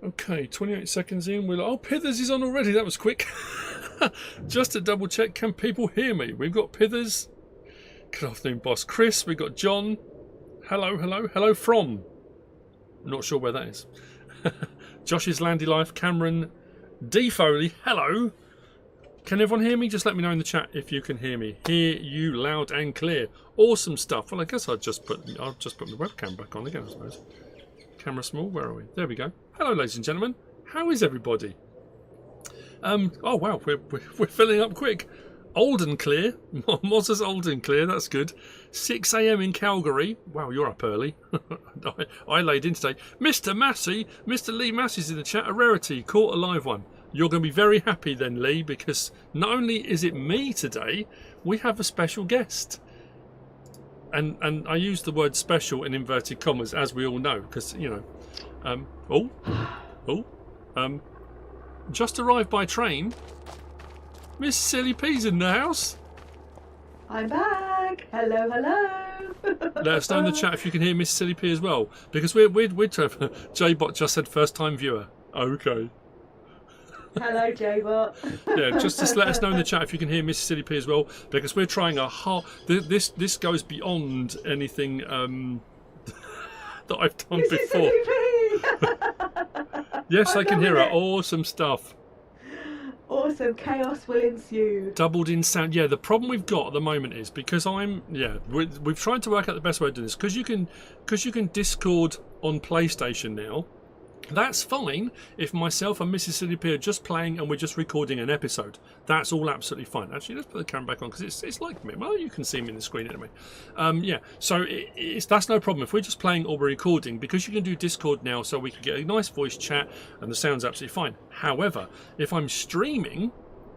Okay, 28 seconds in. We're like, oh, Pithers is on already. That was quick. Just to double check, can people hear me? We've got Pithers. Good afternoon, boss Chris. We've got John. Hello, hello, hello from. Not sure where that is. Josh's Landy Life. Cameron D. Foley. Hello. Can everyone hear me? Just let me know in the chat if you can hear me. Hear you loud and clear. Awesome stuff. Well, I guess I'll just put my webcam back on again, I suppose. Camera small. Where are we? There we go. Hello, ladies and gentlemen. How is everybody? Oh wow, we're filling up quick. Old and clear. Mozza's old and clear. That's good. 6 AM in Calgary. Wow, you're up early. I laid in today. Mr. Massey, Mr. Lee Massey's in the chat. A rarity. Caught a live one. You're going to be very happy then, Lee, because not only is it me today, we have a special guest. And I use the word special in inverted commas, as we all know, because, you know, just arrived by train. MrSealyp's in the house. I'm back. Hello, hello. Let us know in the chat if you can hear MrSealyp as well, because we're J-Bot just said first time viewer. Okay. Hello, J-Bot. Yeah, just let us know in the chat if you can hear MrSealyp as well, because we're trying a hard. This goes beyond anything that I've done before. Yes, I can hear her. Awesome stuff. Awesome. Chaos will ensue. Doubled in sound. Yeah, the problem we've got at the moment is because we've tried to work out the best way of doing this, because you can Discord on PlayStation now. That's fine if myself and MrSealyp are just playing and we're just recording an episode. That's all absolutely fine. Actually, let's put the camera back on because it's like me. Well, you can see me in the screen anyway. Yeah, so that's no problem if we're just playing or we're recording, because you can do Discord now, so we can get a nice voice chat and the sound's absolutely fine. However, if I'm streaming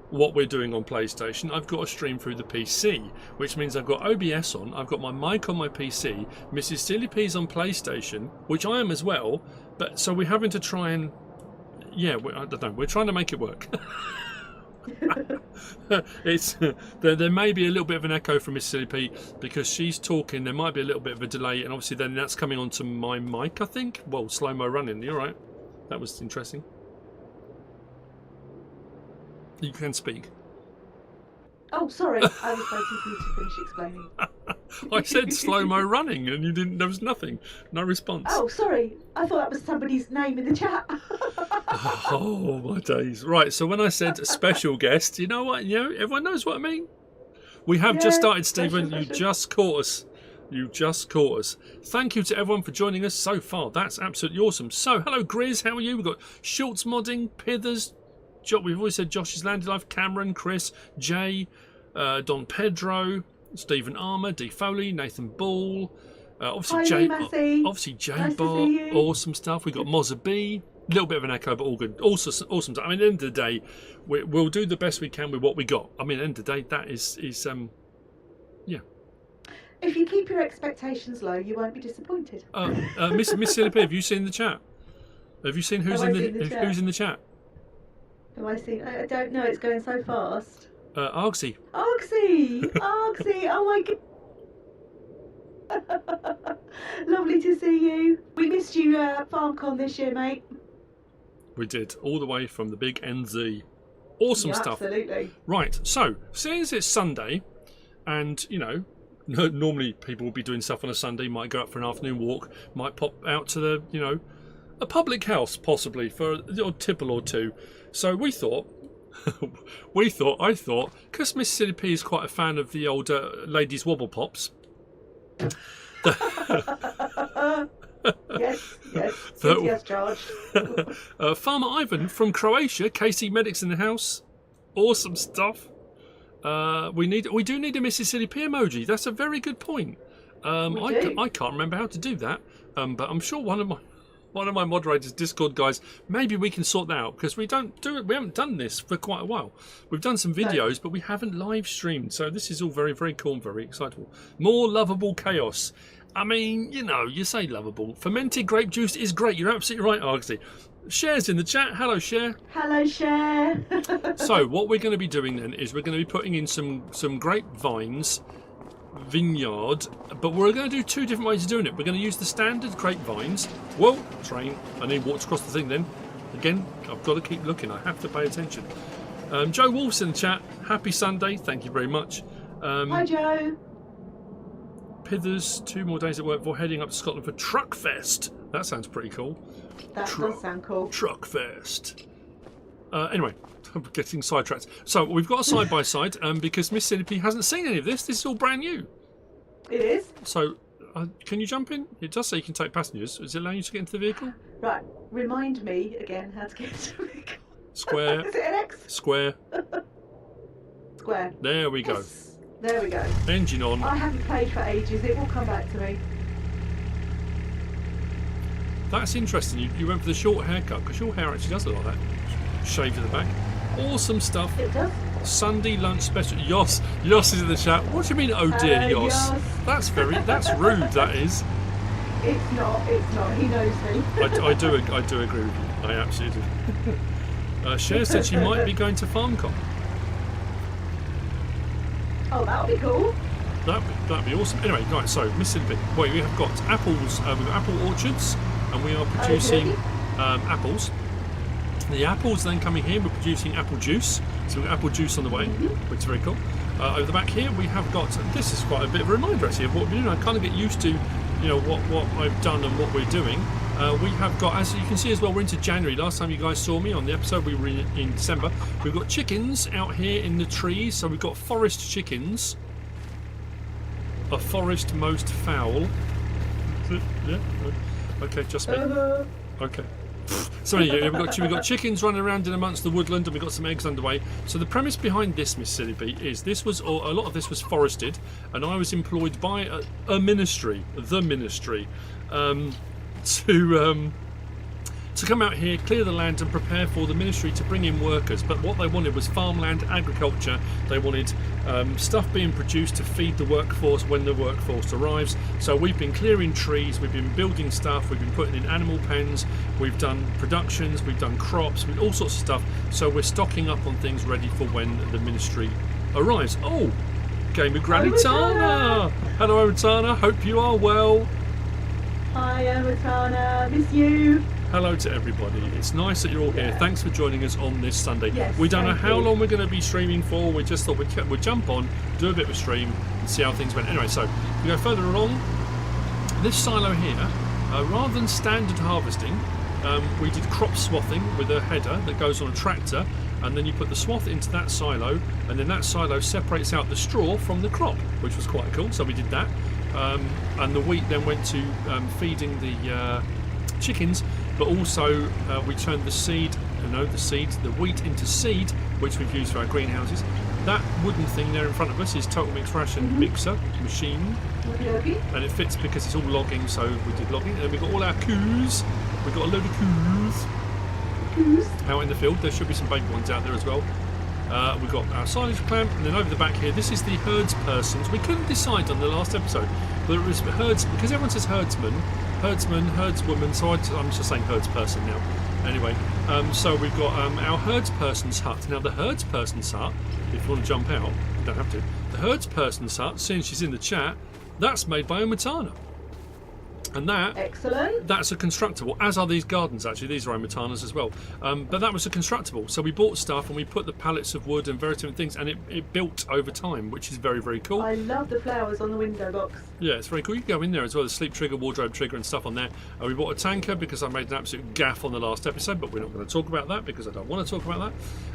what we're doing on PlayStation, I've got to stream through the PC, which means I've got OBS on, I've got my mic on my PC, MrSealyp's on PlayStation, which I am as well, but so we're having to try and, yeah, I don't know, we're trying to make it work. There may be a little bit of an echo from MrSealyp because she's talking, there might be a little bit of a delay, and obviously then that's coming onto my mic, I think. Well, slow-mo running, you're right. That was interesting. You can speak. Oh, sorry. I was waiting for you to finish explaining. I said slow-mo running and you didn't. There was nothing. No response. Oh, sorry. I thought that was somebody's name in the chat. Oh, my days. Right, so when I said special guest, you know what? You know, everyone knows what I mean. We have just started, Stephen. You just caught us. You just caught us. Thank you to everyone for joining us so far. That's absolutely awesome. So, hello, Grizz. How are you? We've got Schultz Modding, Pithers, we've always said Josh's Landy Life, Cameron, Chris, Jay, Don Pedro, Stephen Armour, D Foley, Nathan Ball, obviously J Bar, awesome stuff. We've got Mozza B, a little bit of an echo, but all good. Also awesome stuff. I mean, at the end of the day, we'll do the best we can with what we got. I mean, at the end of the day, that is yeah. If you keep your expectations low, you won't be disappointed. MrSealyp, have you seen the chat? Have you seen who's in the chat? Have I seen? I don't know. It's going so fast. Argsy. Argsy! Argsy! Oh my god! Lovely to see you. We missed you at FarmCon this year, mate. We did, all the way from the big NZ. Awesome stuff. Absolutely. Right, so seeing as it's Sunday, and you know, normally people will be doing stuff on a Sunday, might go out for an afternoon walk, might pop out to the, you know, a public house possibly for a odd tipple or two. So I thought, because MrSealyp is quite a fan of the old ladies wobble pops. Yes, charged. Farmer Ivan from Croatia, KC Medics in the house. Awesome stuff. We do need a MrSealyp emoji. That's a very good point. I can't remember how to do that, but I'm sure one of my moderators, Discord guys, maybe we can sort that out, because we haven't done this for quite a while. We've done some videos, but we haven't live streamed, so this is all very, very cool and very excitable. More lovable chaos. I mean, you know, you say lovable. Fermented grape juice is great. You're absolutely right, Argsy. Cher's in the chat. Hello, Cher. Hello, Cher. So what we're going to be doing then is we're going to be putting in some grapevines, vineyard, but we're going to do two different ways of doing it. We're going to use the standard grapevines. Whoa, train. I need walked across the thing then. Again, I've got to keep looking. I have to pay attention. Joe Wolf's in the chat. Happy Sunday. Thank you very much. Hi, Joe. Pithers, 2 more days at work before heading up to Scotland for Truckfest. That sounds pretty cool. That does sound cool. Truckfest. Anyway, I'm getting sidetracked. So we've got a side-by-side because MrSealyp hasn't seen any of this. This is all brand new. It is? So can you jump in? It does say you can take passengers. Does it allow you to get into the vehicle? Right. Remind me again how to get into the vehicle. Square. Is it an X? Square. Square. There we go. Yes. There we go. Engine on. I haven't played for ages. It will come back to me. That's interesting. You went for the short haircut because your hair actually does look like that. Shaved at the back. Awesome stuff. It does. Sunday lunch special. Yoss is in the chat. What do you mean, oh dear, Yoss? Yoss. That's rude. That is. It's not. He knows me. I do agree with you. I absolutely do. Cher said she might be going to FarmCon. Oh, that'll be cool. That'd be awesome. Anyway, right. So, MrSealyp. Well, we have got apples. We've got apple orchards, and we are producing apples. The apples then coming here. We're producing apple juice. So we've got apple juice on the way, which is very cool. Over the back here, we have got. This is quite a bit of a reminder actually of what we're doing. I kind of get used to, what I've done and what we're doing. We have got, as you can see as well, we're into January. Last time you guys saw me on the episode, we were in December. We've got chickens out here in the trees. So we've got forest chickens. A forest most foul. Yeah. Okay, just me. Okay. So anyway, we've got chickens running around in amongst the woodland, and we've got some eggs underway. So the premise behind this, MrSealyp, is a lot of this was forested, and I was employed by the ministry, to come out here, clear the land, and prepare for the ministry to bring in workers. But what they wanted was farmland, agriculture. They wanted stuff being produced to feed the workforce when the workforce arrives. So we've been clearing trees, we've been building stuff, we've been putting in animal pens, we've done productions, we've done crops, all sorts of stuff. So we're stocking up on things ready for when the ministry arrives. Oh, game with Granny Tana. Hello, OmaTana. Hope you are well. Hi, OmaTana. Miss you. Hello to everybody. It's nice that you're all here. Thanks for joining us on this Sunday. Yes, we don't know how long we're going to be streaming for. We just thought we'd jump on, do a bit of a stream, and see how things went. Anyway, so we go further along. This silo here, rather than standard harvesting, we did crop swathing with a header that goes on a tractor, and then you put the swath into that silo, and then that silo separates out the straw from the crop, which was quite cool. So we did that, and the wheat then went to feeding the chickens. But also we turned the wheat into seed, which we've used for our greenhouses. That wooden thing there in front of us is Total Mix Ration mixer machine, and it fits because it's all logging. So we did logging, and we've got all our coos. We've got a load of coos out in the field. There should be some baby ones out there as well. We've got our silage clamp, and then over the back here, this is the herdspersons. We couldn't decide on the last episode, but it was herds because everyone says herdsman, herdswoman. So I'm just saying herdsperson now. Anyway, so we've got our herdsperson's hut. Now the herdsperson's hut, if you want to jump out, you don't have to. The herdsperson's hut, seeing she's in the chat, that's made by OmaTana. And that's a constructible, as are these gardens actually. These are OmaTanas as well, but that was a constructible. So we bought stuff and we put the pallets of wood and various different things, and it built over time, which is very, very cool. I love the flowers on the window box. Yeah, it's very cool. You can go in there as well, the sleep trigger, wardrobe trigger and stuff on there. We bought a tanker because I made an absolute gaff on the last episode, but we're not going to talk about that because I don't want to talk about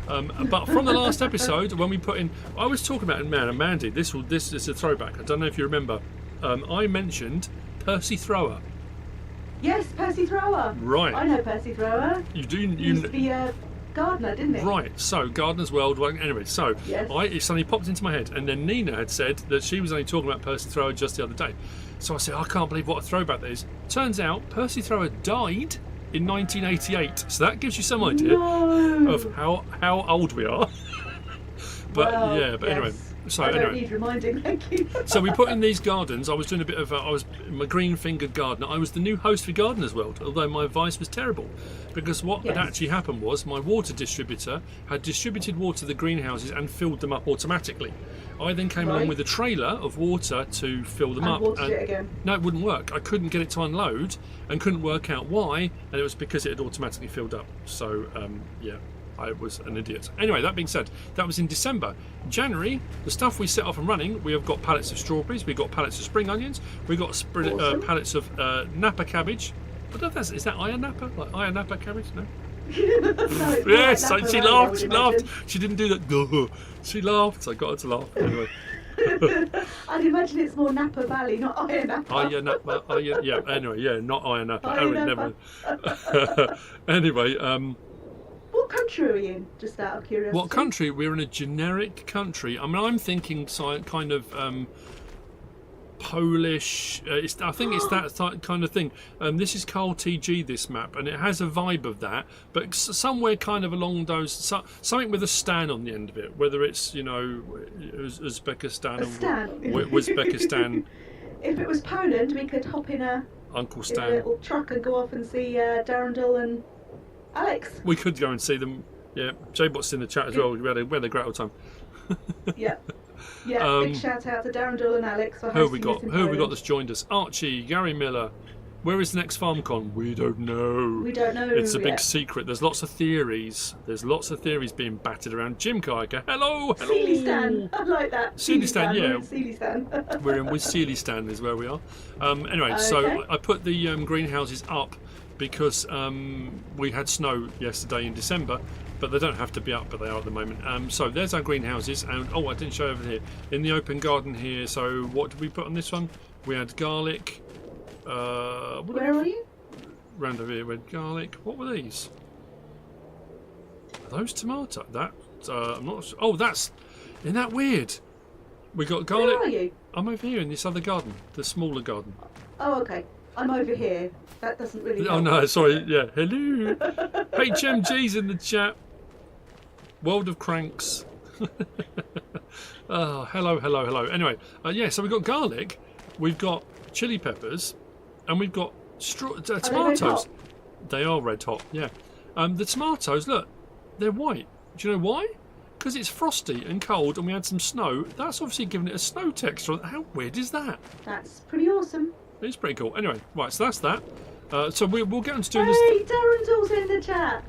that. But from the last episode, when we put in, I was talking about, and Mandy, this is a throwback. I don't know if you remember. I mentioned Piersi thrower. Yes, Piersi thrower. Right. I know Piersi thrower. You do. He used to be a gardener, didn't he? Right. So Gardener's World. Well, anyway, so yes. It suddenly popped into my head, and then Nina had said that she was only talking about Piersi thrower just the other day. So I said, I can't believe what a throwback that is. Turns out Piersi thrower died in 1988. So that gives you some idea of how old we are. But well, yeah. But yes. anyway. So I don't anyway, need reminding, thank you. so we put in these gardens. I was doing a bit of I was my green-fingered gardener. I was the new host for Gardeners World, although my advice was terrible, because what had actually happened was my water distributor had distributed water to the greenhouses and filled them up automatically. I then came along with a trailer of water to fill them up. Watered it again. No, it wouldn't work. I couldn't get it to unload and couldn't work out why, and it was because it had automatically filled up. So yeah, I was an idiot. Anyway, that being said, that was in December. January, the stuff we set off and running, we have got pallets of strawberries, we've got pallets of spring onions, we've got pallets of Napa cabbage. I don't know if is that iron Napa? Like iron Napa cabbage? No? No, Yes, like she Napa laughed, Valley, she laughed. She didn't do that. She laughed, so I got her to laugh. Anyway. I'd imagine it's more Napa Valley, not Iron Napa. Iron Napa, yeah, anyway, yeah, not iron Napa. Iron Never. Anyway, what country are we in, just out of curiosity? what country? We're in a generic country. I mean, I'm thinking kind of Polish. I think it's that kind of thing. This is Carl TG, this map, and it has a vibe of that, but somewhere kind of along those, something with a stan on the end of it. Whether it's, you know, Uzbekistan or Uzbekistan. If it was Poland, we could hop in a little truck and go off and see Darrendal and Alex. We could go and see them. Yeah, J-Bot's in the chat as well. We had a great old time. Yeah. Yeah, big shout out to Darrendal and Alex for hosting us in Who have we got Poland. that's joined us? Archie, Gary Miller. Where is the next FarmCon? We don't know. We don't know. It's a big yet. secret. There's lots of theories. There's lots of theories being battered around. Jim Kiker, hello. Sealy Stan. I like that. Sealy Stan, yeah. Sealy Stan. We're in with Sealy Stan is where we are. Anyway, so I put the greenhouses up because we had snow yesterday in December, but they don't have to be up, but they are at the moment. So there's our greenhouses, and oh, I didn't show over here in the open garden here. So what did we put on this one? We had garlic. Where are you? Round over here with garlic. What were these? Are those tomato? That I'm not sure. Oh, that's isn't that weird? We got garlic. Where are you? I'm over here in this other garden, the smaller garden. Oh, okay. I'm over here. That doesn't really. Oh no, sorry. Yeah, hello. HMG's in the chat. World of Cranks. Oh, hello. Anyway, yeah. So we've got garlic, we've got chili peppers, and we've got tomatoes. They are red hot. Yeah. The tomatoes, look, they're white. Do you know why? Because it's frosty and cold, and we had some snow. That's obviously giving it a snow texture. How weird is that? That's pretty awesome. It's pretty cool. Anyway, right. So that's that. So we'll get on to doing this. Hey, Darrendal's in the chat.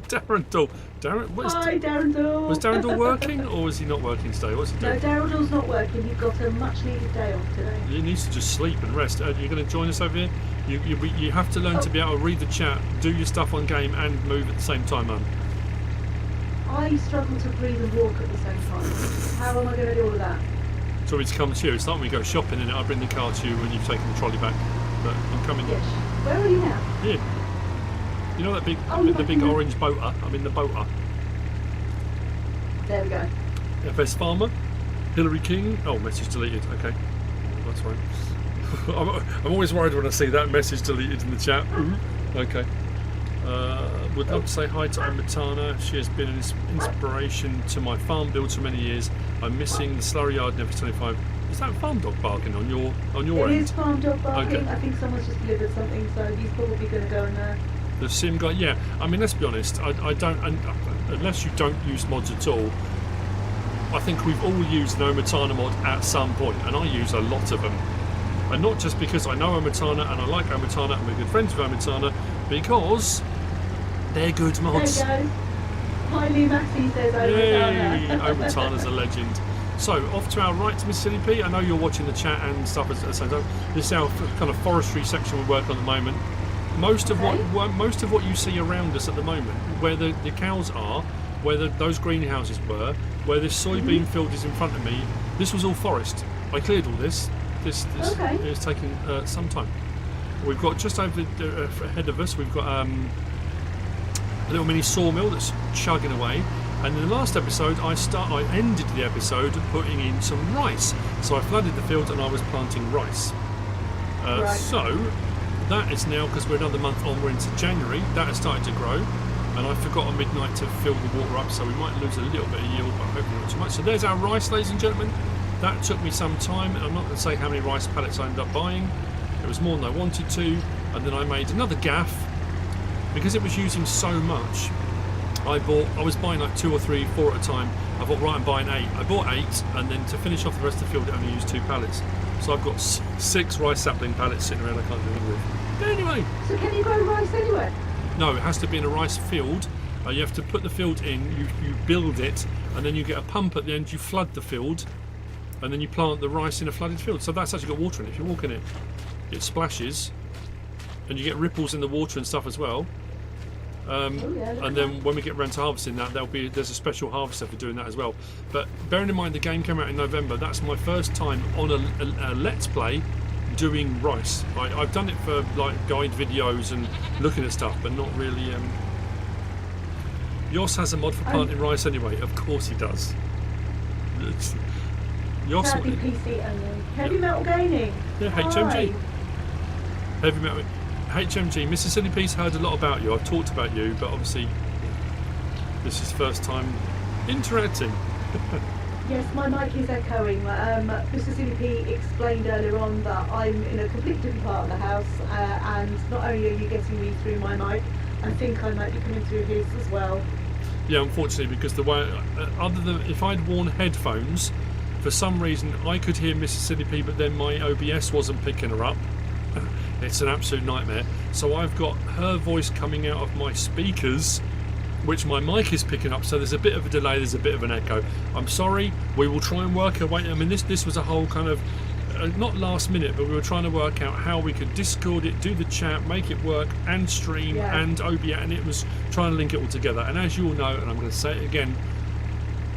Darrendal. Hi, Darrendal. Was Darrendal working, or was he not working today? What's he No, doing? Darrendal's not working. You've got a much-needed day off today. He needs to just sleep and rest. You're going to join us over here? You have to learn to be able to read the chat, do your stuff on game, and move at the same time, man. I struggle to breathe and walk at the same time. How am I going to do all of that? So we come to you. It's like when we go shopping, and I bring the car to you when you've taken the trolley back. But I'm coming. Yes. Where are you now? Here. You know that big, the big orange boater? I'm in the boater. There we go. FS Farmer, Hillary King. Oh, message deleted. Okay, that's right. I'm always worried when I see that message deleted in the chat. Ooh. Okay. Would love to say hi to OmaTana. She has been an inspiration to my farm build for many years. I'm missing the slurry yard in F25. Is that farm dog barking on your end? It is farm dog barking. Okay. I think someone's just delivered something, so he's probably going to go and. The sim guy, yeah. I mean, let's be honest. I don't, unless you don't use mods at all. I think we've all used an OmaTana mod at some point, and I use a lot of them. And not just because I know OmaTana and I like OmaTana and we're good friends with OmaTana, because they're good mods. There you go. Hi, Lee Massey says Yay! OmaTana. OmaTana's a legend. So, off to our right to MrSealyp. I know you're watching the chat and stuff at the same time. This is our kind of forestry section we work on at the moment. Most of what you see around us at the moment, where the cows are, where those greenhouses were, where this soybean field is in front of me, this was all forest. I cleared all this. This is taking some time. We've got just over ahead of us, we've got a little mini sawmill that's chugging away. And in the last episode, I ended the episode putting in some rice. So I flooded the field and I was planting rice. Right. So that is now, because we're another month on, we're into January, that has started to grow. and I forgot at midnight to fill the water up, so we might lose a little bit of yield, but hopefully not too much. So there's our rice, ladies and gentlemen. That took me some time. I'm not going to say how many rice pallets I ended up buying. It was more than I wanted to, and then I made another gaff because it was using so much. I was buying like 2 or 3, 4 at a time. I thought, right, I'm buying 8. I bought 8, and then to finish off the rest of the field, I only used 2 pallets. So I've got 6 rice sapling pallets sitting around I can't do anything with. But anyway. So can you grow rice anywhere? No, it has to be in a rice field. You have to put the field in, you build it, and then you get a pump at the end, you flood the field, and then you plant the rice in a flooded field. So that's actually got water in it. If you walk in it, it splashes, and you get ripples in the water and stuff as well. And then when we get around to harvesting that, there's a special harvester for doing that as well. But bearing in mind the game came out in November, that's my first time on a Let's Play doing rice. I've done it for like guide videos and looking at stuff, but not really. Yoss has a mod for planting rice anyway. Of course he does. Yoss. PC only. Heavy metal gaming. Yeah, HMG. Heavy metal. HMG, MrSealyp's heard a lot about you. I've talked about you, but obviously this is first time interacting. Yes, my mic is echoing. MrSealyp explained earlier on that I'm in a completely different part of the house, and not only are you getting me through my mic, I think I might be coming through his as well. Yeah, unfortunately, because the way, other than if I'd worn headphones, for some reason I could hear MrSealyp, but then my OBS wasn't picking her up. It's an absolute nightmare. So I've got her voice coming out of my speakers, which my mic is picking up, so there's a bit of a delay, there's a bit of an echo. I'm sorry, we will try and work our way. I mean, this was a whole kind of, not last minute, but we were trying to work out how we could Discord it, do the chat, make it work, and stream, and OBS, and it was trying to link it all together. And as you all know, and I'm going to say it again,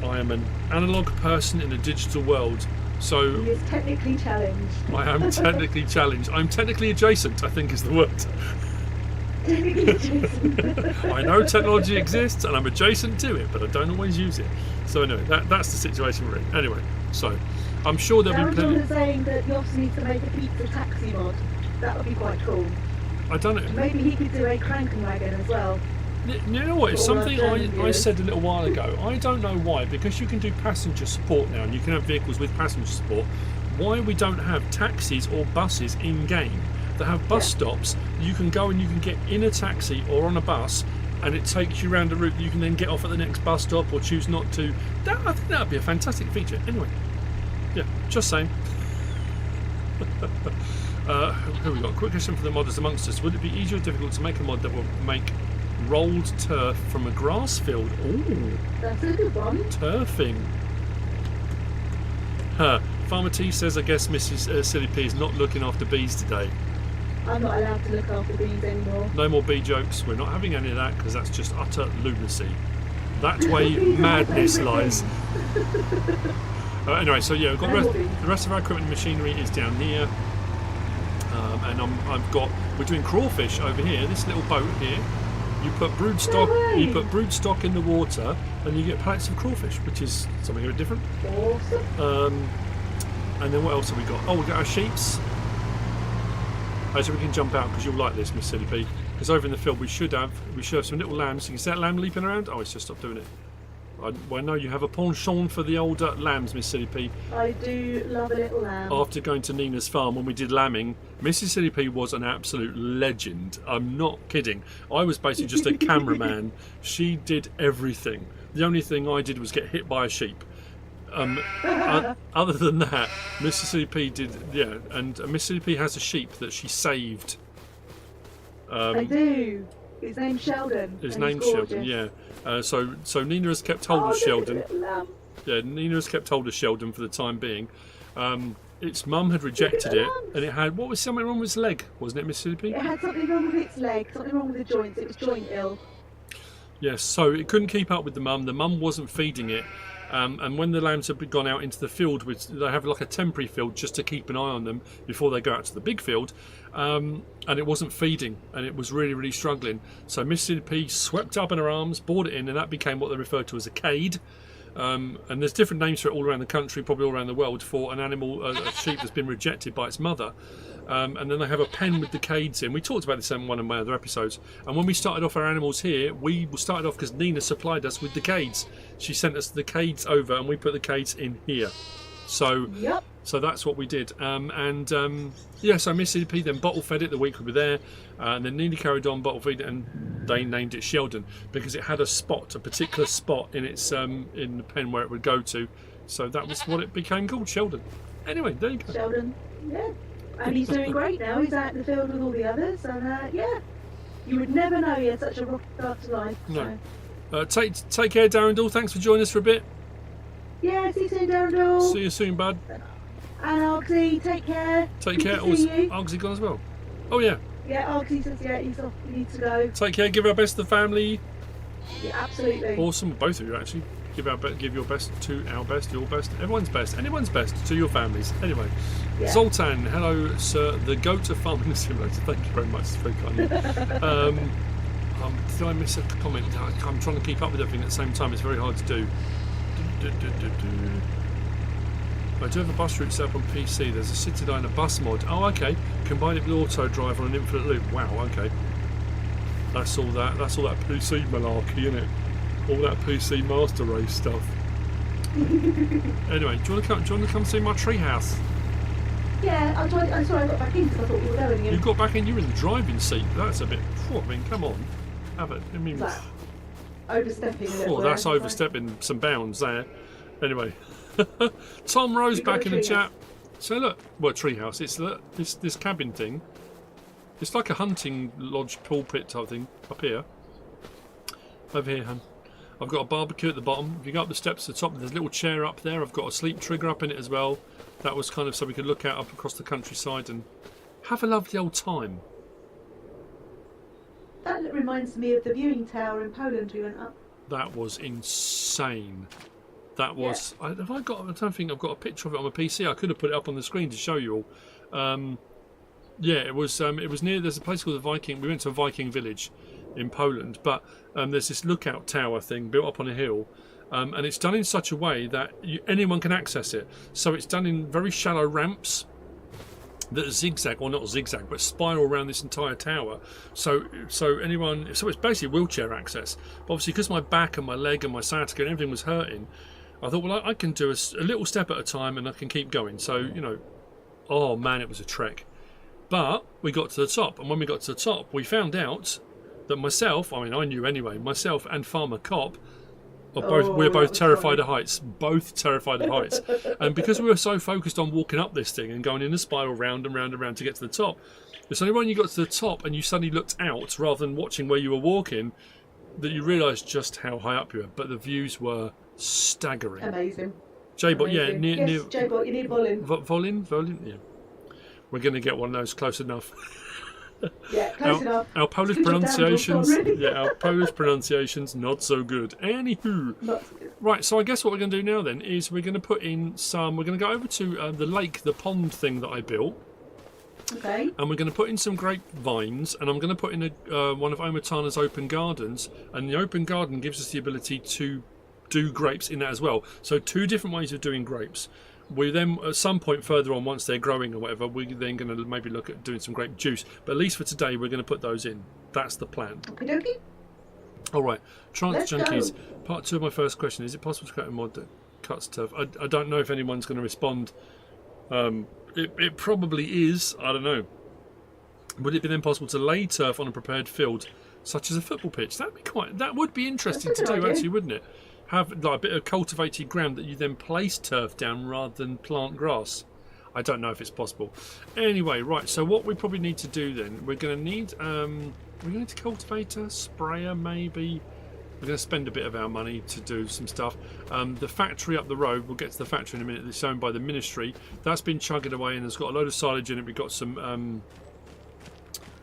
I am an analog person in a digital world. So he is technically challenged. I am technically challenged. I'm technically adjacent, I think is the word. Technically adjacent. I know technology exists and I'm adjacent to it, but I don't always use it. So anyway, that's the situation we're in. Anyway, so I'm sure there'll be plenty. Darren saying that Yoss needs to make a pizza taxi mod. That would be quite cool. I don't know. Maybe he could do a crank and wagon as well. You know what, it's something I said a little while ago. I don't know why, because you can do passenger support now and you can have vehicles with passenger support, why we don't have taxis or buses in game that have bus stops. You can go and you can get in a taxi or on a bus and it takes you around the route. You can then get off at the next bus stop or choose not to. I think that would be a fantastic feature. Anyway, yeah, just saying. Who we got? Quick question for the modders amongst us. Would it be easier or difficult to make a mod that will make rolled turf from a grass field? Ooh, that's a good one. Turfing. Farmer T says, I guess MrSealyp is not looking after bees today. I'm not allowed to look after bees anymore. No more bee jokes. We're not having any of that because that's just utter lunacy. That's where madness lies. Anyway, so yeah, we've got the rest of our equipment and machinery is down here. And we're doing crawfish over here, this little boat here. You put broodstock in the water and you get pallets of crawfish, which is something a bit different. Awesome. And then what else have we got? Oh, we've got our sheeps. So we can jump out because you'll like this, MrSealyp. Because over in the field we should have some little lambs. You can see that lamb leaping around? Oh, it's just stopped doing it. I know you have a penchant for the older lambs, MrSealyp. I do love a little lamb. After going to Nina's farm when we did lambing, MrSealyp was an absolute legend. I'm not kidding. I was basically just a cameraman. She did everything. The only thing I did was get hit by a sheep. Other than that, MrSealyp did, yeah, and MrSealyp has a sheep that she saved. I do. His name's Sheldon. His name's Sheldon, yeah. So Nina has kept hold of Sheldon. Yeah, Nina has kept hold of Sheldon for the time being. Its mum had rejected it, and it had, what was something wrong with its leg, wasn't it, MrSealyp? It had something wrong with its leg, something wrong with the joints. It was joint ill. Yes, so it couldn't keep up with the mum. The mum wasn't feeding it. And when the lambs had gone out into the field, they have like a temporary field just to keep an eye on them before they go out to the big field, and it wasn't feeding, and it was really, really struggling. So MrSealyp swept up in her arms, brought it in, and that became what they referred to as a cade. And there's different names for it all around the country, probably all around the world, for an animal, a sheep that's been rejected by its mother. And then they have a pen with the cades in. We talked about this in one of my other episodes. And when we started off our animals here, we started off because Nina supplied us with the cades. She sent us the cades over, and we put the cades in here. So, Yep. so that's what we did. Yeah, so MrSealyp then bottle fed it the week we were there, and then Nina carried on bottle feed it, and they named it Sheldon because it had a spot, a particular spot in its in the pen where it would go to. So that was what it became called, Sheldon. Anyway, there you go. Sheldon, yeah. And he's doing great now. He's out in the field with all the others, and yeah, you would never know he had such a rock start to life. No. So. Take care, Darrendal. Thanks for joining us for a bit. Yeah, see you soon, Darrendal. See you soon, bud. And Argsy, take care. Take Good care. to see you. Argsy gone as well. Oh yeah. Yeah, Argsy says yeah, he's off. He needs to go. Take care. Give our best to the family. Yeah, absolutely. Awesome. Both of you actually. Give your best to our best, your best, everyone's best, anyone's best to your families. Anyway, Yeah. Zoltan, hello, sir. The goat of farming simulator. Thank you very much. It's very kind of you. Did I miss a comment? I'm trying to keep up with everything at the same time. It's very hard to do. I do have a bus route set up on PC. There's a Citadine bus mod. Oh, okay. Combine it with auto drive on an infinite loop. Wow. Okay. That's all that. That's all that PC malarkey, isn't it? All that PC Master Race stuff. Anyway, do you want to come see my treehouse? Yeah, I sorry I got back in because I thought you were going in. You got back in. You were in the driving seat. That's a bit. I mean, come on. Have it. I mean, That overstepping. oh, that's overstepping some bounds there. Anyway, Tom Rose back in the chat. So look, well, treehouse. It's this cabin thing. It's like a hunting lodge pulpit type thing up here. Over here, hun. I've got a barbecue at the bottom. If you go up the steps to the top, there's a little chair up there. I've got a sleep trigger up in it as well. That was kind of so we could look out up across the countryside and have a lovely old time. That reminds me of the viewing tower in Poland we went up. That was insane. That was. Yeah. I don't think I've got a picture of it on my PC. I could have put it up on the screen to show you all. Yeah, it was near. There's a place called the Viking. We went to a Viking village in Poland, but there's this lookout tower thing built up on a hill, and it's done in such a way that anyone can access it. So it's done in very shallow ramps that zigzag, or not zigzag, but spiral around this entire tower. So it's basically wheelchair access. But obviously, because my back and my leg and my sciatica and everything was hurting, I thought, well, I can do a little step at a time, and I can keep going. So oh man, it was a trek. But we got to the top, and when we got to the top, we found out that myself, I mean, I knew anyway, myself and Farmer Cop we're both terrified of heights. Both terrified of heights. And because we were so focused on walking up this thing and going in a spiral round and round and round to get to the top, it's only when you got to the top and you suddenly looked out rather than watching where you were walking that you realised just how high up you were. But the views were staggering. Amazing. J-Bot, yeah, near J-Bot, you need Volin. Volin, yeah. We're going to get one of those close enough. Yeah, close enough. Our Polish pronunciations, our Polish pronunciations not so good. Anywho, right. So I guess what we're going to do now then is we're going to put in some. We're going to go over to the lake, the pond thing that I built. Okay. And we're going to put in some grapevines, and I'm going to put in one of OmaTana's open gardens, and the open garden gives us the ability to do grapes in that as well. So 2 different ways of doing grapes. We then, at some point further on, once they're growing or whatever, we're then going to maybe look at doing some grape juice. But at least for today, we're going to put those in. That's the plan. Okie dokie. All right. Trance Junkies. Go. Part 2 of my first question. Is it possible to create a mod that cuts turf? I don't know if anyone's going to respond. It probably is. I don't know. Would it be then possible to lay turf on a prepared field, such as a football pitch? That would be interesting to do, actually, wouldn't it? Have like a bit of cultivated ground that you then place turf down rather than plant grass. I don't know if it's possible. Anyway, right. So what we probably need to do then, we're going to need a cultivator, sprayer, maybe. We're going to spend a bit of our money to do some stuff. The factory up the road, we'll get to the factory in a minute. It's owned by the ministry. That's been chugging away and has got a load of silage in it. We've got some.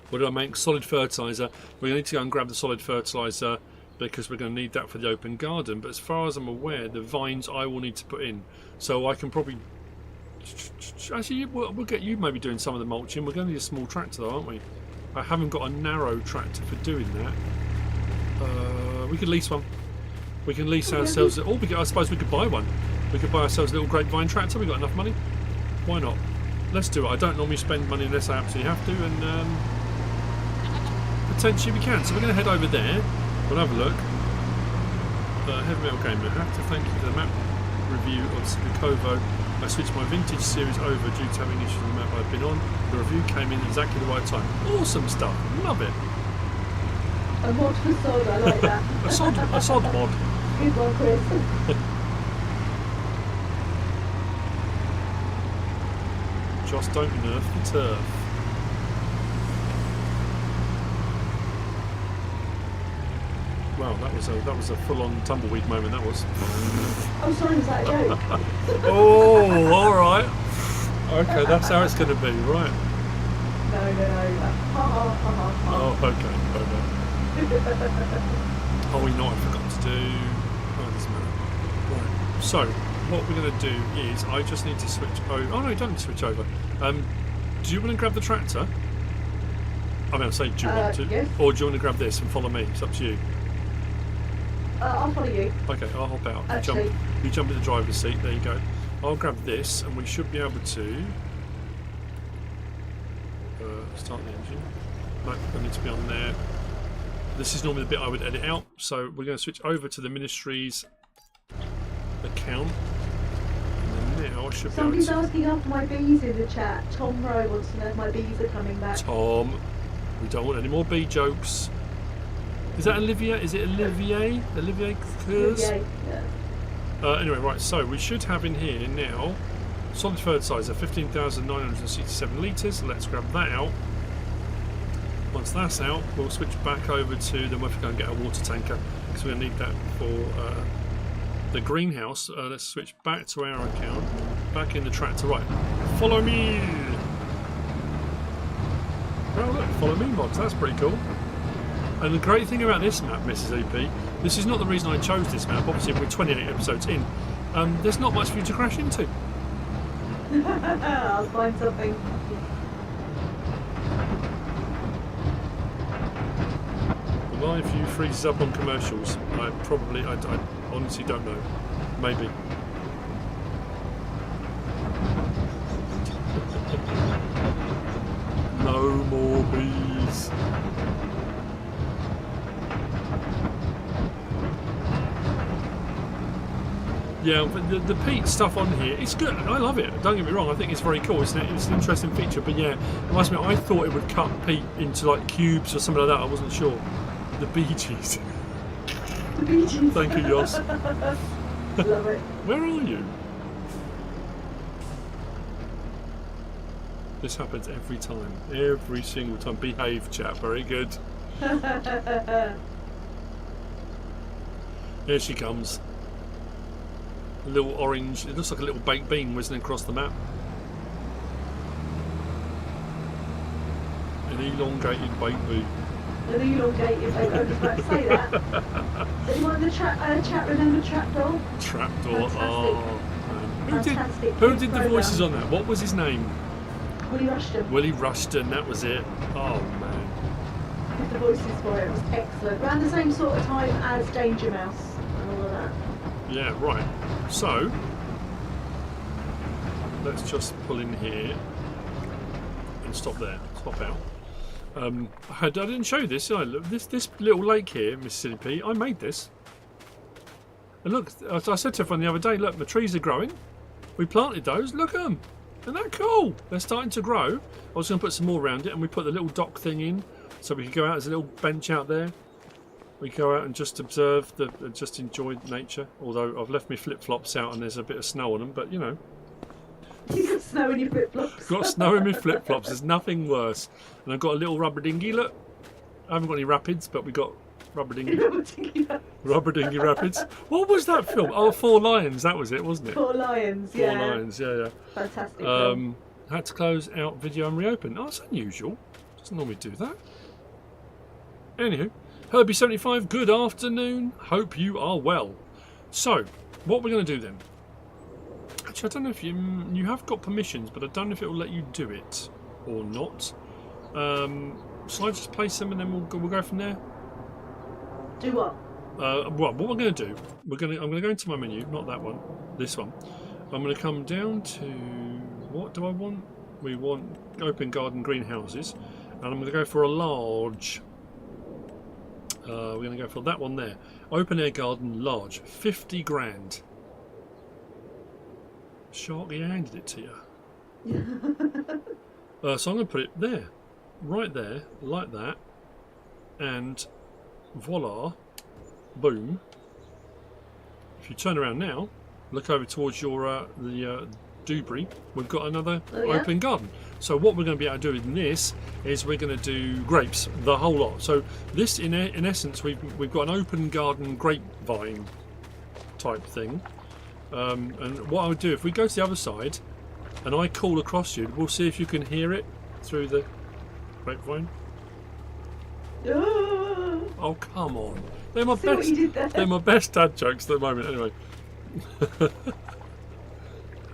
What did I make? Solid fertiliser. We're going to need to go and grab the solid fertiliser, because we're going to need that for the open garden. But as far as I'm aware, the vines I will need to put in. So I can probably... Actually, we'll get you maybe doing some of the mulching. We're going to need a small tractor though, aren't we? I haven't got a narrow tractor for doing that. We could lease one. We can lease ourselves. Or I suppose we could buy one. We could buy ourselves a little grapevine tractor. We got enough money. Why not? Let's do it. I don't normally spend money unless I absolutely have to, and potentially we can. So we're going to head over there. We'll have a look. Heavy Metal Gamer, I have to thank you for the map review of Sibikovo. I switched my vintage series over due to having issues with the map I've been on. The review came in exactly the right time. Awesome stuff. Love it. A mod for sod, I like that. a sod mod. Good one, Chris. Just don't nerf the turf. Wow, that was a full-on tumbleweed moment. That was. I'm sorry, was that a joke? Oh, all right. Okay, that's how it's going to be, right? No. Oh, okay. Oh, you know what I forgot to do? Oh, it doesn't matter. Right. So, what we're going to do is I just need to switch over. Oh no, you don't need to switch over. Do you want to grab the tractor? I mean, I'll say, do you want to? Yes. Or do you want to grab this and follow me? It's up to you. I'll follow you. Okay, I'll hop out. Actually. You jump in the driver's seat. There you go. I'll grab this, and we should be able to start the engine. No, I need to be on there. This is normally the bit I would edit out. So we're going to switch over to the Ministry's account. And then now I should Somebody's be able to... asking after my bees in the chat. Tom Rowe wants to know if my bees are coming back. Tom, we don't want any more bee jokes. Is that Olivia? Is it Olivier? Olivier Kurz? Yeah. Anyway, right, so we should have in here now solid fertiliser, 15,967 litres. Let's grab that out. Once that's out, we'll switch back over to the we'll go and get a water tanker because we're going to need that for the greenhouse. Let's switch back to our account, back in the tractor. Right, follow me. Oh look, follow me mods. That's pretty cool. And the great thing about this map, MrSealyp, this is not the reason I chose this map. Obviously, we're 28 episodes in. There's not much for you to crash into. I'll find something. Live view freezes up on commercials. I honestly don't know. Maybe. No more bees. Yeah, but the peat stuff on here, it's good. I love it. Don't get me wrong. I think it's very cool. It's an interesting feature. But yeah, I must admit, I thought it would cut peat into like cubes or something like that. I wasn't sure. The Bee Gees. The Bee Gees. Thank you, Yoss. Love it. Where are you? This happens every time. Every single time. Behave, chat. Very good. Here she comes. A little orange. It looks like a little baked bean whizzing across the map. An elongated baked bean. An elongated baked bean. I was about to say that. Anyone in the chat remember Trapdoor? Trapdoor. Fantastic. Oh, who did the voices on that? What was his name? Willie Rushton. Willie Rushton, that was it. Oh man. Did the voices for it. It was excellent. Around the same sort of time as Danger Mouse and all of that. Yeah, right. So let's just pull in here and stop there. Stop out. I didn't show you this. Did I? This little lake here, MrSealyp, I made this. And look, I said to everyone the other day, look, the trees are growing. We planted those. Look at them. Isn't that cool? They're starting to grow. I was going to put some more around it, and we put the little dock thing in, so we could go out as a little bench out there. We go out and just observe, just enjoy nature. Although I've left my flip-flops out, and there's a bit of snow on them, but you know. You got snow in your flip-flops. Got snow in my flip-flops. There's nothing worse. And I've got a little rubber dinghy. Look, I haven't got any rapids, but we got rubber dinghy. Rubber dinghy rapids. What was that film? Oh, Four Lions. That was it, wasn't it? Four Lions. Yeah. Four Lions. Yeah. Fantastic. Film. Had to close out video and reopen. Oh, that's unusual. Doesn't normally do that. Anywho, Herbie75. Good afternoon. Hope you are well. So, what we're going to do then? Actually, I don't know if you have got permissions, but I don't know if it will let you do it or not. Shall I just place them and then we'll go from there? Do what? Well, what we're going to do, I'm going to go into my menu, not that one, this one. I'm going to come down to, what do I want? We want open garden greenhouses, and I'm going to go for a large. We're going to go for that one there. Open air garden, large, 50 grand. Sharky handed it to you. So I'm going to put it there, right there, like that, and voila, boom. If you turn around now, look over towards your the Dewberry, we've got another open garden. So what we're going to be able to do in this is we're going to do grapes, the whole lot. So this, in essence, we've got an open garden grapevine type thing. And what I would do, if we go to the other side and I call across you, we'll see if you can hear it through the grapevine. Oh, come on. They're my best. They're my best dad jokes at the moment. Anyway.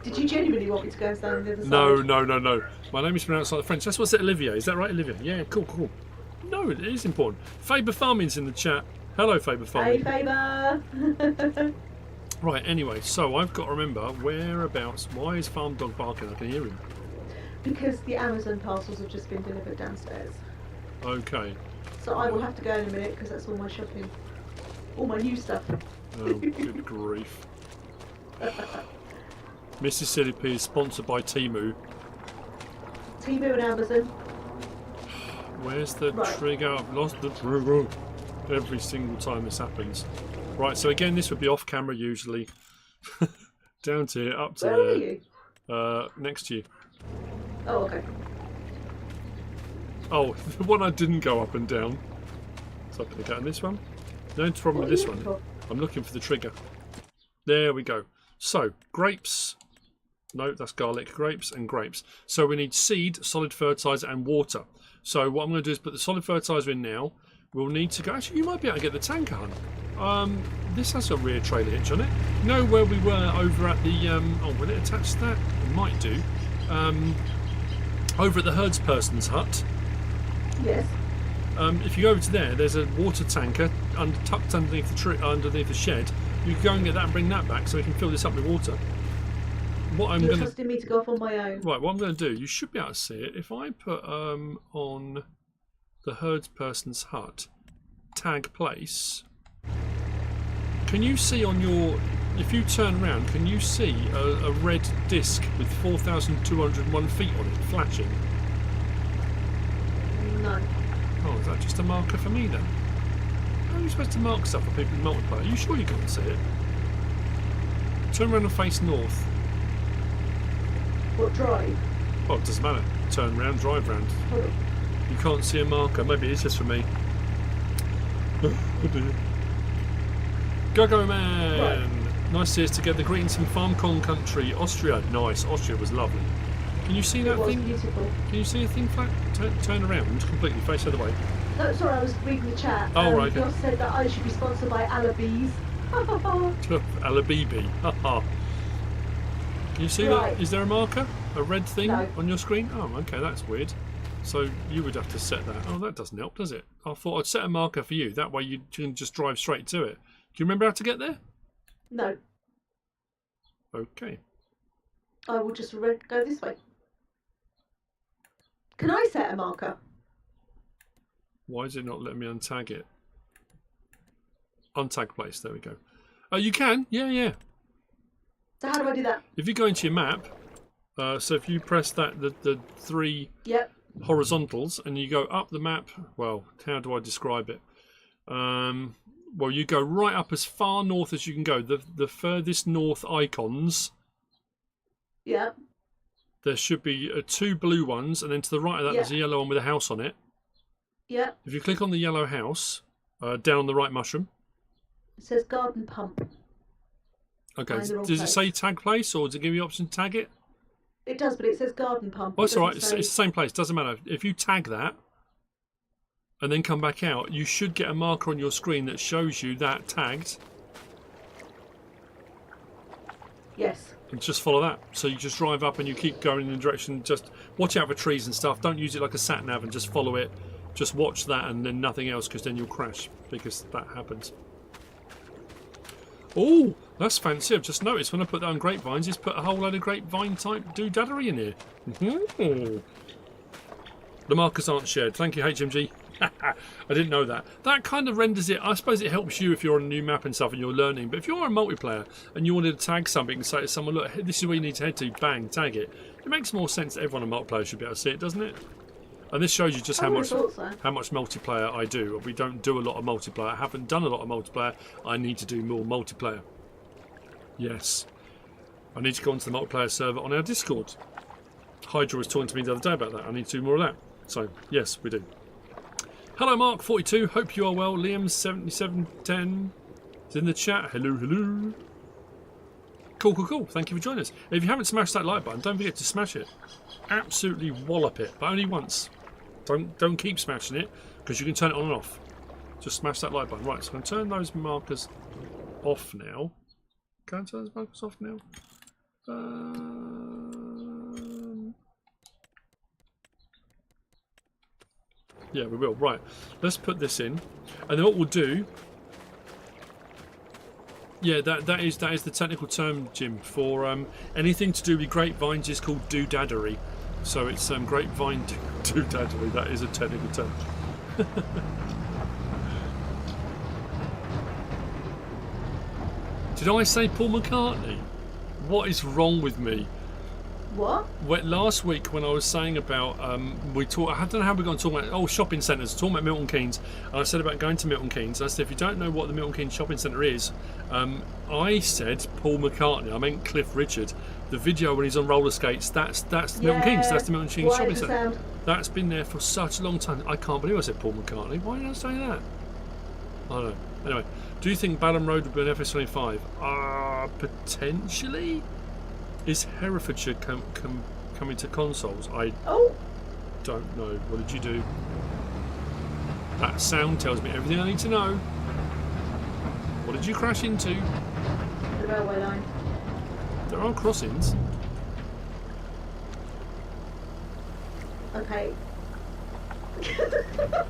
Did you genuinely want me to go and stand on the other side? No. My name is pronounced like the French. That's what's it, Olivia. Is that right, Olivia? Yeah, cool. No, it is important. Faber Farming's in the chat. Hello, Faber Farming. Hey, Faber. Right, anyway, so I've got to remember whereabouts. Why is Farm Dog barking? I can hear him. Because the Amazon parcels have just been delivered downstairs. Okay. So I will have to go in a minute because that's all my shopping. All my new stuff. Oh, good grief. MrSealyp is sponsored by Temu. Temu and Amazon. Where's the trigger? I've lost the trigger. Every single time this happens. Right, so again, this would be off camera usually. Down to here, up to Where there. are you? Next to you. Oh, okay. Oh, the one I didn't go up and down. So I'm going to go on this one. No problem with this one. I'm looking for the trigger. There we go. So, grapes. No, that's garlic. Grapes and grapes. So we need seed, solid fertiliser and water. So what I'm going to do is put the solid fertiliser in now. We'll need to go... Actually, you might be able to get the tanker, hun. This has a rear trailer hitch on it. You know where we were over at the... oh, will it attach to that? It might do. Over at the herdsperson's hut. Yes. If you go over to there, there's a water tanker tucked underneath the shed. You can go and get that and bring that back so we can fill this up with water. What I'm You're trusting me to go off on my own. Right, what I'm going to do, you should be able to see it. If I put on the herdsperson's hut, tag place, can you see on your... If you turn around, can you see a red disc with 4,201 feet on it flashing? No. Oh, is that just a marker for me then? How are you supposed to mark stuff for people in multiplayer? Are you sure you can't see it? Turn around and face north. What, drive? Oh, it doesn't matter. Turn round, drive round. Hold on. You can't see a marker. Maybe it's just for me. Go man! Right. Nice to see us together. Greetings from FarmCon country, Austria. Nice. Austria was lovely. Can you see that thing? Beautiful. Can you see a thing flat? Turn around completely, face the other way. No, sorry, I was reading the chat. Oh, right. Josh said that I should be sponsored by Alabees. Alabibi. Haha. Can you see that? Is there a marker? A red thing on your screen? Oh, okay, that's weird. So you would have to set that. Oh, that doesn't help, does it? I thought I'd set a marker for you. That way you can just drive straight to it. Do you remember how to get there? No. Okay. I will just go this way. Can I set a marker? Why is it not letting me untag it? Untag place. There we go. Oh, you can. Yeah. So how do I do that? If you go into your map, so if you press that, the three horizontals, and you go up the map. Well, how do I describe it? Well, you go right up as far north as you can go. The furthest north icons. Yeah. There should be two blue ones, and then to the right of that, there's a yellow one with a house on it. Yeah. If you click on the yellow house, down on the right mushroom. It says garden pump. Okay. Does it say tag place, or does it give you the option to tag it? It does, but it says garden pump. Oh, it's alright. It's the same place. Doesn't matter. If you tag that, and then come back out, you should get a marker on your screen that shows you that tagged. Yes. And just follow that. So you just drive up and you keep going in the direction. Just watch out for trees and stuff. Don't use it like a sat nav and just follow it. Just watch that and then nothing else, because then you'll crash, because that happens. Oh, that's fancy. I've just noticed when I put that on grapevines, it's put a whole load of grapevine type doodaddery in here. Mm-hmm. The markers aren't shared. Thank you, HMG. I didn't know that. That kind of renders it. I suppose it helps you if you're on a new map and stuff and you're learning. But if you're a multiplayer and you wanted to tag something and say to someone, look, this is where you need to head to, bang, tag it. It makes more sense that everyone on multiplayer should be able to see it, doesn't it? And this shows you just how much multiplayer I do. We don't do a lot of multiplayer. I haven't done a lot of multiplayer. I need to do more multiplayer. Yes. I need to go onto the multiplayer server on our Discord. Hydra was talking to me the other day about that. I need to do more of that. So, yes, we do. Hello, Mark42. Hope you are well. Liam7710 is in the chat. Hello, hello. Cool, cool, cool. Thank you for joining us. If you haven't smashed that like button, don't forget to smash it. Absolutely wallop it, but only once. Don't keep smashing it, because you can turn it on and off. Just smash that like button. Right, so I'm going to turn those markers off now. Can I turn those markers off now? Yeah, we will. Right, let's put this in, and then what we'll do. Yeah, that is the technical term, Jim, for anything to do with grapevines is called doodaddery. So it's grapevine doodaddery. That is a technical term. Did I say Paul McCartney? What is wrong with me? What? Last week when I was saying about we talk, I don't know how we're going to talk about shopping centres, talking about Milton Keynes, and I said about going to Milton Keynes. I said if you don't know what the Milton Keynes shopping centre is, I said Paul McCartney. I meant Cliff Richard. The video when he's on roller skates, that's Milton Keynes. That's the Milton Keynes shopping centre. That's been there for such a long time. I can't believe I said Paul McCartney. Why did I say that? I don't know. Anyway, do you think Balham Road would be an FS25? Potentially. Is Herefordshire coming to consoles? I don't know. What did you do? That sound tells me everything I need to know. What did you crash into? The railway line. There are crossings. Okay.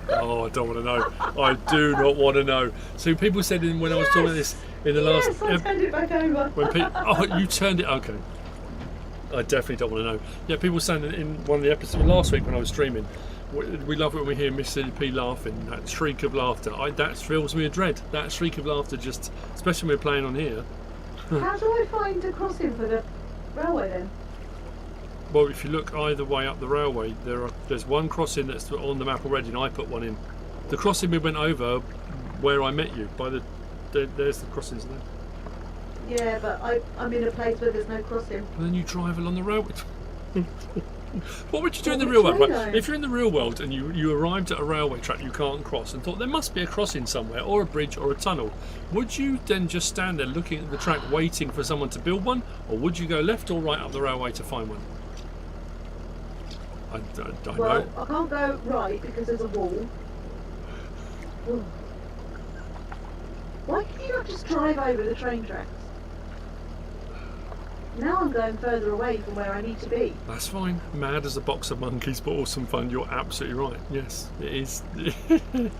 Oh, I don't want to know. I do not want to know. So people said when I was talking about this in the last... Yes, I turned it back over. You turned it... Okay. I definitely don't want to know. Yeah, people saying in one of the episodes last week when I was streaming, we love it when we hear MrSealyp laughing, that shriek of laughter. That fills me with dread. That shriek of laughter, just especially when we're playing on here. How do I find a crossing for the railway then? Well, if you look either way up the railway, there's one crossing that's on the map already, and I put one in. The crossing we went over where I met you, there's the crossings there. Yeah, but I'm in a place where there's no crossing. And then you drive along the railway. What would you do in the real world? Right, if you're in the real world and you arrived at a railway track you can't cross and thought there must be a crossing somewhere, or a bridge or a tunnel, would you then just stand there looking at the track waiting for someone to build one, or would you go left or right up the railway to find one? I don't know. I can't go right because there's a wall. Ooh. Why can you not just drive over the train tracks? Now I'm going further away from where I need to be. That's fine. Mad as a box of monkeys, but awesome fun. You're absolutely right. Yes, it is. Be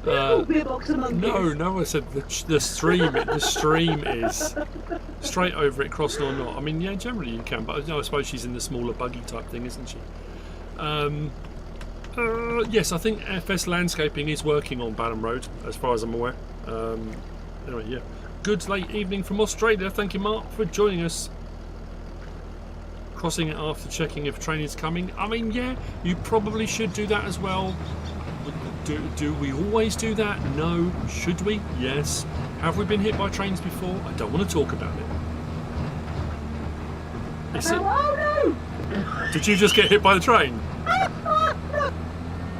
a box of monkeys. No. I said the stream. The stream is straight over it, crossing or not. I mean, yeah, generally you can, but I suppose she's in the smaller buggy type thing, isn't she? Yes, I think FS Landscaping is working on Balham Road, as far as I'm aware. Anyway, yeah. Good late evening from Australia. Thank you, Mark, for joining us. Crossing it after checking if train is coming. I mean, yeah, you probably should do that as well. Do we always do that? No. Should we? Yes. Have we been hit by trains before? I don't want to talk about it. Oh no! Did you just get hit by the train?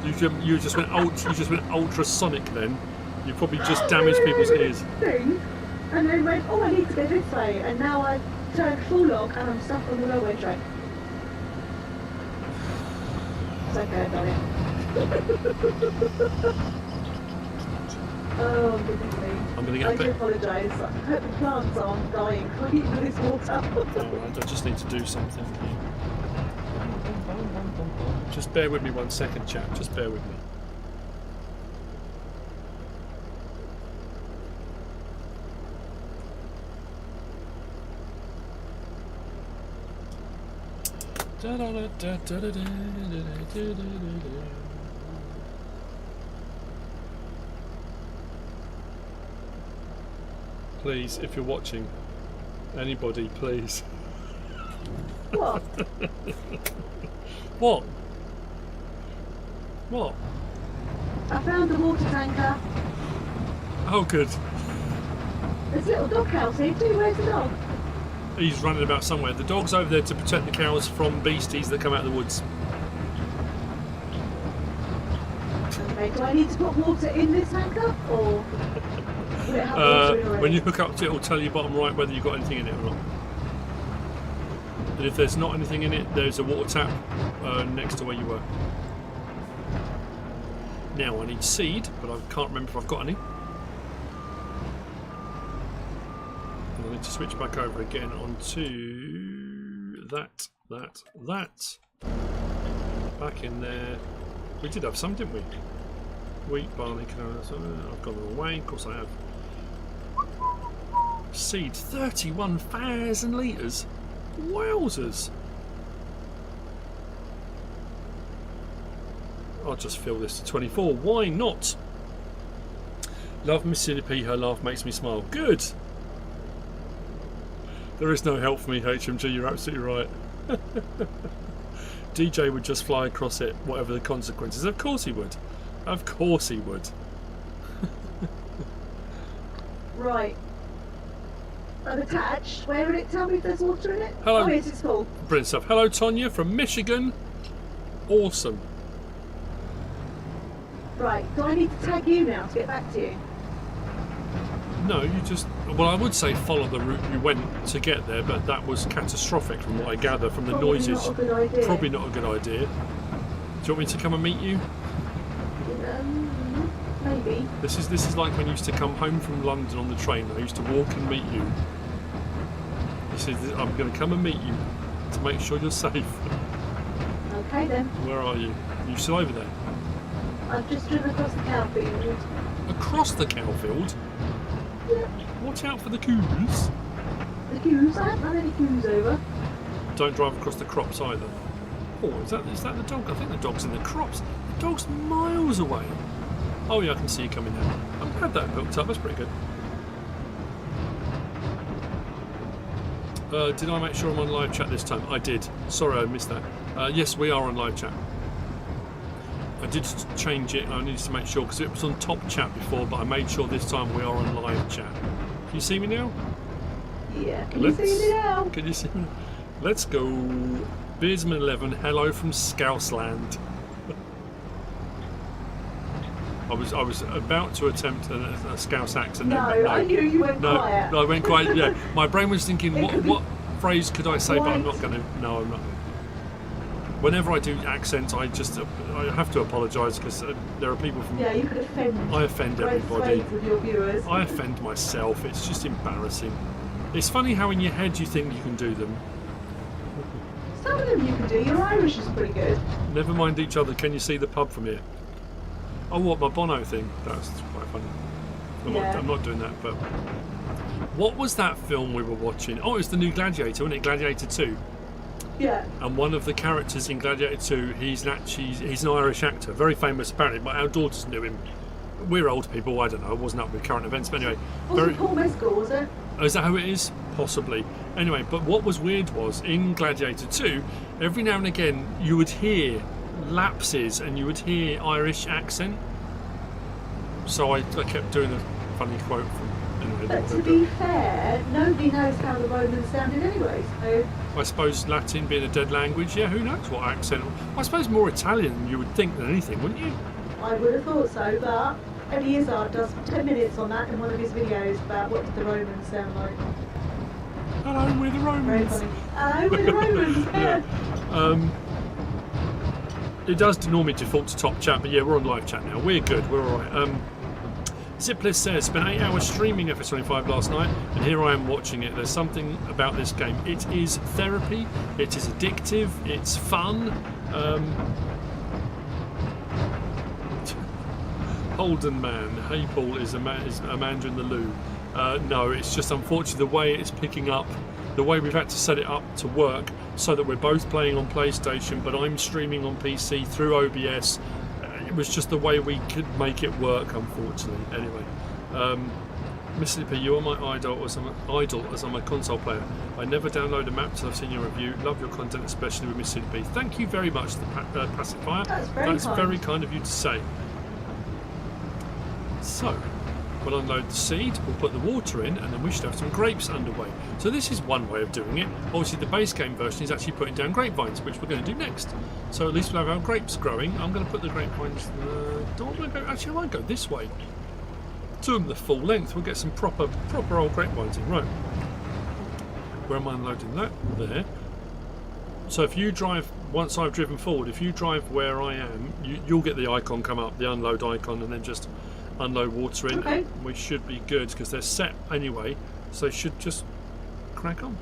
You just went ultrasonic then. You probably just damaged people's ears. And then went, oh, I need to go this way, and now I've turned full lock and I'm stuck on the railway track. It's okay, I've done it. Oh, goodness me. I'm going to get I do apologise. I hope the plants aren't dying from eating this water. Alright, I just need to do something. Just bear with me 1 second, chat. Just bear with me. Please, if you're watching, anybody, please. What? What? What? I found the water tanker. Oh, good. There's a little dog house here too. Where's the dog? He's running about somewhere. The dog's over there to protect the cows from beasties that come out of the woods. Okay, do I need to put water in this tanker, or will it have water in already? When you hook up to it, it'll tell you bottom right whether you've got anything in it or not. And if there's not anything in it, there's a water tap next to where you were. Now I need seed, but I can't remember if I've got any. And I need to switch back over again onto that. Back in there. We did have some, didn't we? Wheat, barley, canola. I've gone the wrong way. Of course I have. Seed, 31,000 litres. Wowzers. I'll just fill this to 24. Why not? Love MrSealyp. Her laugh makes me smile. Good. There is no help for me, HMG. You're absolutely right. DJ would just fly across it, whatever the consequences. Of course he would. Of course he would. Right. I've attached. Where will it tell me if there's water in it? Hello. Oh, yes, it's full. Brilliant stuff. Hello, Tonya from Michigan. Awesome. Right. Do I need to tag you now to get back to you? No, you just... Well, I would say follow the route you went to get there, but that was catastrophic from what I gather from the Probably noises. Not a good idea. Probably not a good idea. Do you want me to come and meet you? Maybe. This is like when you used to come home from London on the train. I used to walk and meet you. This is... I'm going to come and meet you to make sure you're safe. Okay then. Where are you? Are you still over there? I've just driven across the cow field. Across the cow field? Yeah. Watch out for the coos. The coos? I haven't had any coos over. Don't drive across the crops either. Oh, is that the dog? I think the dog's in the crops. The dog's miles away. Oh yeah, I can see you coming down. I'm glad that hooked up. That's pretty good. Did I make sure I'm on live chat this time? I did. Sorry, I missed that. Yes, we are on live chat. I did change it. I needed to make sure because it was on top chat before, but I made sure this time we are on live chat. Can you see me now? Yeah. Can you see me now? Can you see me? Let's go. Beersman11, hello from Scouseland. I was about to attempt a Scouse accent. No, I knew you went quiet. No, I went quiet. Yeah, my brain was thinking, what phrase could I say? But I'm not going to. No, I'm not. Whenever I do accents, I have to apologise because there are people from. Yeah, you could offend. I offend everybody. With your viewers. I offend myself. It's just embarrassing. It's funny how in your head you think you can do them. Some of them you can do. Your Irish is pretty good. Never mind each other. Can you see the pub from here? Oh, what, my Bono thing? That's quite funny. I'm not doing that, but... What was that film we were watching? Oh, it was the new Gladiator, wasn't it? Gladiator 2. Yeah. And one of the characters in Gladiator 2, he's an Irish actor, very famous apparently, but our daughters knew him. We're old people, I don't know, I wasn't up with current events, but anyway. Was it Paul Mescal, was it? Oh, is that how it is? Possibly. Anyway, but what was weird was, in Gladiator 2, every now and again, you would hear lapses and you would hear Irish accent. So I kept doing a funny quote from... Anyway, but to be fair, nobody knows how the Romans sounded anyway, so... I suppose Latin being a dead language, yeah, who knows what accent... I suppose more Italian than you would think than anything, wouldn't you? I would have thought so, but Eddie Izzard does 10 minutes on that in one of his videos about what did the Romans sound like. Hello, we're the Romans. Very funny. Hello, we're the Romans, yeah. It does normally default to top chat, but yeah, we're on live chat now. We're good, we're alright. Zipless says, spent 8 hours streaming FS25 last night, and here I am watching it. There's something about this game. It is therapy, it is addictive, it's fun. Holden Man, hey Paul, is Amanda in the loo. No, it's just unfortunately the way it's picking up the way we've had to set it up to work so that we're both playing on PlayStation, but I'm streaming on PC through OBS. It was just the way we could make it work, unfortunately. Anyway, MrSealyp, you are my idol as I'm a console player. I never download a map till I've seen your review. Love your content, especially with MrSealyp. Thank you very much, the pacifier. That's very kind of you to say. So, we'll unload the seed, we'll put the water in, and then we should have some grapes underway. So this is one way of doing it. Obviously the base game version is actually putting down grapevines, which we're going to do next. So at least we'll have our grapes growing. I'm going to put the grapevines... Actually, I might go this way. To them the full length. We'll get some proper old grapevines in. Right. Where am I unloading that? There. So if you drive, once I've driven forward, if you drive where I am, you'll get the icon come up, the unload icon, and then just unload water in. Okay. We should be good because they're set anyway, so they should just crack on.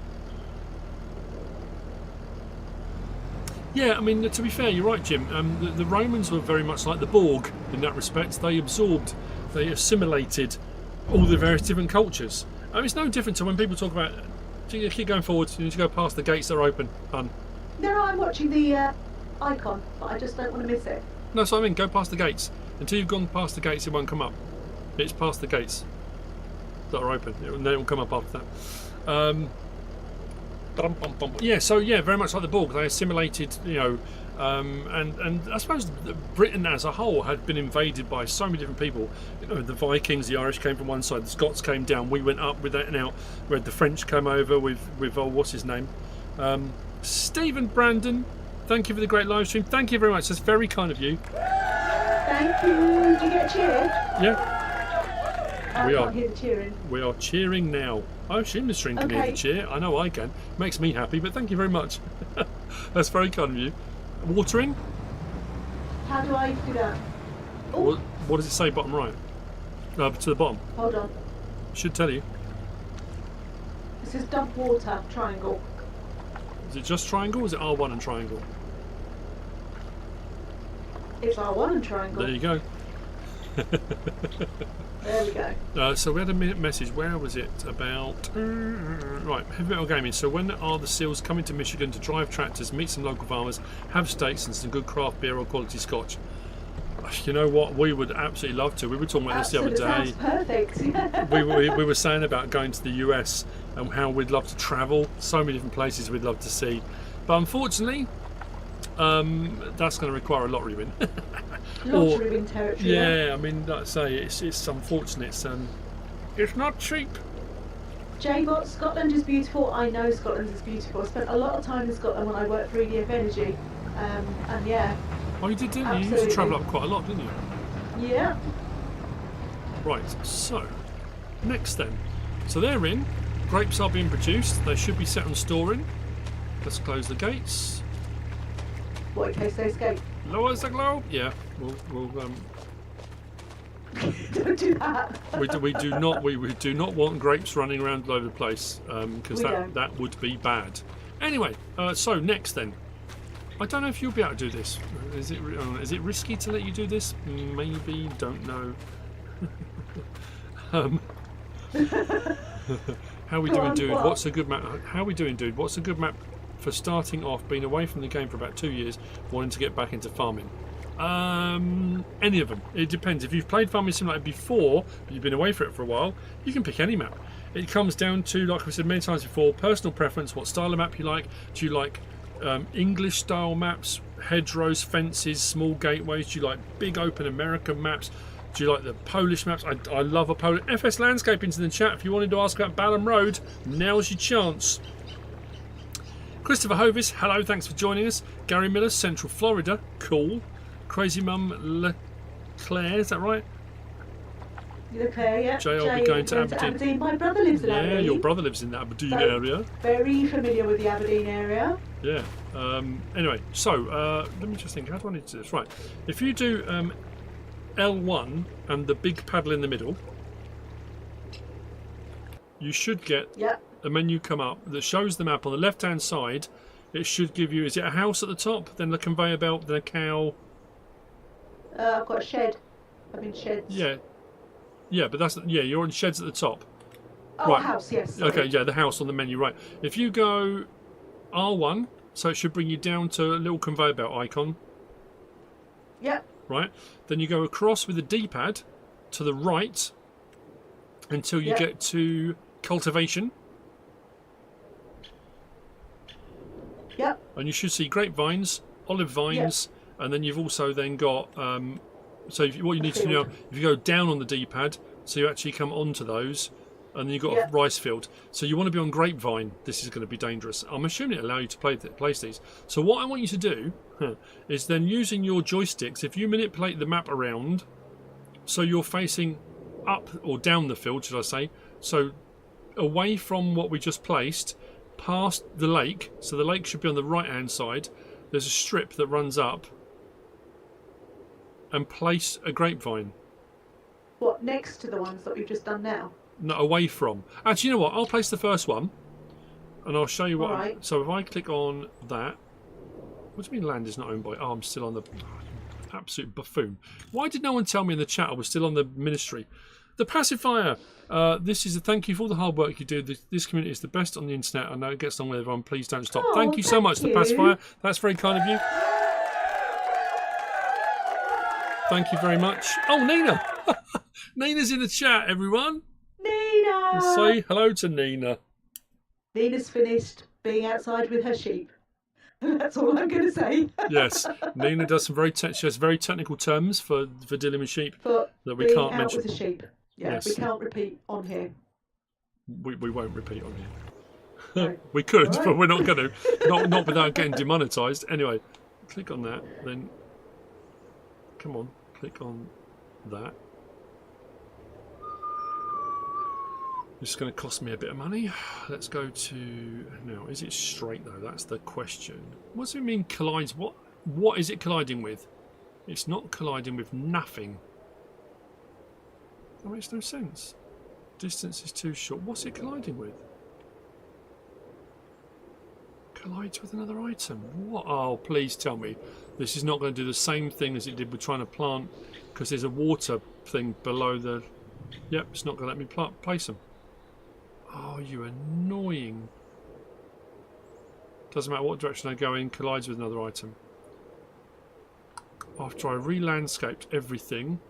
Yeah, I mean, to be fair, you're right, Jim. The Romans were very much like the Borg in that respect. They assimilated all the various different cultures. I mean, it's no different to when people talk about, you keep going forward, you need to go past the gates that are open. No, I'm watching the icon, but I just don't want to miss it. No, so I mean, go past the gates. Until you've gone past the gates, it won't come up. It's past the gates that are open, and then it will come up after that. Yeah, so yeah, very much like the Borg. They assimilated, you know, and I suppose Britain as a whole had been invaded by so many different people. You know, the Vikings, the Irish came from one side, the Scots came down, we went up with that, and out. We had the French come over with what's his name? Stephen Brandon. Thank you for the great live stream. Thank you very much. That's very kind of you. Thank you. Did you get a cheer? Yeah. I can't hear the cheering. We are cheering now. I assume the stream can hear the cheer. I know I can. Makes me happy, but thank you very much. That's very kind of you. Watering? How do I do that? Oh. What does it say bottom right? To the bottom. Hold on. Should tell you. This is dump water, triangle. Is it just triangle or is it R1 and triangle? It's R1 and triangle. There you go. There we go. So we had a message. Where was it? About right, heavy metal gaming. So when are the seals coming to Michigan to drive tractors, meet some local farmers, have steaks and some good craft beer or quality scotch? You know what? We would absolutely love to. We were talking about this the other day. Sounds perfect. we were saying about going to the US and how we'd love to travel. So many different places we'd love to see, but unfortunately, that's going to require a lottery win. Lottery win territory. Yeah, I mean, like I say, it's unfortunate. It's not cheap. J-Bot, Scotland is beautiful. I know Scotland is beautiful. I spent a lot of time in Scotland when I worked for EDF Energy, and yeah. Oh, you did, didn't you? You used to travel up quite a lot, didn't you? Yeah. Right. So, next then. So they're in. Grapes are being produced. They should be set on storing. Let's close the gates. What, in case they escape? Lower the globe. Yeah. We'll Don't do that. we do not want grapes running around all over the place because that would be bad. Anyway, so next then. I don't know if you'll be able to do this. Is it risky to let you do this? Maybe. Don't know. How we doing, dude? What's a good map? How we doing, dude? What's a good map for starting off? Being away from the game for about 2 years, wanting to get back into farming. Any of them. It depends. If you've played Farming Simulator before, but you've been away for it for a while, you can pick any map. It comes down to, like we said many times before, personal preference. What style of map you like? Do you like English style maps, hedgerows, fences, small gateways? Do you like big open American maps? Do you like the Polish maps? I love a Polish. FS Landscaping's in the chat. If you wanted to ask about Balham Road, now's your chance. Christopher Hovis, hello, thanks for joining us. Gary Miller, Central Florida, cool. Crazy Mum Leclerc, is that right? Leclerc, yeah. Jay, I'll be going to Aberdeen. My brother lives in Aberdeen. Yeah, your brother lives in the Aberdeen area. Very familiar with the Aberdeen area. Yeah. Anyway, so let me just think. How do I need to do this? Right. If you do L1 and the big paddle in the middle, you should get a menu come up that shows the map on the left-hand side. It should give you, is it a house at the top, then the conveyor belt, then a cow? I've got a shed. I'm in sheds. Yeah, but you're in sheds at the top. Oh, Right. a house, yes. Sorry. Okay, yeah, the house on the menu, right. If you go R1, so it should bring you down to a little conveyor belt icon. Yep. Right. Then you go across with the D-pad to the right until you get to cultivation. Yep. And you should see grapevines, olive vines, and then you've also then got so what you need to do now, if you go down on the D-pad, so you actually come onto those, and then you've got a rice field. So you want to be on grapevine. This is going to be dangerous. I'm assuming it allows you to place these. So what I want you to do is then using your joysticks, if you manipulate the map around, so you're facing up or down the field, should I say, so away from what we just placed, past the lake, so the lake should be on the right hand side, there's a strip that runs up, and place a grapevine. What, next to the ones that we've just done now? No, away from. Actually, you know what, I'll place the first one and I'll show you what. Right. So if I click on that, what do you mean land is not owned by? Oh, I'm still on the absolute buffoon. Why did no one tell me in the chat I was still on the ministry? The pacifier. This is a thank you for all the hard work you do. This community is the best on the internet. I know it gets on with everyone. Please don't stop. Oh, thank you so much, the pacifier. That's very kind of you. Thank you very much. Oh, Nina. Nina's in the chat, everyone. Nina! Say hello to Nina. Nina's finished being outside with her sheep. That's all I'm going to say. Yes, Nina does some she has very technical terms for dealing with sheep But that we can't out mention. with the sheep. Yeah, Yes. we can't repeat on here. We won't repeat on here. Right. We could, All right. but we're not going to. Not without getting demonetised. Anyway, click on that. Then, come on, click on that. It's going to cost me a bit of money. Let's go to now. Is it straight though? That's the question. What does it mean collides? What is it colliding with? It's not colliding with nothing. That makes no sense. Distance is too short. What's it colliding with? Collides with another item. What? Oh, please tell me this is not going to do the same thing as it did with trying to plant, because there's a water thing below the. Yep, it's not going to let me place them. Oh, you annoying. Doesn't matter what direction I go in, collides with another item. After I re-landscaped everything.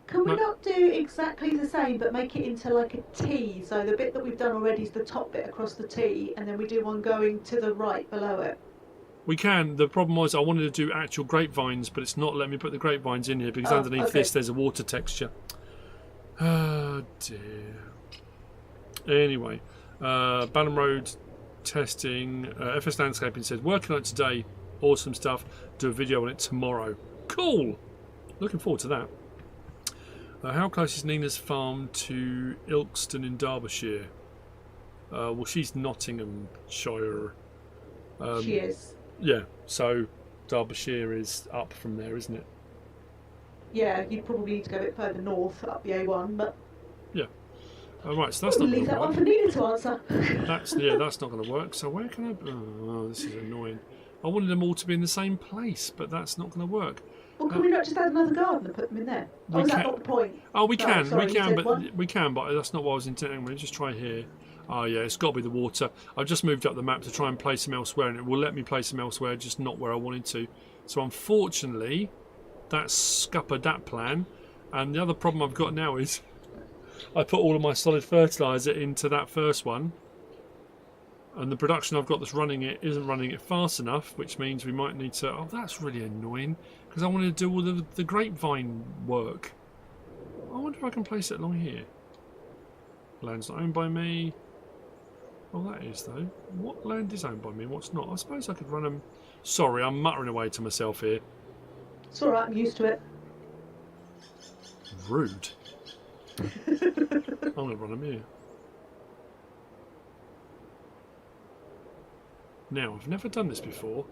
Can we not do exactly the same but make it into like a T? So the bit that we've done already is the top bit across the T, and then we do one going to the right below it. We can. The problem was I wanted to do actual grapevines, but it's not letting me put the grapevines in here because underneath this there's a water texture. Oh dear. Anyway, Balham Road testing. FS Landscaping says working on it today. Awesome stuff. Do a video on it tomorrow. Cool. Looking forward to that. How close is Nina's farm to Ilkeston in Derbyshire? Well, she's Nottinghamshire. She is. Yeah, so Derbyshire is up from there, isn't it? Yeah, you'd probably need to go a bit further north up the A1, but. Yeah. Right, so that's we'll not going leave to that work. one for Nina to answer. That's not going to work. So where can I? Oh, this is annoying. I wanted them all to be in the same place, but that's not going to work. Well, can we not just add another garden and put them in there? Or is that not the point? Oh, we No, can, sorry, we you can, said but one? we can, but that's not what I was intending. We'll just try here. Oh yeah, it's got to be the water. I've just moved up the map to try and place them elsewhere, and it will let me place them elsewhere, just not where I wanted to. So unfortunately, that's scuppered that plan. And the other problem I've got now is I put all of my solid fertiliser into that first one, and the production I've got that's running it isn't running it fast enough, which means we might need to. Oh, that's really annoying because I wanted to do all the grapevine work. I wonder if I can place it along here. Land's not owned by me. Oh, that is though. What land is owned by me and what's not? I suppose I could run them. Sorry, I'm muttering away to myself here. It's alright, I'm used to it. Rude. I'm going to run them here. Now, I've never done this before.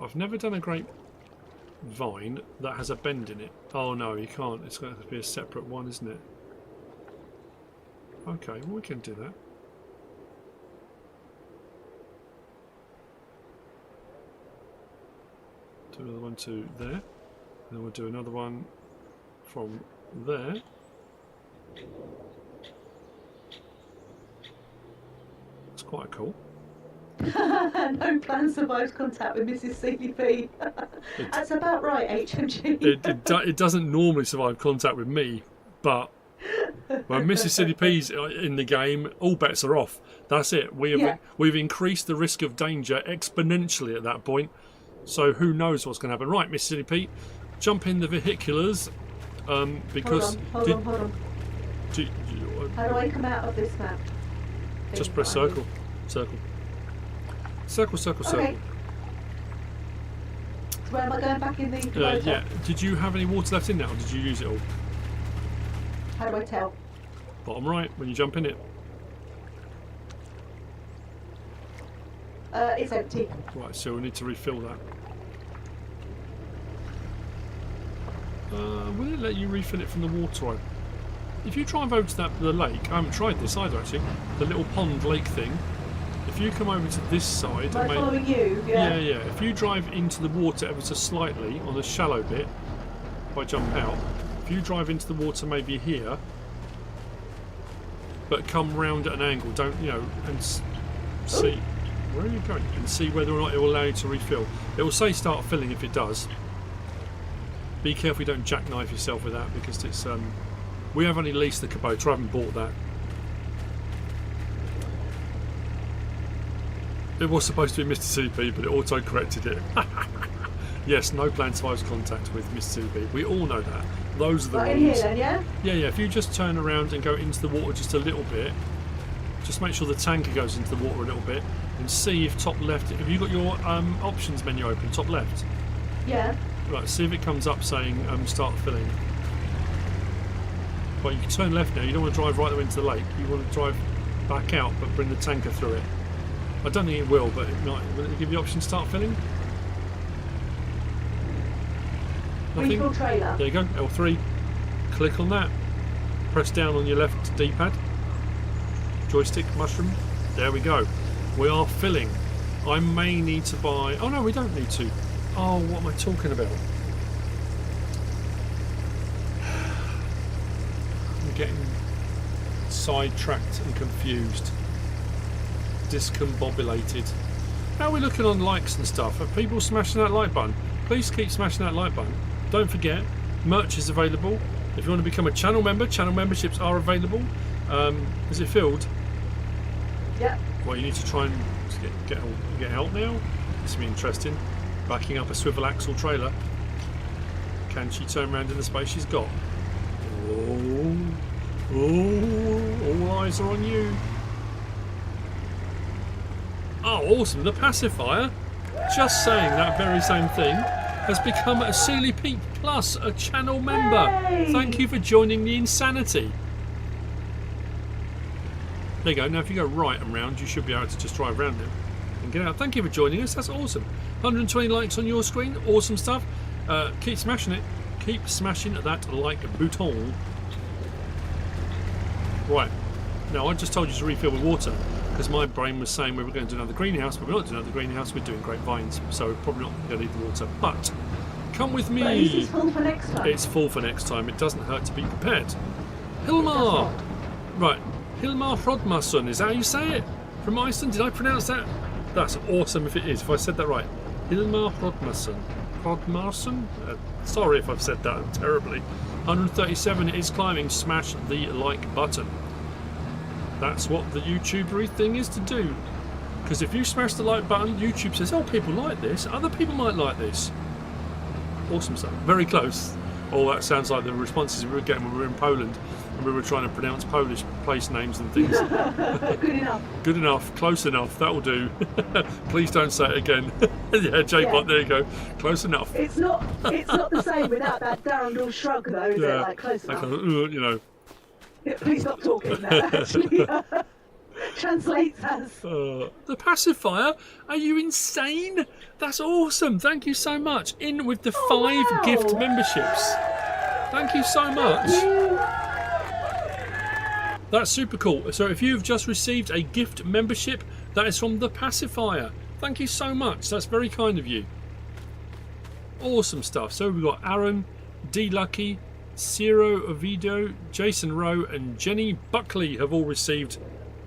I've never done a grapevine that has a bend in it. Oh no, you can't. It's going to have to be a separate one, isn't it? Okay, well we can do that. Do another one to there. And then we'll do another one from there. quite cool. No plan survives contact with Mrs. Sealyp. That's about right, HMG. It doesn't normally survive contact with me, but when Mrs. Sealyp's in the game, all bets are off. That's it. We've increased the risk of danger exponentially at that point. So who knows what's going to happen? Right, Mrs. Sealyp, jump in the vehiculars. Because hold on. How do I come out of this map? Just press circle. Circle. Circle. Okay. So where am I going back in the yeah. Did you have any water left in there, or did you use it all? How do I tell? Bottom right when you jump in it. It's empty. Right, so we need to refill that. Will it let you refill it from the water? If you drive over to the lake, I haven't tried this either actually, the little pond lake thing. If you come over to this side, am I following you? Yeah. Yeah. If you drive into the water ever so slightly on the shallow bit, if I jump out, if you drive into the water maybe here, but come round at an angle, don't and see where are you going, and see whether or not it will allow you to refill. It will say start filling if it does. Be careful you don't jackknife yourself with that, because it's we have only leased the Kubota, I haven't bought that. It was supposed to be Mr. Sealyp, but it auto-corrected it. Yes, no plan survives contact with Mr. Sealyp. We all know that. Those are the right rules. In here then, yeah? Yeah. If you just turn around and go into the water just a little bit, just make sure the tanker goes into the water a little bit, and see if top left. Have you got your options menu open? Top left. Yeah. Right. See if it comes up saying start filling. But you can turn left now. You don't want to drive right the way into the lake. You want to drive back out, but bring the tanker through it. I don't think it will, but it might. Will it give you the option start filling? Nothing? Refill trailer. There you go, L3. Click on that. Press down on your left D-pad. Joystick, mushroom. There we go. We are filling. I may need to buy... Oh no, we don't need to. Oh, what am I talking about? I'm getting sidetracked and confused. Discombobulated. How are we looking on likes and stuff? Are people smashing that like button? Please keep smashing that like button. Don't forget, merch is available. If you want to become a channel member, channel memberships are available. Is it filled? Yeah. Well, you need to try and get out now. This will be interesting. Backing up a swivel axle trailer. Can she turn around in the space she's got? Oh, all eyes are on you. Oh, awesome. The pacifier, just saying that very same thing, has become a Sealyp Plus, a channel member. Hey! Thank you for joining the insanity. There you go. Now if you go right and round, you should be able to just drive around now and get out. Thank you for joining us. That's awesome. 120 likes on your screen. Awesome stuff. Keep smashing it. Keep smashing that like button. Right. Now I just told you to refill with water, because my brain was saying we were going to do another greenhouse, but we're not doing another greenhouse, we're doing grapevines, so we're probably not going to need the water. But come with me. But is this full for next time? It's full for next time. It doesn't hurt to be prepared. Hilmar. Right. Hilmar Hrodmarsson, is that how you say it? From Iceland? Did I pronounce that? That's awesome if it is, if I said that right. Hilmar Hrodmarsson. Hrodmarsson? Sorry if I've said that terribly. 137, it is climbing. Smash the like button. That's what the YouTubery thing is to do. Because if you smash the like button, YouTube says, oh, people like this. Other people might like this. Awesome stuff. Very close. Oh, that sounds like the responses we were getting when we were in Poland and we were trying to pronounce Polish place names and things. Good enough. Good enough. Close enough. That'll do. Please don't say it again. Yeah, J-Bot, there you go. Close enough. It's not the same without that Darrendal shrug, though, is it? Like, close enough. Kind of, you know. Please stop talking now, actually. Translates as... the pacifier? Are you insane? That's awesome. Thank you so much. In with the 5 gift memberships. Thank you so much. That's super cool. So if you've just received a gift membership, that is from the pacifier. Thank you so much. That's very kind of you. Awesome stuff. So we've got Aaron, D Lucky, Ciro Ovido, Jason Rowe and Jenny Buckley have all received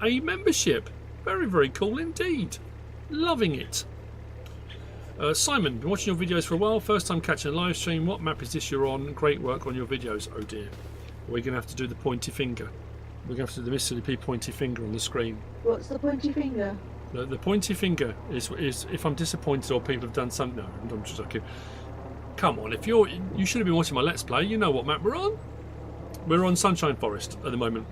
a membership. Very, very cool indeed. Loving it. Simon, been watching your videos for a while. First time catching a live stream. What map is this you're on? Great work on your videos. Oh dear. We're going to have to do the pointy finger. We're going to have to do the MrSealyp pointy finger on the screen. What's the pointy finger? The pointy finger is if I'm disappointed or people have done something. No, I'm just joking. Come on, you should have been watching my Let's Play. You know what map we're on. We're on Sunshine Forest at the moment.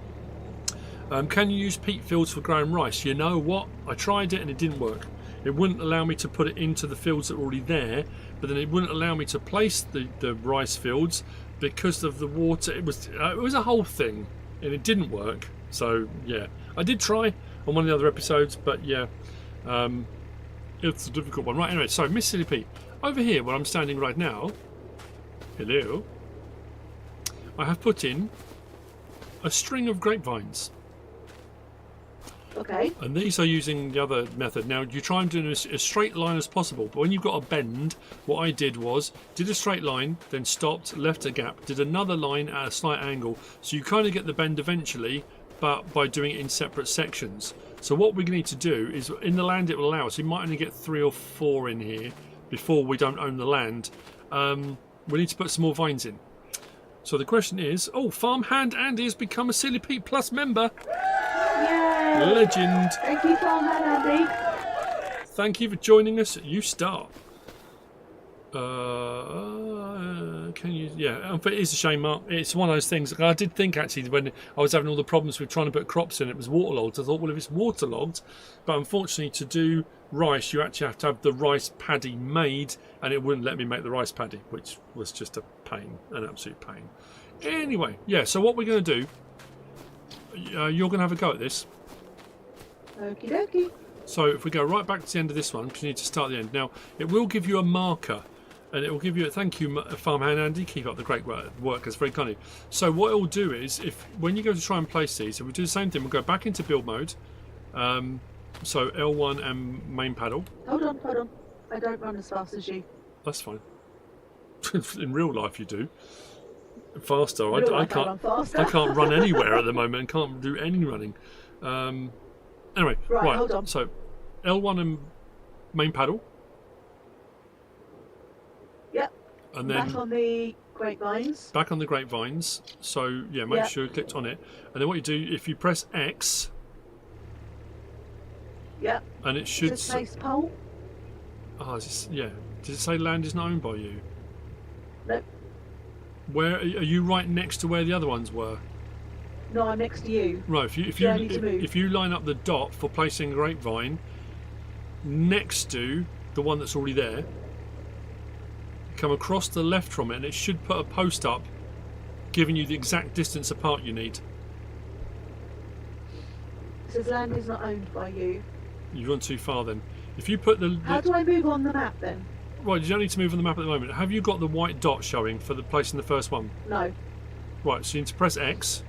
Can you use peat fields for growing rice? You know what? I tried it and it didn't work. It wouldn't allow me to put it into the fields that were already there, but then it wouldn't allow me to place the rice fields because of the water. It was a whole thing, and it didn't work. So yeah, I did try on one of the other episodes, but yeah, it's a difficult one. Right, anyway, so MrSealyp, over here where I'm standing right now, hello, I have put in a string of grapevines. Okay. And these are using the other method. Now you try and do as straight line as possible, but when you've got a bend, what I did was did a straight line, then stopped, left a gap, did another line at a slight angle, so you kind of get the bend eventually, but by doing it in separate sections. So what we need to do is, in the land it will allow us, you might only get 3 or 4 in here before we don't own the land. We need to put some more vines in. So the question is, oh, Farmhand Andy has become a SealyP Plus member. Yay! Legend. Thank you, Farmhand Andy. Thank you for joining us. You start. Can you? Yeah, but it is a shame, Mark. It's one of those things. I did think actually when I was having all the problems with trying to put crops in, it was waterlogged. I thought, well, if it's waterlogged, but unfortunately to do rice, you actually have to have the rice paddy made, and it wouldn't let me make the rice paddy, which was just a pain, an absolute pain. Anyway, yeah. So what we're going to do? You're going to have a go at this. Okie dokie. So if we go right back to the end of this one, because you need to start at the end. Now, it will give you a marker, and it will give you a thank you, Farmhand Andy. Keep up the great work. It's very kind of you. So what it will do is, when you go to try and place these, if we do the same thing, we'll go back into build mode. So L1 and main paddle. Hold on. I don't run as fast as you. That's fine. In real life, you do. Faster. I can't run anywhere at the moment and can't do any running. Anyway, right. Hold on. So L1 and main paddle. Yep. And then back on the grapevines. Back on the grapevines. So yeah, make sure you clicked on it. And then what you do, if you press X. Yep. And it should. Is it place pole? Oh, yeah. Does it say land is not owned by you? Nope. Where are you? Right next to where the other ones were? No, I'm next to you. Right. If you line up the dot for placing grapevine next to the one that's already there, come across to the left from it, and it should put a post up, giving you the exact distance apart you need. It says land is not owned by you. You've gone too far then. If you put the how do I move on the map then? Right, you don't need to move on the map at the moment. Have you got the white dot showing for the place in the first one? No. Right, so you need to press X,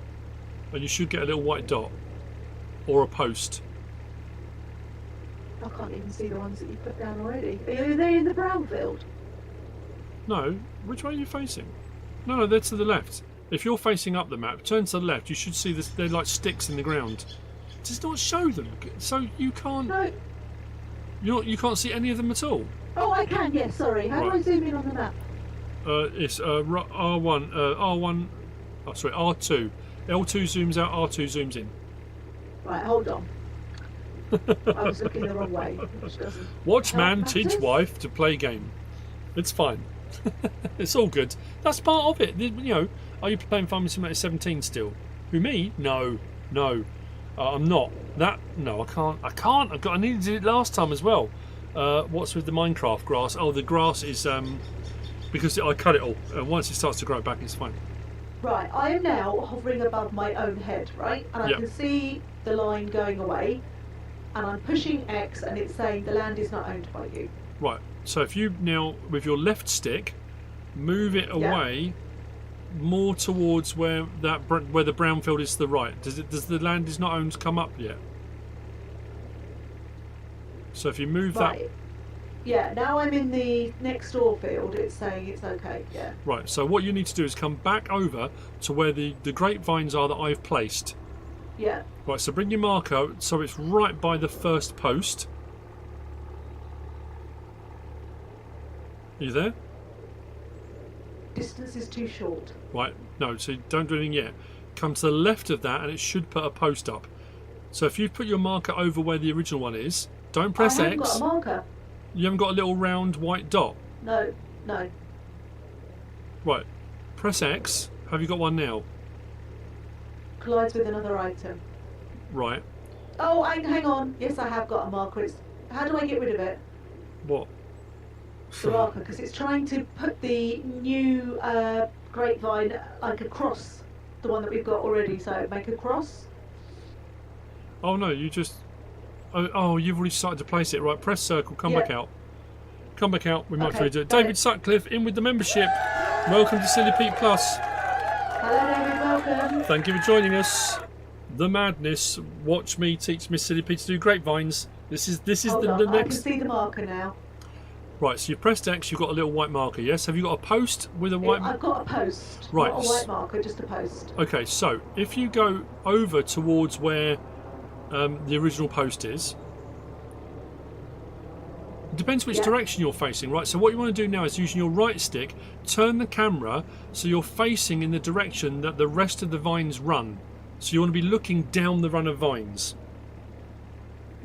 and you should get a little white dot or a post. I can't even see the ones that you put down already. Are they in the brown field? No, which way are you facing? No, they're to the left. If you're facing up the map, turn to the left. You should see this. They're like sticks in the ground. It does not show them, so you can't. No. You can't see any of them at all. Oh, I can. Yes. Sorry. How do I zoom in on the map? It's R1. R1. Oh, sorry, R2. L2 zooms out. R2 zooms in. Right. Hold on. I was looking the wrong way. Watch man teach wife to play game. It's fine. It's all good. That's part of it. You know, are you playing Farming Simulator 17 still? Who, me? No. I'm not. No, I can't. I needed to do it last time as well. What's with the Minecraft grass? Oh, the grass is because I cut it all. Once it starts to grow back, it's fine. Right, I am now hovering above my own head, right? And I can see the line going away, and I'm pushing X, and it's saying the land is not owned by you. Right. So if you now, with your left stick, move it away more towards where the brown field is to the right. Does the land is not owned come up yet? So if you move that. Yeah, now I'm in the next door field. It's saying it's okay. Yeah. Right. So what you need to do is come back over to where the grapevines are that I've placed. Yeah. Right, so bring your marker so it's right by the first post. Are you there? Distance is too short. Right, no, so don't do anything yet. Come to the left of that and it should put a post up. So if you put your marker over where the original one is, don't press I haven't X. got a marker. You haven't got a little round white dot. No. Right, press X. Have you got one now? Collides with another item. Right. Oh, hang on. Yes, I have got a marker. How do I get rid of it? What? The marker, because it's trying to put the new grapevine like across the one that we've got already. So make a cross. Oh no, you just... Oh, you've already started to place it. Right, press circle, come back out. Come back out, we might have to do it. David Sutcliffe, in with the membership. Welcome to Silly Pete Plus. Hello David, welcome. Thank you for joining us. The madness. Watch me teach Miss Silly Pete to do grapevines. This is Hold the on, I can next... see the marker now. Right, so you've pressed X, you've got a little white marker, yes? Have you got a post with a white... I've got a post, right. Not a white marker, just a post. Okay, so if you go over towards where the original post is, it depends which direction you're facing, right? So what you want to do now is using your right stick, turn the camera so you're facing in the direction that the rest of the vines run. So you want to be looking down the run of vines.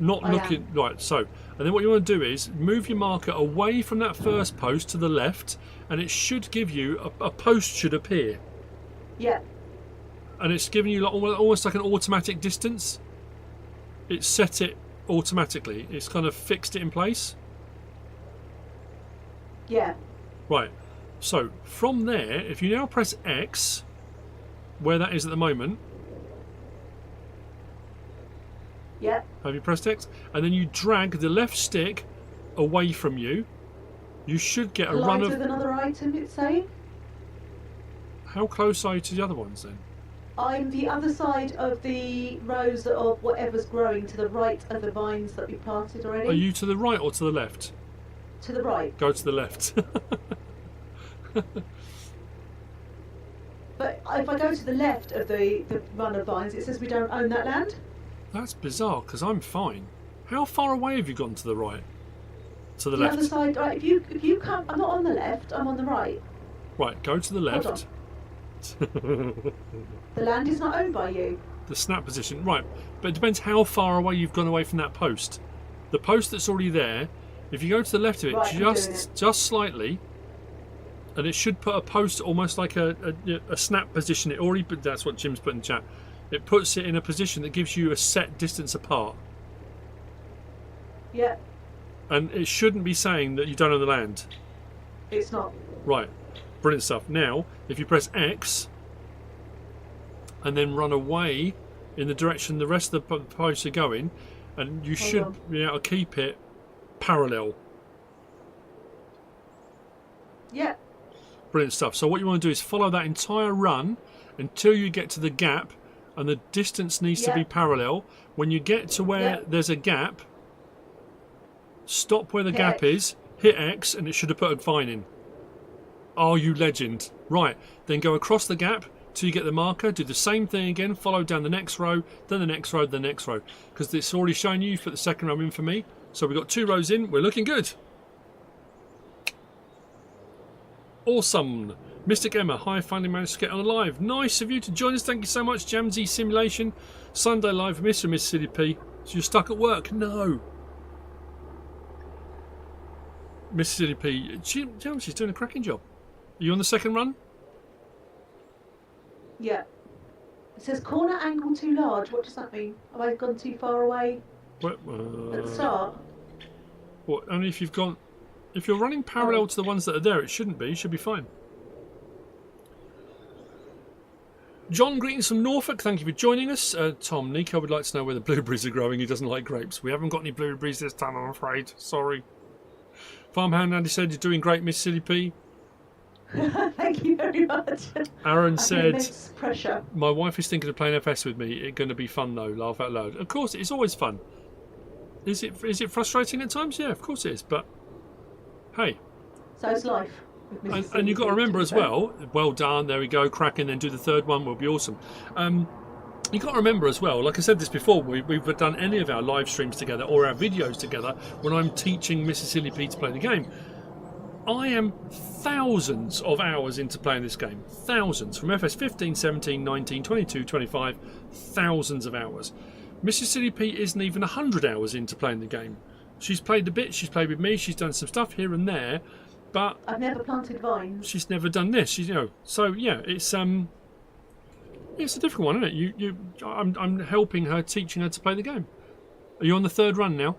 Not looking... Right, so... And then what you want to do is move your marker away from that first post to the left, and it should give you... A post should appear. Yeah. And it's giving you almost like an automatic distance. It's set it automatically. It's kind of fixed it in place. Yeah. Right. So from there, if you now press X, where that is at the moment. Yeah. Have you pressed X? And then you drag the left stick away from you. You should get a run of... with another item, it's saying. How close are you to the other ones then? I'm the other side of the rows of whatever's growing to the right of the vines that we planted already. Are you to the right or to the left? To the right. Go to the left. But if I go to the left of the run of vines, it says we don't own that land. That's bizarre, because I'm fine. How far away have you gone to the right? To the left? The other side, right, if you come, I'm not on the left, I'm on the right. Right, go to the left. The land is not owned by you. The snap position, right, but it depends how far away you've gone away from that post. The post that's already there, if you go to the left of it, right, just slightly, and it should put a post almost like a snap position. It already, but that's what Jim's put in the chat. It puts it in a position that gives you a set distance apart. Yeah. And it shouldn't be saying that you don't own the land. It's not. Right, brilliant stuff. Now, if you press X and then run away in the direction the rest of the posts are going, and you should be able to keep it parallel. Yeah. Brilliant stuff. So what you want to do is follow that entire run until you get to the gap, and the distance needs to be parallel. When you get to where there's a gap, stop where the gap is, hit X, and it should have put a vine in. Oh, you legend. Right, then go across the gap till you get the marker, do the same thing again, follow down the next row, then the next row, the next row. Because it's already shown you've put the second row in for me. So we've got 2 rows in, we're looking good. Awesome. Mystic Emma, hi, finally managed to get on live. Nice of you to join us, thank you so much. Jamsy Simulation, Sunday live, Mr. and Miss Silly P. So you're stuck at work? No. Miss Silly P, she's doing a cracking job. Are you on the second run? Yeah. It says corner angle too large. What does that mean? Have I gone too far away at the start? Well, only if you've gone... If you're running parallel to the ones that are there, it shouldn't be. You should be fine. John, greetings from Norfolk. Thank you for joining us. Tom, Nico would like to know where the blueberries are growing. He doesn't like grapes. We haven't got any blueberries this time, I'm afraid. Sorry. Farmhand Andy said, you're doing great, Miss Silly P. Thank you very much. Aaron said, pressure. My wife is thinking of playing FS with me. It's going to be fun though. Laugh out loud. Of course, it's always fun. Is it frustrating at times? Yeah, of course it is. But hey. So it's life. And you've got to remember as well, well done, there we go, cracking, then do the third one, will be awesome. You got to remember as well, like I said this before, we've done any of our live streams together or our videos together when I'm teaching MrSealyp to play the game. I am thousands of hours into playing this game. Thousands. From FS 15, 17, 19, 22, 25. Thousands of hours. MrSealyp isn't even 100 hours into playing the game. She's played a bit, she's played with me, she's done some stuff here and there, but I've never planted vines. She's never done this. She's, you know, so yeah, it's a difficult one, isn't it? I'm helping her, teaching her to play the game. Are you on the third run now?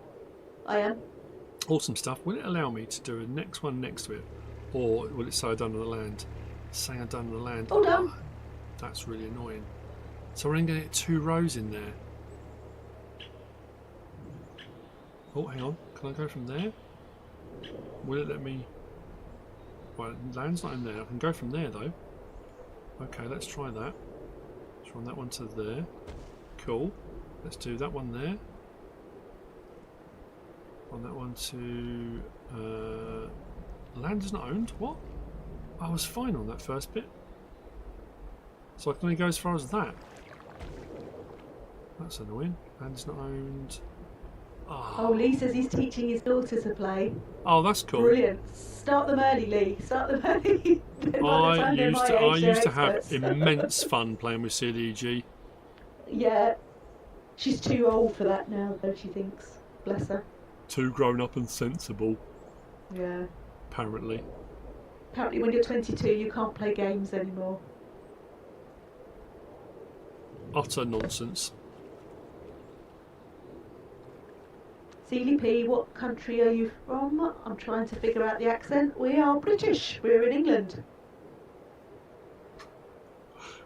I am. Awesome stuff. Will it allow me to do a next one next to it, or will it say I've done on the land? Saying I've done on the land. Oh no. That's really annoying. So we're going to get 2 rows in there. Oh, hang on. Can I go from there? Will it let me? Well, land's not in there. I can go from there though. Okay, let's try that. Let's run that one to there. Cool. Let's do that one there. On that one to land is not owned. What? I was fine on that first bit. So I can only go as far as that. That's annoying. Land is not owned. Oh, Lee says he's teaching his daughter to play. Oh, that's cool. Brilliant. Start them early, Lee. Start them early. I used to have immense fun playing with CLEG. Yeah. She's too old for that now, though, she thinks. Bless her. Too grown up and sensible. Yeah. Apparently. Apparently when you're 22 you can't play games anymore. Utter nonsense. Sealyp, what country are you from? I'm trying to figure out the accent. We are British. We're in England.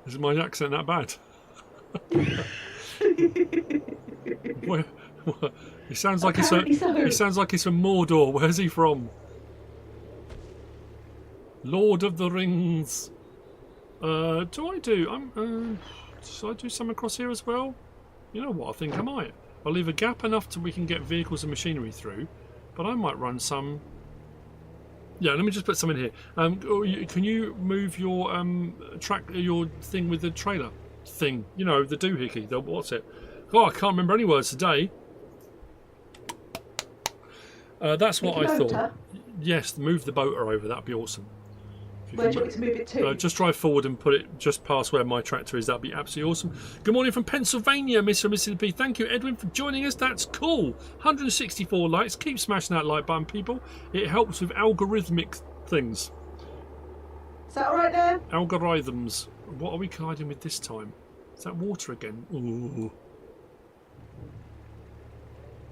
Is my accent that bad? Where, he sounds like he sounds like he's from Mordor. Where's he from? Lord of the Rings. Should I do some across here as well? You know what? I think I might. I'll leave a gap enough so we can get vehicles and machinery through, but I might run some. Yeah, let me just put some in here. Can you move your your thing with the trailer thing? You know, the doohickey. What's it? Oh, I can't remember any words today. That's what I thought. Yes, move the boater over. That'd be awesome. Where do you want to move it to? Just drive forward and put it just past where my tractor is. That'd be absolutely awesome. Good morning from Pennsylvania, Mr. and Mrs. P. Thank you, Edwin, for joining us. That's cool. 164 likes. Keep smashing that like button, people. It helps with algorithmic things. Is that all right there? Algorithms. What are we colliding with this time? Is that water again? Ooh.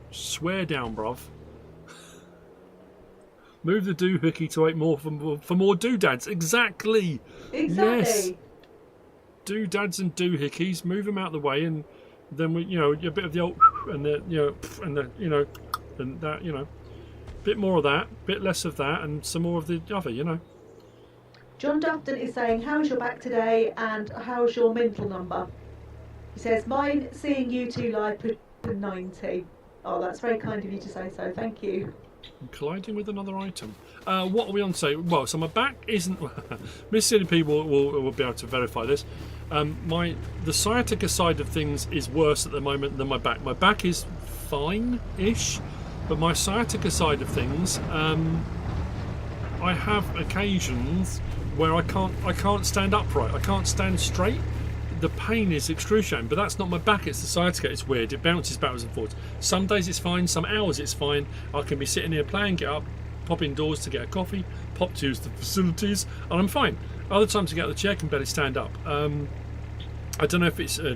Swear down, bruv. Move the doohickey to 8 more for more doodads. Exactly. Yes. Doodads and doohickeys. Move them out the way, and then we, a bit of the old and the and that, bit more of that, bit less of that, and some more of the other, John Dufton is saying, how's your back today, and how's your mental number? He says, mine seeing you two live put to 90. Oh, that's very kind of you to say so. Thank you. I'm colliding with another item. What are we on today? Well, so my back isn't. MrSealyp will be able to verify this. The sciatica side of things is worse at the moment than my back. My back is fine-ish, but my sciatica side of things, I have occasions where I can't stand upright. I can't stand straight. The pain is excruciating, but that's not my back, it's the sciatica. It's weird, it bounces backwards and forwards. Some days it's fine, some hours it's fine. I can be sitting here playing, get up, pop indoors to get a coffee, pop to use the facilities, and I'm fine. Other times I get out of the chair, I can barely stand up. I don't know if it's a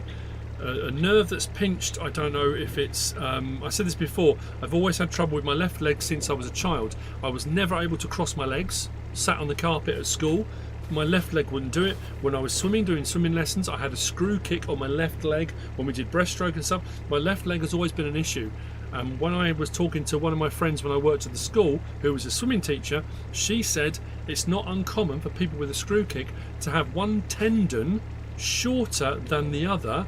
nerve that's pinched. I don't know if it's I said this before, I've always had trouble with my left leg since I was a child. I was never able to cross my legs, sat on the carpet at school. My left leg wouldn't do it. When I was doing swimming lessons, I had a screw kick on my left leg. When we did breaststroke and stuff, my left leg has always been an issue. When I was talking to one of my friends when I worked at the school, who was a swimming teacher, she said it's not uncommon for people with a screw kick to have one tendon shorter than the other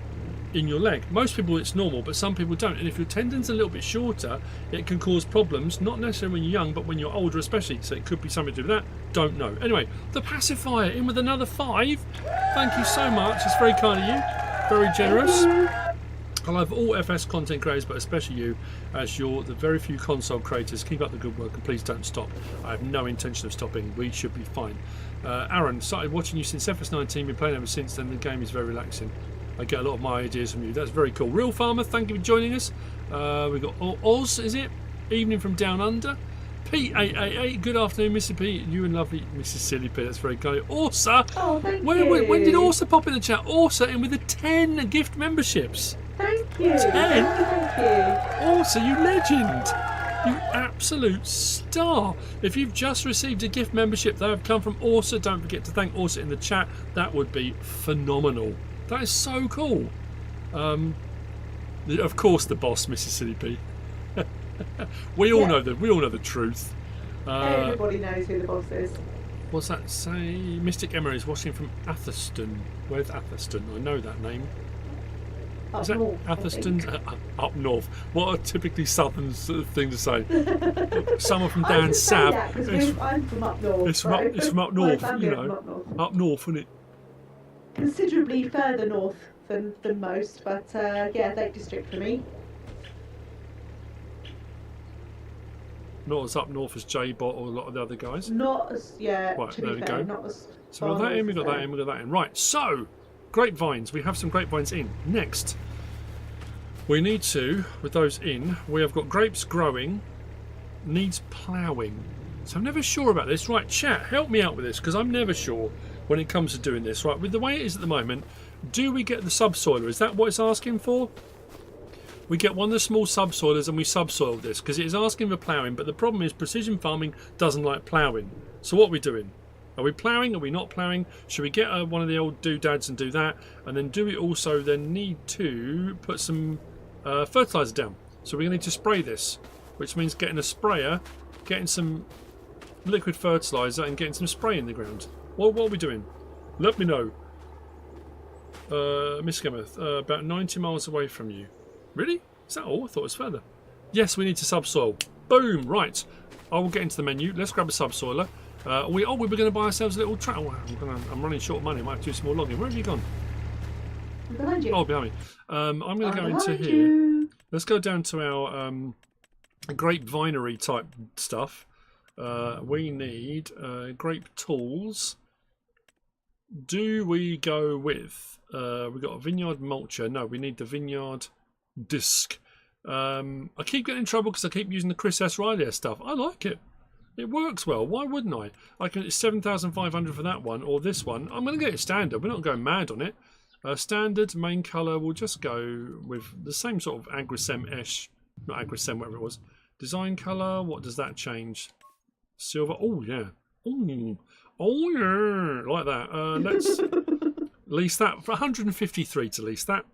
in your leg. Most people it's normal, but some people don't. And if your tendon's a little bit shorter, it can cause problems, not necessarily when you're young, but when you're older especially. So it could be something to do with that. Don't know. Anyway, the pacifier in with another 5. Thank you so much. It's very kind of you. Very generous. I love all FS content creators, but especially you, as you're the very few console creators. Keep up the good work and please don't stop. I have no intention of stopping. We should be fine. Aaron, started watching you since FS19, been playing ever since then. The game is very relaxing. I get a lot of my ideas from you. That's very cool. Real Farmer, thank you for joining us. We've got Oz, is it? Evening from Down Under. P888, good afternoon, Mr. P. You and lovely MrSealyp, that's very kind. Orsa, Oh, thank you. when did Orsa pop in the chat? Orsa in with the 10 gift memberships. Thank you. 10? Thank you. Orsa, you legend. You absolute star. If you've just received a gift membership that have come from Orsa, don't forget to thank Orsa in the chat. That would be phenomenal. That is so cool. Of course, the boss, MrSealyp. we all know the truth. Everybody knows who the boss is. What's that say? Mystic Emma is watching from Atherstone. Where's Atherstone? I know that name. Up Is that north, Atherstone? Up north. What a typically southern sort of thing to say. Someone from down south. I'm from up north. It's from up north, you know. Up north, isn't it? Considerably further north than most, but yeah, Lake District for me. Not as up north as J-Bot or a lot of the other guys. Not as, yeah, Right, to there be we fair, go. not as So we've got that in, we've got that in, we've got that in. Right, so grapevines. We have some grapevines in. Next, we need to, with those in, we have got grapes growing, needs ploughing. So I'm never sure about this. Right, chat, help me out with this because I'm never sure when it comes to doing this. Right, with the way it is at the moment, do we get the subsoiler? Is that what it's asking for? We get one of the small subsoilers and we subsoil this because it is asking for ploughing, but the problem is precision farming doesn't like ploughing. So what are we doing? Are we ploughing? Are we not ploughing? Should we get one of the old doodads and do that? And then do we also then need to put some fertiliser down? So we're going to need to spray this, which means getting a sprayer, getting some liquid fertiliser and getting some spray in the ground. What are we doing? Let me know. Miss Gammoth, about 90 miles away from you. Really? Is that all? I thought it was further. Yes, we need to subsoil. Boom! Right. I will get into the menu. Let's grab a subsoiler. We were going to buy ourselves a little tractor. Oh, I'm running short of money. I might have to do some more logging. Where have you gone? Behind you. Oh, behind me. I'm going to go into here. You. Let's go down to our grape vinery type stuff. We need grape tools. Do we go with... we've got a vineyard mulcher. No, we need the vineyard disc. I keep getting in trouble because I keep using the Chris S. Riley stuff. I like it. It works well. Why wouldn't I? It's 7,500 for that one or this one. I'm going to get it standard. We're not going mad on it. Standard main colour. We'll just go with the same sort of Agrisem-ish. Not Agrisem, whatever it was. Design colour. What does that change? Silver. Oh yeah. Ooh. Oh yeah. Like that. Let's lease that for 153 to lease that.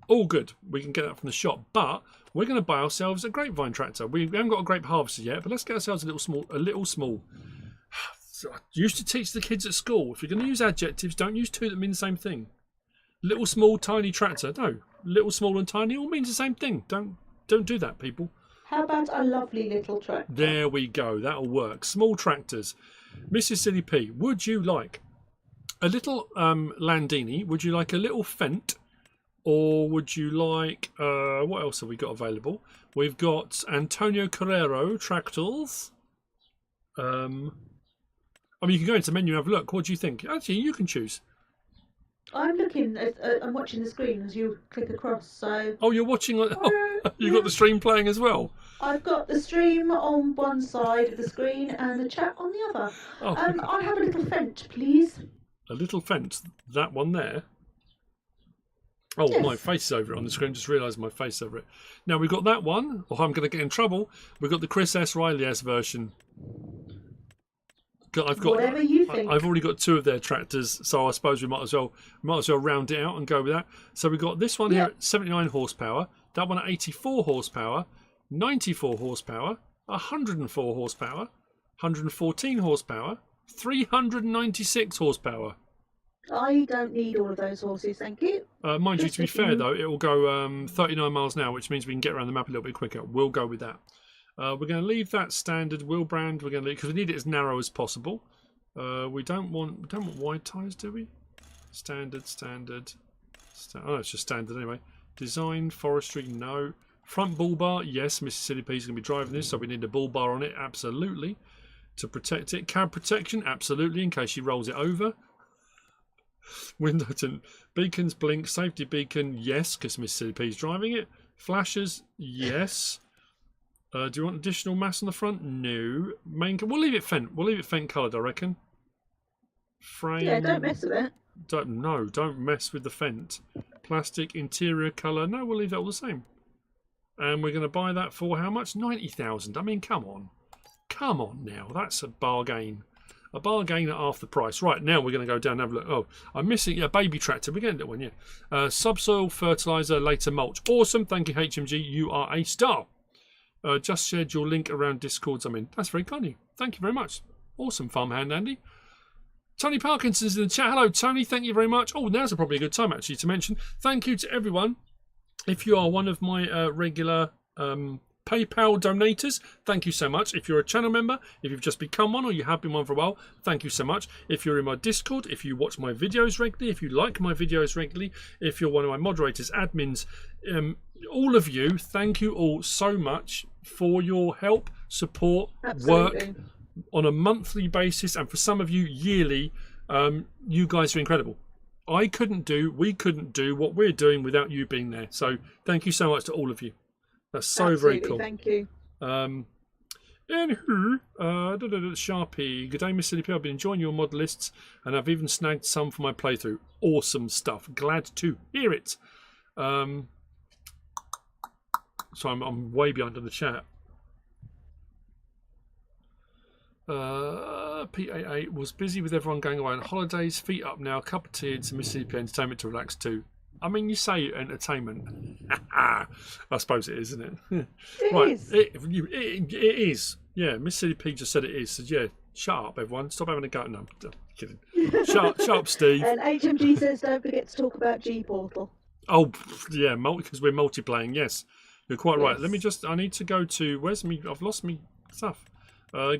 All good. We can get that from the shop, but we're going to buy ourselves a grapevine tractor. We haven't got a grape harvester yet, but let's get ourselves a little small. I used to teach the kids at school, if you're going to use adjectives, don't use two that mean the same thing. Little, small, tiny tractor. No, little, small, and tiny all means the same thing. Don't do that, people. How about a lovely little tractor? There we go. That'll work. Small tractors. MrSealyp, would you like a little Landini? Would you like a little Fendt? Or would you like, what else have we got available? We've got Antonio Carrero tractors. I mean, you can go into the menu and have a look. What do you think? Actually, you can choose. I'm looking at, I'm watching the screen as you click across, so... Oh, you're watching, you got the stream playing as well? I've got the stream on one side of the screen and the chat on the other. Oh. I have a little Fendt, please. A little Fendt? That one there? Oh, yes. My face is over it on the screen. Just realised my face over it. Now, we've got that one. Oh, I'm going to get in trouble. We've got the Chris S. Riley S version. Whatever you think. I've already got two of their tractors, so I suppose we might as well round it out and go with that. So we've got this one here at 79 horsepower, that one at 84 horsepower, 94 horsepower, 104 horsepower, 114 horsepower, 396 horsepower. I don't need all of those horses, thank you. Mind you, to be fair though, it will go 39 miles an hour, which means we can get around the map a little bit quicker. We'll go with that. We're going to leave that standard wheel brand. We're going to leave because we need it as narrow as possible. We don't want wide tyres, do we? Standard. Oh, it's just standard anyway. Design, forestry, no. Front bull bar, yes, MrSealyp is going to be driving this, so we need a bull bar on it, absolutely. To protect it. Cab protection, absolutely, in case she rolls it over. Window tint. Beacons, blink, safety beacon, yes, because MrSealyp is driving it. Flashers, yes. Do you want additional mass on the front? No. Main, we'll leave it Fendt. We'll leave it Fendt coloured, I reckon. Frame. Yeah, don't mess with it. Don't mess with the Fendt. Plastic interior colour. No, we'll leave that all the same. And we're going to buy that for how much? 90,000. I mean, come on. Come on now. That's a bargain. A bargain at half the price. Right, now we're going to go down and have a look. Oh, I'm missing a baby tractor. We're getting that one, yeah. Subsoil, fertiliser, later mulch. Awesome. Thank you, HMG. You are a star. Just shared your link around Discords I'm in. That's very kind of you. Thank you very much. Awesome, farmhand Andy. Tony Parkinson's in the chat. Hello, Tony. Thank you very much. Oh, now's probably a good time, actually, to mention. Thank you to everyone. If you are one of my regular PayPal donators, thank you so much. If you're a channel member, if you've just become one or you have been one for a while, thank you so much. If you're in my Discord, if you watch my videos regularly, if you like my videos regularly, if you're one of my moderators, admins, all of you, thank you all so much for your help, support, work on a monthly basis, and for some of you yearly. You guys are incredible. We couldn't do what we're doing without you being there. So thank you so much to all of you. That's so very cool. Thank you. Anywho, Sharpie. Good day, MrSealyp. I've been enjoying your mod lists, and I've even snagged some for my playthrough. Awesome stuff. Glad to hear it. So I'm way behind on the chat. P88 was busy with everyone going away on holidays. Feet up now. Cup of tea and some MrSealyp entertainment to relax too. I mean, you say entertainment. I suppose it is, isn't it? It is. Yeah, MrSealyp just said it is. So yeah, shut up, everyone. Stop having a go. No, I'm kidding. Shut up, Steve. And HMG says don't forget to talk about G-Portal. Oh, yeah, because we're multiplaying. Yes, you're quite right. Let me just. I need to go to. Where's me? I've lost me stuff.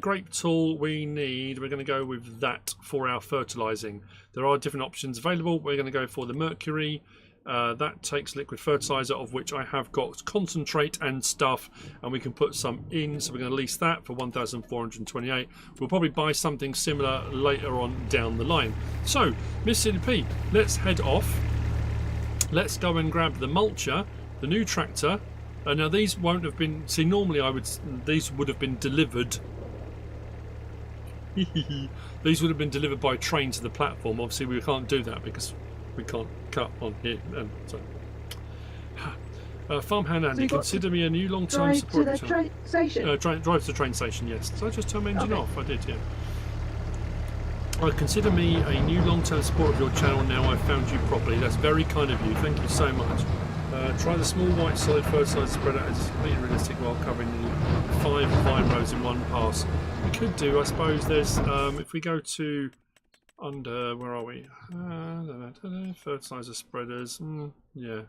Grape tool we're going to go with that for our fertilizing. There are different options available. We're going to go for the mercury. That takes liquid fertilizer, of which I have got concentrate and stuff, and we can put some in, so we're going to lease that for 1,428. We'll probably buy something similar later on down the line. So MrSealyp, let's head off. Let's go and grab the mulcher, the new tractor. Now these won't have been, see, normally these would have been delivered. These would have been delivered by train to the platform. Obviously we can't do that because we can't cut on here. So farmhand Andy, consider me a new long-term support. Drive to the train station? Drive to the train station, yes. Did I just turn my engine off? I did, yeah. Consider me a new long-term support of your channel now I've found you properly. That's very kind of you. Thank you so much. Try the small white solid fertilizer spreader as completely realistic while covering the 5 vine rows in one pass. We could do, I suppose, there's, if we go to under, where are we? Fertilizer spreaders, yeah.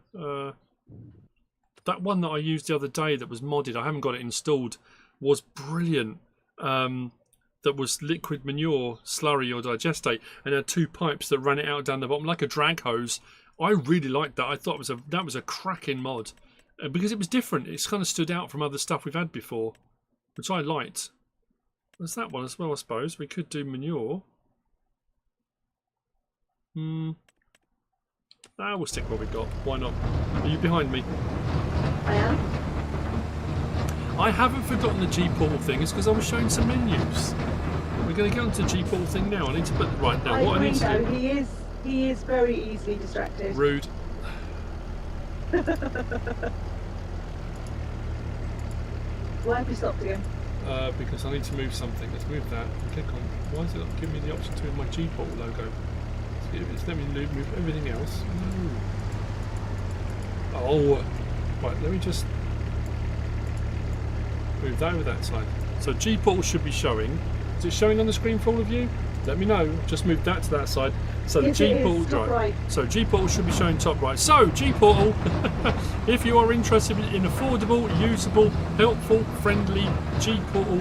That one that I used the other day that was modded, I haven't got it installed, was brilliant. That was liquid manure, slurry or digestate, and had 2 pipes that ran it out down the bottom like a drag hose. I really liked that. I thought that was a cracking mod because it was different. It's kind of stood out from other stuff we've had before, which I liked. There's that one as well, I suppose. We could do manure. We'll stick what we got. Why not? Are you behind me? I am. I haven't forgotten the G-Portal thing. It's because I was showing some menus. We're going to get onto the G-Portal thing now. I need to put right now. What I need to do. He is very easily distracted. Rude. Why have you stopped again? Because I need to move something. Let's move that. Click on. Why is it not giving me the option to move my G-Portal logo? It's let me move everything else. Oh, right. Let me just move that over that side. So G-Portal should be showing. Is it showing on the screen for all of you? Let me know. Just move that to that side. So the G-Portal, right. So G-Portal should be showing top right. So G-Portal, if you are interested in affordable, usable, helpful, friendly G-Portal,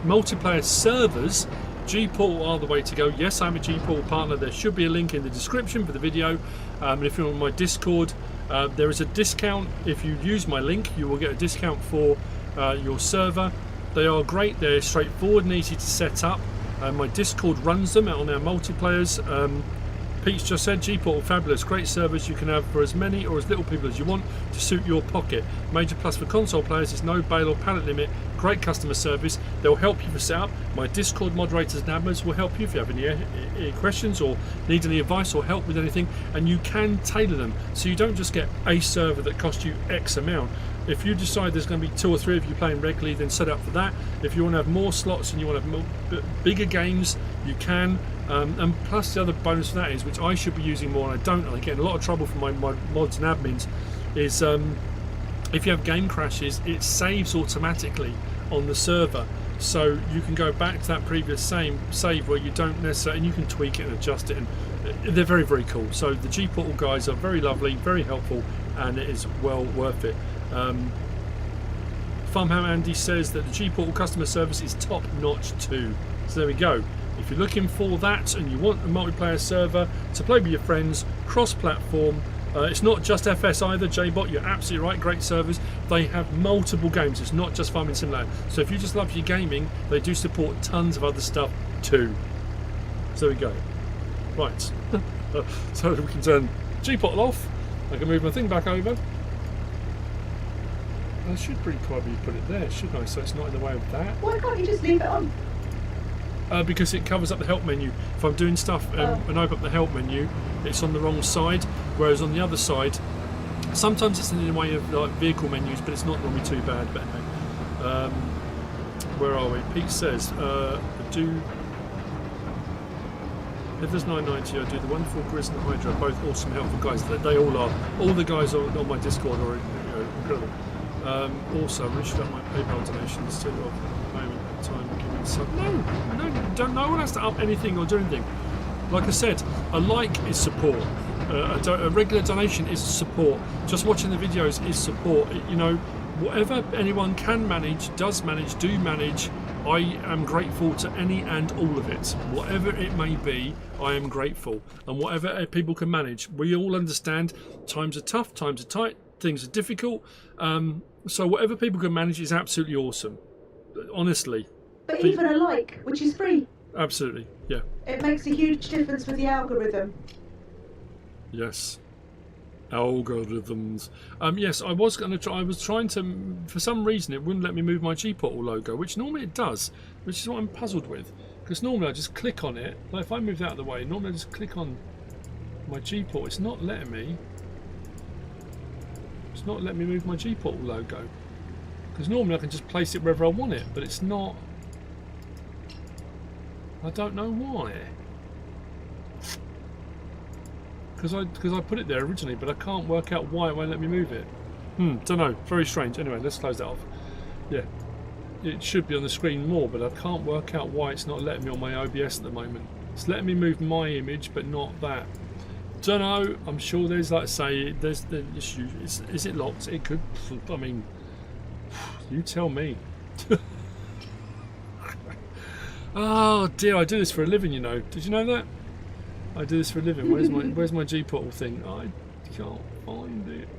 multiplayer servers, G-Portal are the way to go. Yes, I'm a G-Portal partner. There should be a link in the description for the video. And if you're on my Discord, there is a discount. If you use my link, you will get a discount for your server. They are great. They're straightforward and easy to set up. My Discord runs them out on our multiplayers. Pete's just said G-Portal fabulous, great service you can have for as many or as little people as you want to suit your pocket. Major plus for console players is no bale or pallet limit, great customer service. They'll help you for setup. My Discord moderators and admins will help you if you have any questions or need any advice or help with anything, and you can tailor them so you don't just get a server that costs you X amount. If you decide there's going to be 2 or 3 of you playing regularly, then set up for that. If you want to have more slots and you want to have bigger games, you can. And plus the other bonus for that is, which I should be using more and I don't, and I get in a lot of trouble from my mods and admins, is if you have game crashes, it saves automatically on the server. So you can go back to that previous save where you don't necessarily, and you can tweak it and adjust it, and they're very, very cool. So the G-Portal guys are very lovely, very helpful, and it is well worth it. Farmham Andy says that the G-Portal customer service is top notch too. So there we go. If you're looking for that and you want a multiplayer server to play with your friends, cross-platform, it's not just FS either, JBot, you're absolutely right, great servers. They have multiple games, it's not just Farming Simulator. So if you just love your gaming, they do support tons of other stuff too. So there we go. Right, so we can turn G-Portal off. I can move my thing back over. I should pretty probably put it there, shouldn't I? So it's not in the way of that. Why can't you just leave it on? Because it covers up the help menu. If I'm doing stuff and open up the help menu, it's on the wrong side, whereas on the other side, sometimes it's in the way of like vehicle menus, but it's not normally too bad. But anyway, where are we? Pete says, if there's 990, I do the wonderful Grizz and Hydra, both awesome, helpful guys. They all are. All the guys on my Discord are incredible. Also, I'm reaching out my PayPal donations to the moment in time. So no one has to up anything or do anything. Like I said, a like is support. A regular donation is support. Just watching the videos is support. You know, whatever anyone can manage, does manage, do manage. I am grateful to any and all of it. Whatever it may be, I am grateful. And whatever people can manage, we all understand times are tough, times are tight, things are difficult. So whatever people can manage is absolutely awesome. Honestly. But even a like, which is free. Absolutely, yeah. It makes a huge difference with the algorithm. Yes. Algorithms. Yes, I was going to try. I was trying to. For some reason, it wouldn't let me move my G-Portal logo, which normally it does, which is what I'm puzzled with. Because normally I just click on it. Like if I move that out of the way, normally I just click on my G-Portal. It's not letting me. It's not letting me move my G-Portal logo. Because normally I can just place it wherever I want it, but it's not. I don't know why. Because I put it there originally, but I can't work out why it won't let me move it. Don't know. Very strange. Anyway, let's close that off. Yeah, it should be on the screen more, but I can't work out why it's not letting me on my OBS at the moment. It's letting me move my image, but not that. Don't know. I'm sure there's, like I say, there's the issue. Is it locked? It could. I mean, you tell me. Oh dear, I do this for a living, you know. Did you know that? I do this for a living. Where's my G-Portal thing? I can't find it.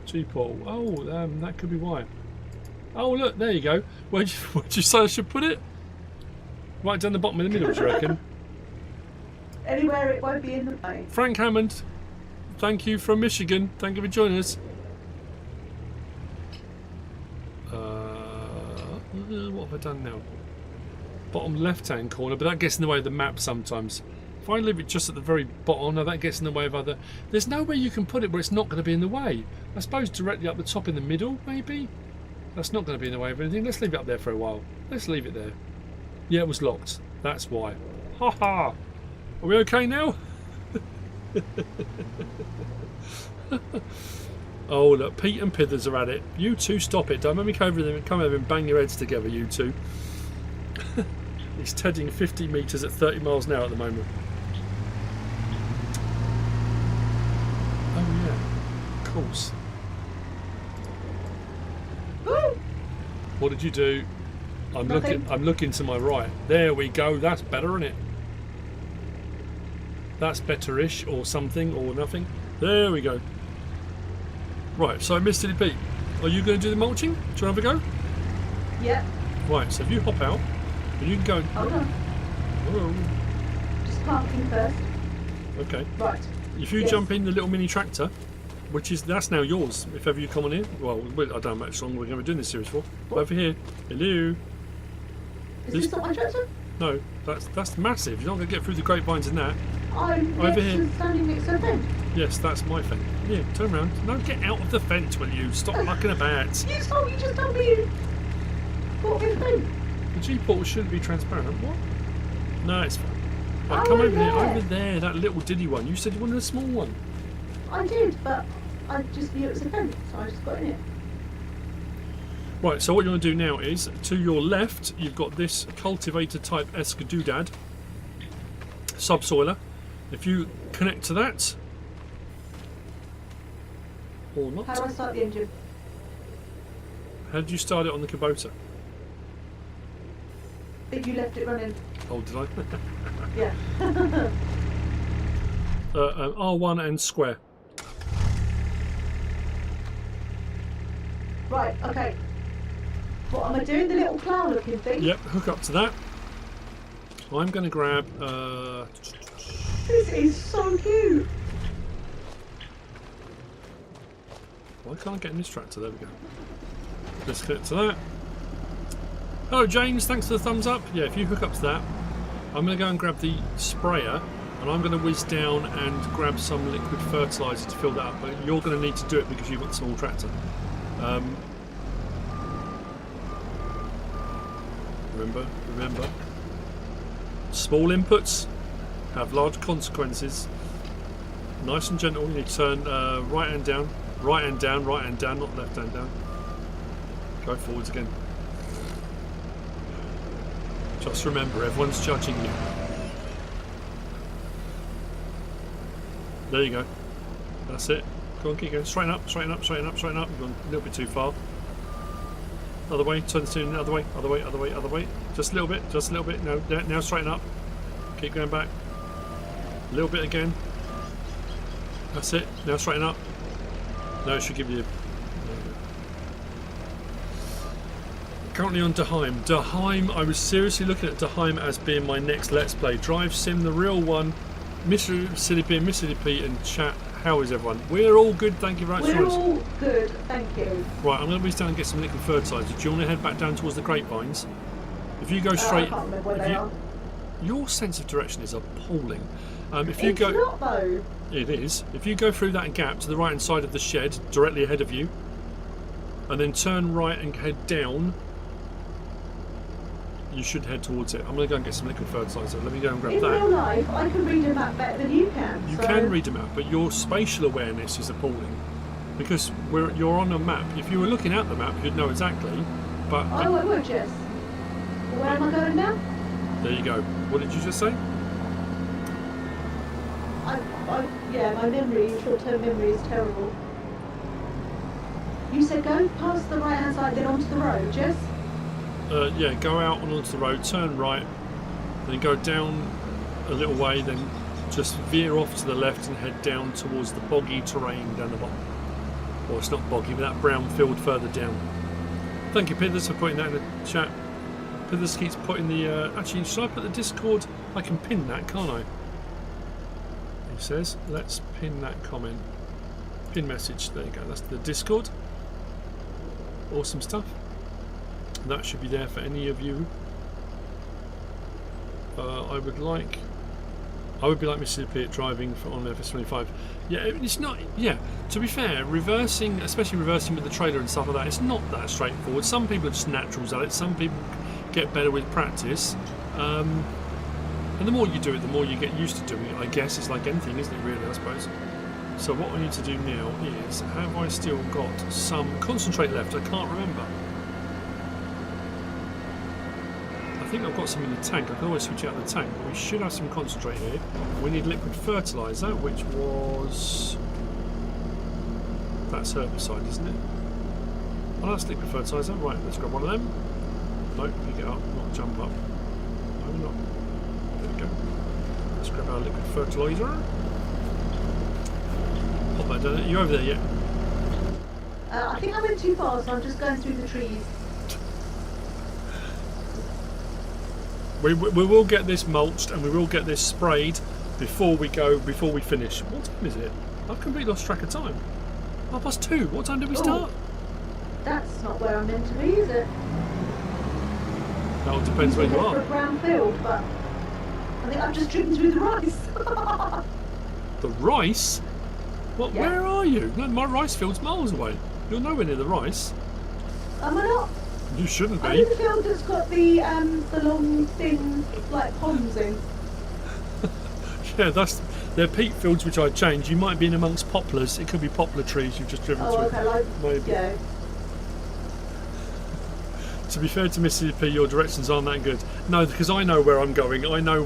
G-Portal. Oh, that could be why. Oh look, there you go. Where'd you say I should put it? Right down the bottom of the middle, do you reckon? Anywhere it won't be in the way. Frank Hammond, thank you from Michigan. Thank you for joining us. What have I done now? Bottom left-hand corner, but that gets in the way of the map sometimes. If I leave it just at the very bottom, now that gets in the way of other. There's no way you can put it where it's not going to be in the way. I suppose directly up the top in the middle, maybe. That's not going to be in the way of anything. Let's leave it up there for a while. Let's leave it there. Yeah, it was locked. That's why. Ha ha. Are we okay now? Oh look, Pete and Pithers are at it. You two stop it. Don't let me come over and bang your heads together, you two. He's tedding 50 metres at 30 miles an hour at the moment. Oh yeah, of course. Woo! What did you do? I'm Nothing? looking to my right. There we go. That's better, isn't it? That's better-ish, or something, or nothing. There we go. Right. So, MrSealyp, are you going to do the mulching? Do you want to have a go? Yeah. Right. So if you hop out, and you can go. Hold on. Oh, Just parking first. okay. Right. If you Yes. jump in the little mini tractor, that's now yours. If ever you come on here, well, I don't know how much longer we're going to be doing this series for. What? Over here, hello. Is this not my tractor? No, that's massive. You're not going to get through the grapevines in that. I'm Over next here. to standing next to the fence. Yes, that's my fence. Yeah, turn around. No, get out of the fence, will you? Stop mucking about. You just told me you bought me the fence. The G-port shouldn't be transparent. What? No, it's fine. Right, Oh, come over there. here. Over there, that little diddy one. You said you wanted a small one. I did, but I just knew it was a fence, so I just got in it. Right, so what you want to do now is, to your left, you've got this cultivator type Escadoodad subsoiler. If you connect to that, or not, How do I start the engine? how did you start it on the Kubota? I think you left it running. Oh, did I? Yeah. R1 and square. Right, okay. What am I doing? The little plough looking thing? Yep, hook up to that. I'm going to grab... This is so cute. why can't I get in this tractor? There we go. Let's connect to that. Hello James, thanks for the thumbs up. Yeah, if you hook up to that, I'm going to go and grab the sprayer, and I'm going to whiz down and grab some liquid fertiliser to fill that up. But you're going to need to do it because you've got a small tractor. Remember, small inputs have large consequences. Nice and gentle. You need to turn right hand down, right hand down, right hand down, not left hand down. Go forwards again. Just remember, everyone's judging you. There you go. That's it. Go on, keep going. Straighten up, straighten up, straighten up, straighten up. You've gone a little bit too far. Other way. Turn the steering the other way, other way, other way, other way. Just a little bit, just a little bit. No, now straighten up. Keep going back. A little bit again. That's it. Now straighten up. No, it should give you... Currently on Daheim. Daheim, I was seriously looking at Daheim as being my next Let's Play. Drive Sim, the real one. MrSealyp and MrSealyp and chat. How is everyone? We're all good, thank you very much. We're all good, thank you. Right, I'm going to whiz down and get some liquid fertiliser. Do you want to head back down towards the grapevines? If you go straight... I can't remember where they are. Your sense of direction is appalling. If you It's go... not though. It is. If you go through that gap to the right hand side of the shed, directly ahead of you, and then turn right and head down, you should head towards it. I'm going to go and get some liquid fertiliser. Let me go and grab In that. real life, I can read a map better than you can. You so can read a map, but your spatial awareness is appalling. Because you're on a map. If you were looking at the map, you'd know exactly. But Oh, I would, yes. Where am I going now? there you go. What did you just say? Yeah, my memory, short-term memory is terrible. You said go past the right-hand side, then onto the road, yes? Yeah, go out and onto the road, turn right, then go down a little way, then just veer off to the left and head down towards the boggy terrain down the bottom. Well, it's not boggy, but that brown field further down. Thank you, Pithers, for putting that in the chat. Pithers keeps putting the... actually, should I put the Discord? I can pin that, can't I? He says, let's pin that comment. Pin message, there you go, that's the Discord. Awesome stuff. That should be there for any of you. I would be like MrSealyp driving on FS25. Yeah, it's not. Yeah, to be fair, reversing, especially reversing with the trailer and stuff like that, it's not that straightforward. Some people are just naturals at it. Some people get better with practice. And the more you do it, the more you get used to doing it. I guess it's like anything, isn't it? Really, I suppose. So what I need to do now is, have I still got some concentrate left? I can't remember. I think I've got some in the tank. I can always switch out the tank, but we should have some concentrate here. We need liquid fertiliser, which was... that's herbicide, isn't it? Oh, that's liquid fertiliser. Right, let's grab one of them. No, you get up, not jump up. No, not. There we go. Let's grab our liquid fertilizer. Pop that down. Are you over there yet? I think I went too far, so I'm just going through the trees. We will get this mulched and we will get this sprayed before we finish. What time is it? I've completely lost track of time. 2:30. What time did we start? That's not where I'm meant to be, is it? That all depends where you For a are. brown field, but I think I've just driven through the rice. The rice? What? Yeah. Where are you? No, my rice field's miles away. You're nowhere near the rice. Am I not? You shouldn't I'm be. in the field that's got the long, thin, like, ponds in. Yeah, they're peat fields which I changed. You might be in amongst poplars. It could be poplar trees you've just driven through. Oh, okay, like, Maybe. yeah. To be fair to MrSealyp, your directions aren't that good. No, because I know where I'm going. I know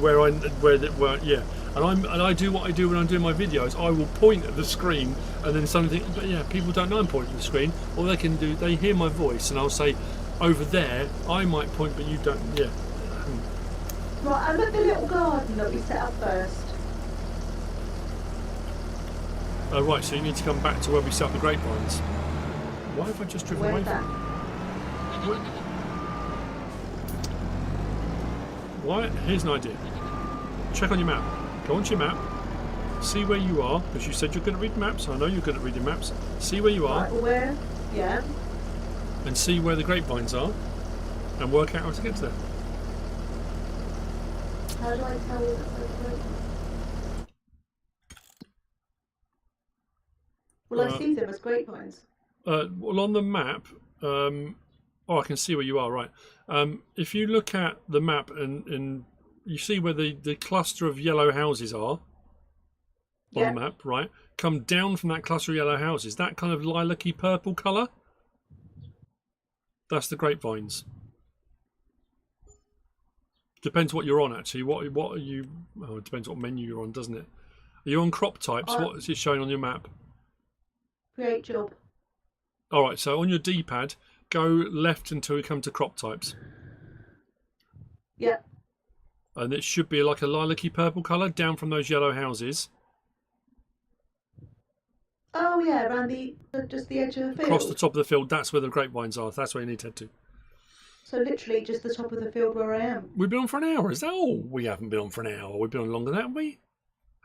yeah. And I do what I do when I'm doing my videos. I will point at the screen and then suddenly think, but yeah, people don't know I'm pointing at the screen. All they can do, they hear my voice and I'll say, over there, I might point, but you don't. Yeah. Right, I'm at the little garden that we set up first. Oh, right, so you need to come back to where we set up the grapevines. Why have I just driven away Where's that? from Why? Here's an idea. Check on your map. Go onto your map. See where you are, because you said you're good at reading maps. I know you're good at reading maps. See where you are. Right, where? Yeah. And see where the grapevines are. And work out how to get to them. How do I tell that? Will I see them as grapevines? Well, on the map, oh, I can see where you are, right. If you look at the map and you see where the cluster of yellow houses are on the map, right? Come down from that cluster of yellow houses, that kind of lilac-y purple colour, that's the grapevines. Depends what you're on, actually. What are you... Oh, it depends what menu you're on, doesn't it? Are you on crop types? What is it showing on your map? Create job. All right, so on your D-pad, go left until you come to crop types. Yeah. And it should be like a lilac-y purple colour down from those yellow houses. Oh yeah, around just the edge of the field. Across the top of the field, that's where the grapevines are. That's where you need to head to. So literally just the top of the field where I am. We've been on for an hour, is that all? We haven't been on for an hour. We've been on longer than that, haven't we?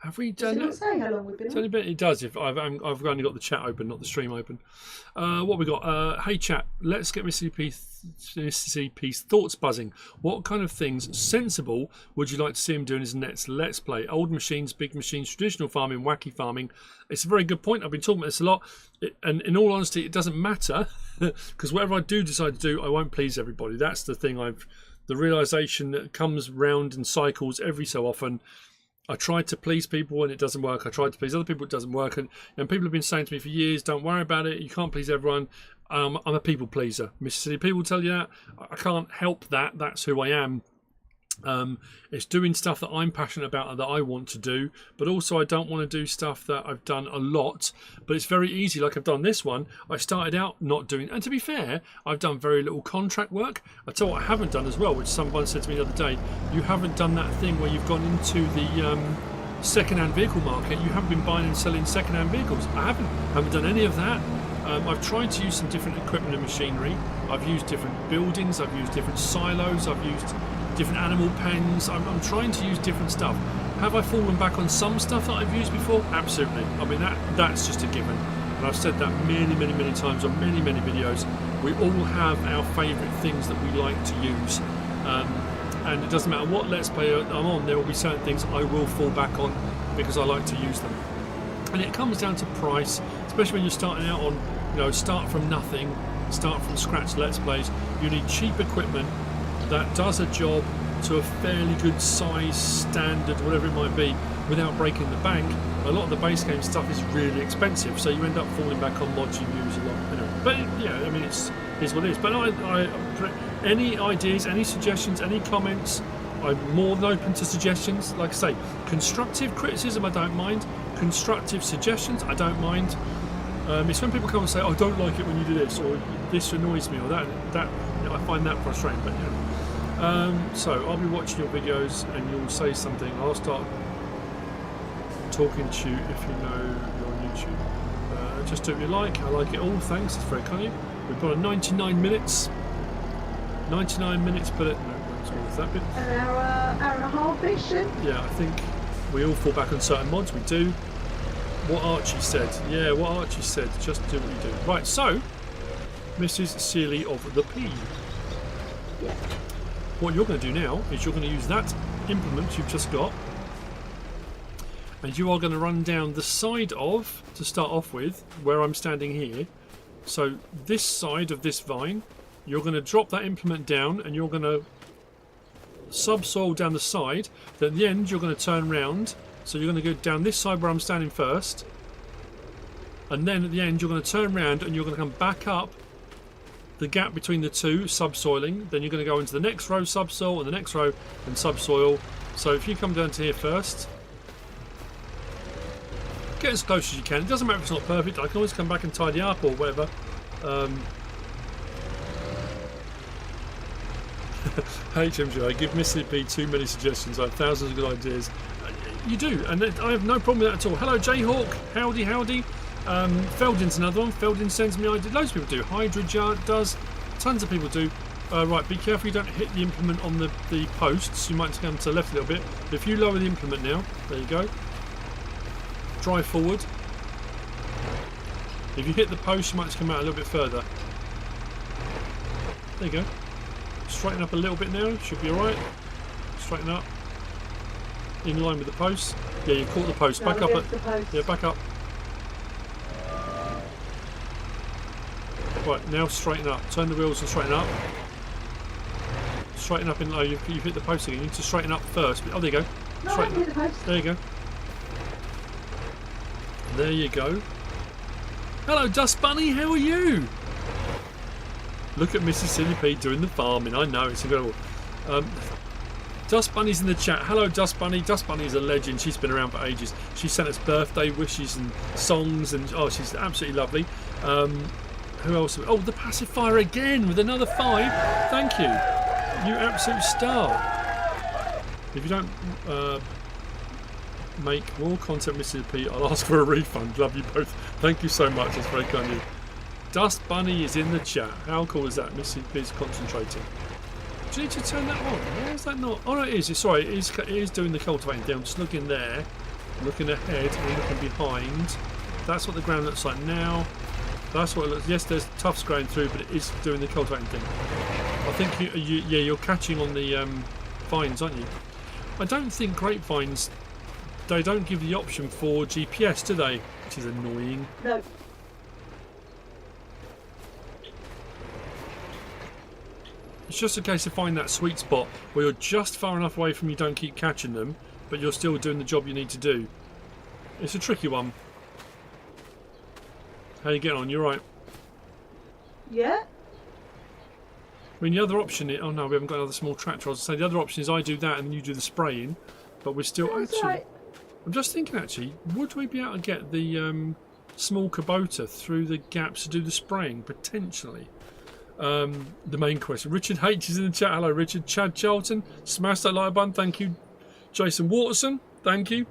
Have we done Does it not say how long we've been It's on? only bit, it does if I've only got the chat open, not the stream open. What we got? Hey chat, let's get MrSealyp's thoughts buzzing. What kind of things sensible would you like to see him doing his next Let's Play? Old machines, big machines, traditional farming, wacky farming. It's a very good point. I've been talking about this a lot, and in all honesty, it doesn't matter because whatever I do decide to do, I won't please everybody. That's the thing. The realization that comes round and cycles every so often. I tried to please people and it doesn't work. I tried to please other people, it doesn't work. And people have been saying to me for years, don't worry about it. You can't please everyone. I'm a people pleaser. MrSealyp, people tell you that. I can't help that. That's who I am. It's doing stuff that I'm passionate about and that I want to do, but also I don't want to do stuff that I've done a lot, but it's very easy. Like I've done this one, I started out not doing, and to be fair, I've done very little contract work. I tell you what I haven't done as well, which someone said to me the other day, you haven't done that thing where you've gone into the second-hand vehicle market. You haven't been buying and selling second-hand vehicles. I haven't done any of that. I've tried to use some different equipment and machinery. I've used different buildings, I've used different silos, I've used different animal pens. I'm trying to use different stuff. Have I fallen back on some stuff that I've used before? Absolutely. I mean, that's just a given. And I've said that many times on many videos. We all have our favourite things that we like to use. And it doesn't matter what Let's Play I'm on, there will be certain things I will fall back on because I like to use them. And it comes down to price, especially when you're starting out on, start from nothing, start from scratch Let's Plays. You need cheap equipment that does a job to a fairly good size, standard, whatever it might be, without breaking the bank. A lot of the base game stuff is really expensive, so you end up falling back on mods you use a lot. But yeah, I mean, it's what it is. But any ideas, any suggestions, any comments, I'm more than open to suggestions. Like I say, constructive criticism I don't mind, constructive suggestions I don't mind. It's when people come and say, "I don't like it when you do this," or "This annoys me," or that I find that frustrating. But so I'll be watching your videos, and you'll say something. I'll start talking to you if you know you're on YouTube. Just do what you like. I like it all. Thanks. It's very kind of you. We've got a 99 minutes. 99 minutes, but no, it's all of that bit. An hour and a half-ish. Yeah, I think we all fall back on certain mods. We do. What Archie said. Yeah, what Archie said. Just do what you do. Right, so, Mrs. Sealy of the P. Yeah. What you're going to do now is you're going to use that implement you've just got, and you are going to run down the side of, to start off with, where I'm standing here. So this side of this vine, you're going to drop that implement down, and you're going to subsoil down the side. Then at the end, you're going to turn round. So you're going to go down this side where I'm standing first, and then at the end, you're going to turn round, and you're going to come back up the gap between the two, subsoiling. Then you're going to go into the next row, subsoil, and the next row, and subsoil. So if you come down to here first, get as close as you can. It doesn't matter if it's not perfect. I can always come back and tidy up or whatever. HMGjoy, give MrSealyp too many suggestions. I have thousands of good ideas. You do, and I have no problem with that at all. Hello Jayhawk, howdy. Feldin's another one. Feldin sends me ideas. Loads of people do. Hydra does. Tons of people do. Right, be careful you don't hit the implement on the posts. You might have to come to the left a little bit. But if you lower the implement now, there you go. Drive forward. If you hit the post, you might have to come out a little bit further. There you go. Straighten up a little bit now. Should be alright. Straighten up. In line with the post. Yeah, you caught the post. Back up. Yeah, back up. Right, now straighten up. Turn the wheels and straighten up. Straighten up in. Oh, you've hit the post again. You need to straighten up first. Oh, there you go. Straighten up. The post. There you go. There you go. Hello, Dust Bunny. How are you? Look at MrSealyp doing the farming. I know, it's incredible. Dust Bunny's in the chat. Hello, Dust Bunny. Dust Bunny's a legend. She's been around for ages. She sent us birthday wishes and songs, and oh, she's absolutely lovely. Who else? Oh, the pacifier again with another 5. Thank you. You absolute star. If you don't make more content, MrSealyp, I'll ask for a refund. Love you both. Thank you so much. That's very kind of you. Dust Bunny is in the chat. How cool is that? MrSealyp is concentrating. Do you need to turn that on? Why is that not? Oh, no, it is. Sorry, it is doing the cultivating thing. I'm just looking there, looking ahead, and looking behind. That's what the ground looks like now. That's what it looks. Yes, there's tufts growing through, but it is doing the cultivating thing. I think you're catching on the vines, aren't you? I don't think grapevines. They don't give the option for GPS, do they? Which is annoying. No. It's just a case of finding that sweet spot where you're just far enough away from you don't keep catching them, but you're still doing the job you need to do. It's a tricky one. How you getting on? You're right. Yeah. I mean, the other option is... Oh no, we haven't got another small tractor. I was going to say the other option is I do that and then you do the spraying, but we're still... That's actually... right. I'm just thinking, actually, would we be able to get the small Kubota through the gaps to do the spraying? Potentially. The main question. Richard H is in the chat. Hello, Richard. Chad Charlton. Smash that like button. Thank you. Jason Waterson. Thank you.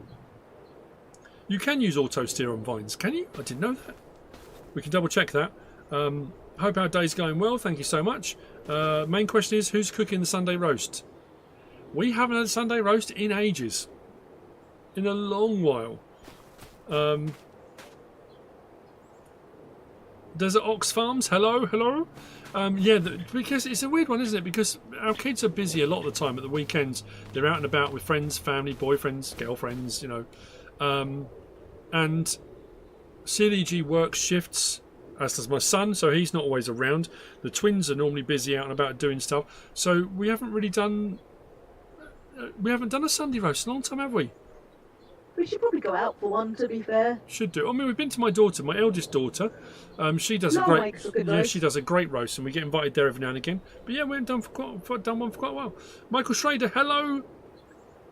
You can use auto steer on vines, can you? I didn't know that. We can double check that. Hope our day's going well. Thank you so much. Main question is, who's cooking the Sunday roast? We haven't had a Sunday roast in ages. In a long while. Desert Ox Farms. Hello, hello. Yeah, because it's a weird one, isn't it? Because our kids are busy a lot of the time at the weekends. They're out and about with friends, family, boyfriends, girlfriends, you know. And CLG works shifts, as does my son, so he's not always around. The twins are normally busy out and about doing stuff. So we haven't really done... we haven't done a Sunday roast in a long time, have we? We should probably go out for one, to be fair. Should do. I mean, we've been to my daughter, my eldest daughter. She does a great, she does a great roast, and we get invited there every now and again. But yeah, we haven't done one for quite a while. Michael Schrader, hello.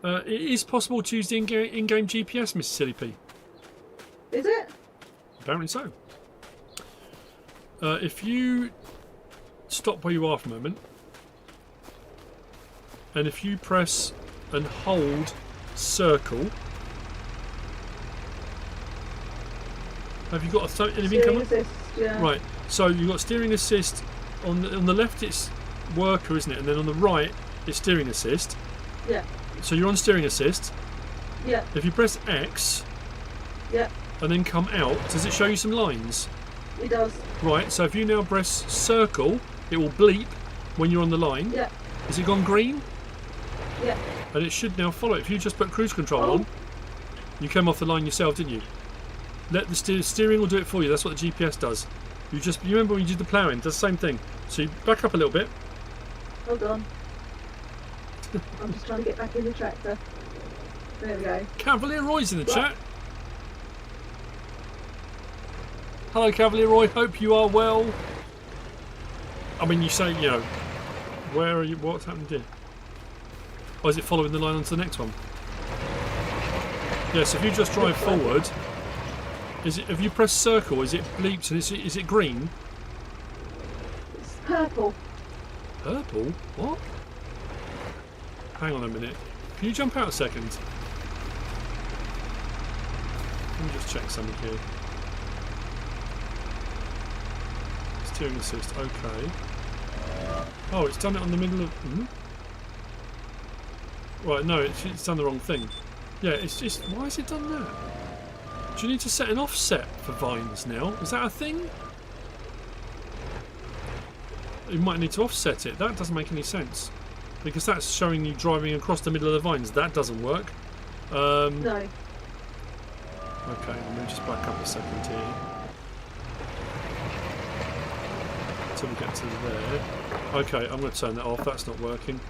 It is possible to use the in-game GPS, MrSealyp. Is it? Apparently so. If you stop where you are for a moment, and if you press and hold circle, have you got anything coming? Assist, yeah. Right. So you've got steering assist on the left. It's worker, isn't it? And then on the right, it's steering assist. Yeah. So you're on steering assist. Yeah. If you press X. Yeah. And then come out, does it show you some lines? It does. Right. So if you now press circle, it will bleep when you're on the line. Yeah. Has it gone green? Yeah. And it should now follow. If you just put cruise control on, you came off the line yourself, didn't you? Let the steering will do it for you. That's what the GPS does. You remember when you did the ploughing? It does the same thing. So you back up a little bit. Hold on. I'm just trying to get back in the tractor. There we go. Cavalier Roy's in the chat. Hello, Cavalier Roy. Hope you are well. I mean, you say, you know, where are you? What's happened here? Or is it following the line onto the next one? Yes, if you just drive forward, if you press circle, is it bleeps and is it green? It's purple. Purple? What? Hang on a minute. Can you jump out a second? Let me just check something here. Steering assist, okay. Oh, it's done it on the middle of... Right, no, it's done the wrong thing. Yeah, it's just... Why has it done that? Do you need to set an offset for vines now? Is that a thing? You might need to offset it. That doesn't make any sense. Because that's showing you driving across the middle of the vines. That doesn't work. No. Okay, let me just back up a second here. Until we get to there. Okay, I'm going to turn that off. That's not working.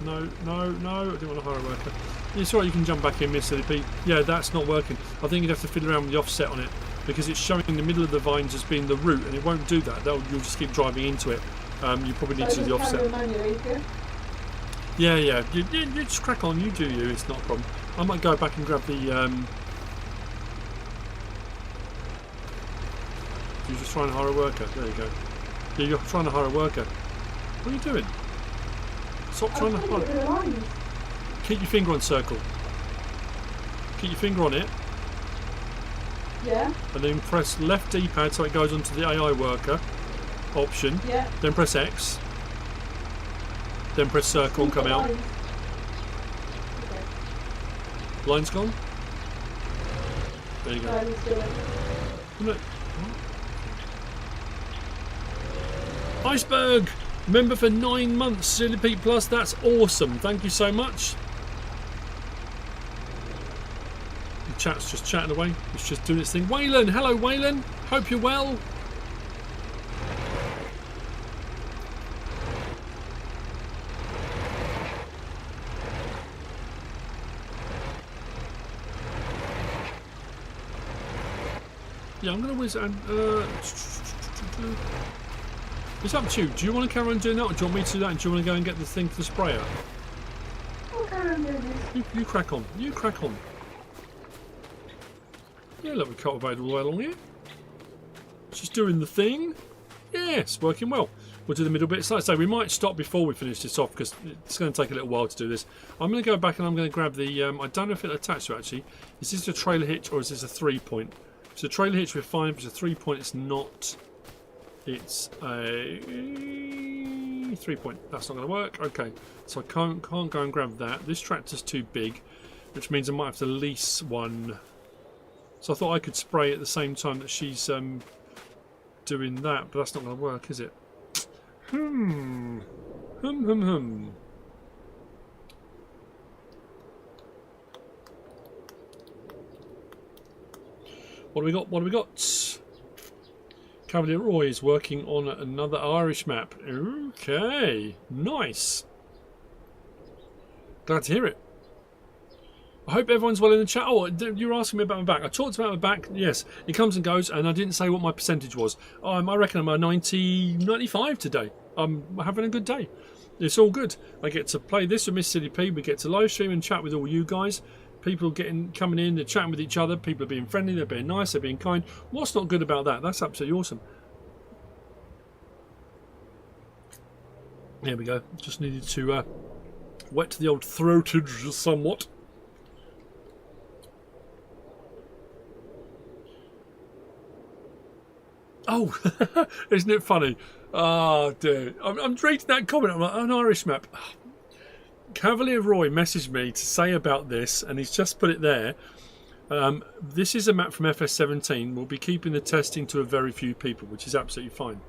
No, I didn't want to hire a worker. It's alright, you can jump back in, MrSealyp. Yeah, that's not working. I think you'd have to fiddle around with the offset on it because it's showing the middle of the vines as being the route, and it won't do that. You'll just keep driving into it. You probably need to do the offset. Manually, yeah. You just crack on. You do you. It's not a problem. I might go back and grab the. You're just trying to hire a worker. There you go. Yeah, you're trying to hire a worker. What are you doing? Stop trying to hire. Keep your finger on circle. Keep your finger on it. Yeah. And then press left D-pad so it goes onto the AI worker option. Yeah. Then press X. Then press circle and come out. Okay. Line's gone. There you go. Look. Iceberg! Member for 9 months, SealyP Plus. That's awesome. Thank you so much. The chat's just chatting away. It's just doing its thing. Waylon! Hello, Waylon. Hope you're well. Yeah, I'm going to whiz and... it's up to you. Do you want to carry on doing that, or do you want me to do that, and do you want to go and get the thing for the sprayer? I'll carry on doing this. You crack on. You crack on. Yeah, look, we cultivated all the way along here. She's doing the thing. Yes, working well. We'll do the middle bits. Like I say, we might stop before we finish this off because it's going to take a little while to do this. I'm going to go back and I'm going to grab the... I don't know if it'll attach to actually. Is this a trailer hitch or is this a 3-point? If it's a trailer hitch, we're fine. If it's a 3-point, it's not. It's a 3-point. That's not going to work. Okay, so I can't go and grab that. This tractor's too big, which means I might have to lease one. So I thought I could spray at the same time that she's doing that, but that's not going to work, is it? What do we got? What do we got? Cavalier Roy is working on another Irish map. Okay, nice. Glad to hear it. I hope everyone's well in the chat. Oh, you were asking me about my back. I talked about my back. Yes, it comes and goes, and I didn't say what my percentage was. I reckon I'm a 95 today. I'm having a good day. It's all good. I get to play this with MrSealyp. We get to live stream and chat with all you guys. People coming in, they're chatting with each other, people are being friendly, they're being nice, they're being kind. What's not good about that? That's absolutely awesome. There we go. Just needed to wet the old throatage somewhat. Oh, isn't it funny? Oh, dear. I'm reading that comment. I'm like, an Irish map. Cavalier Roy messaged me to say about this, and he's just put it there. This is a map from FS17. We'll be keeping the testing to a very few people, which is absolutely fine.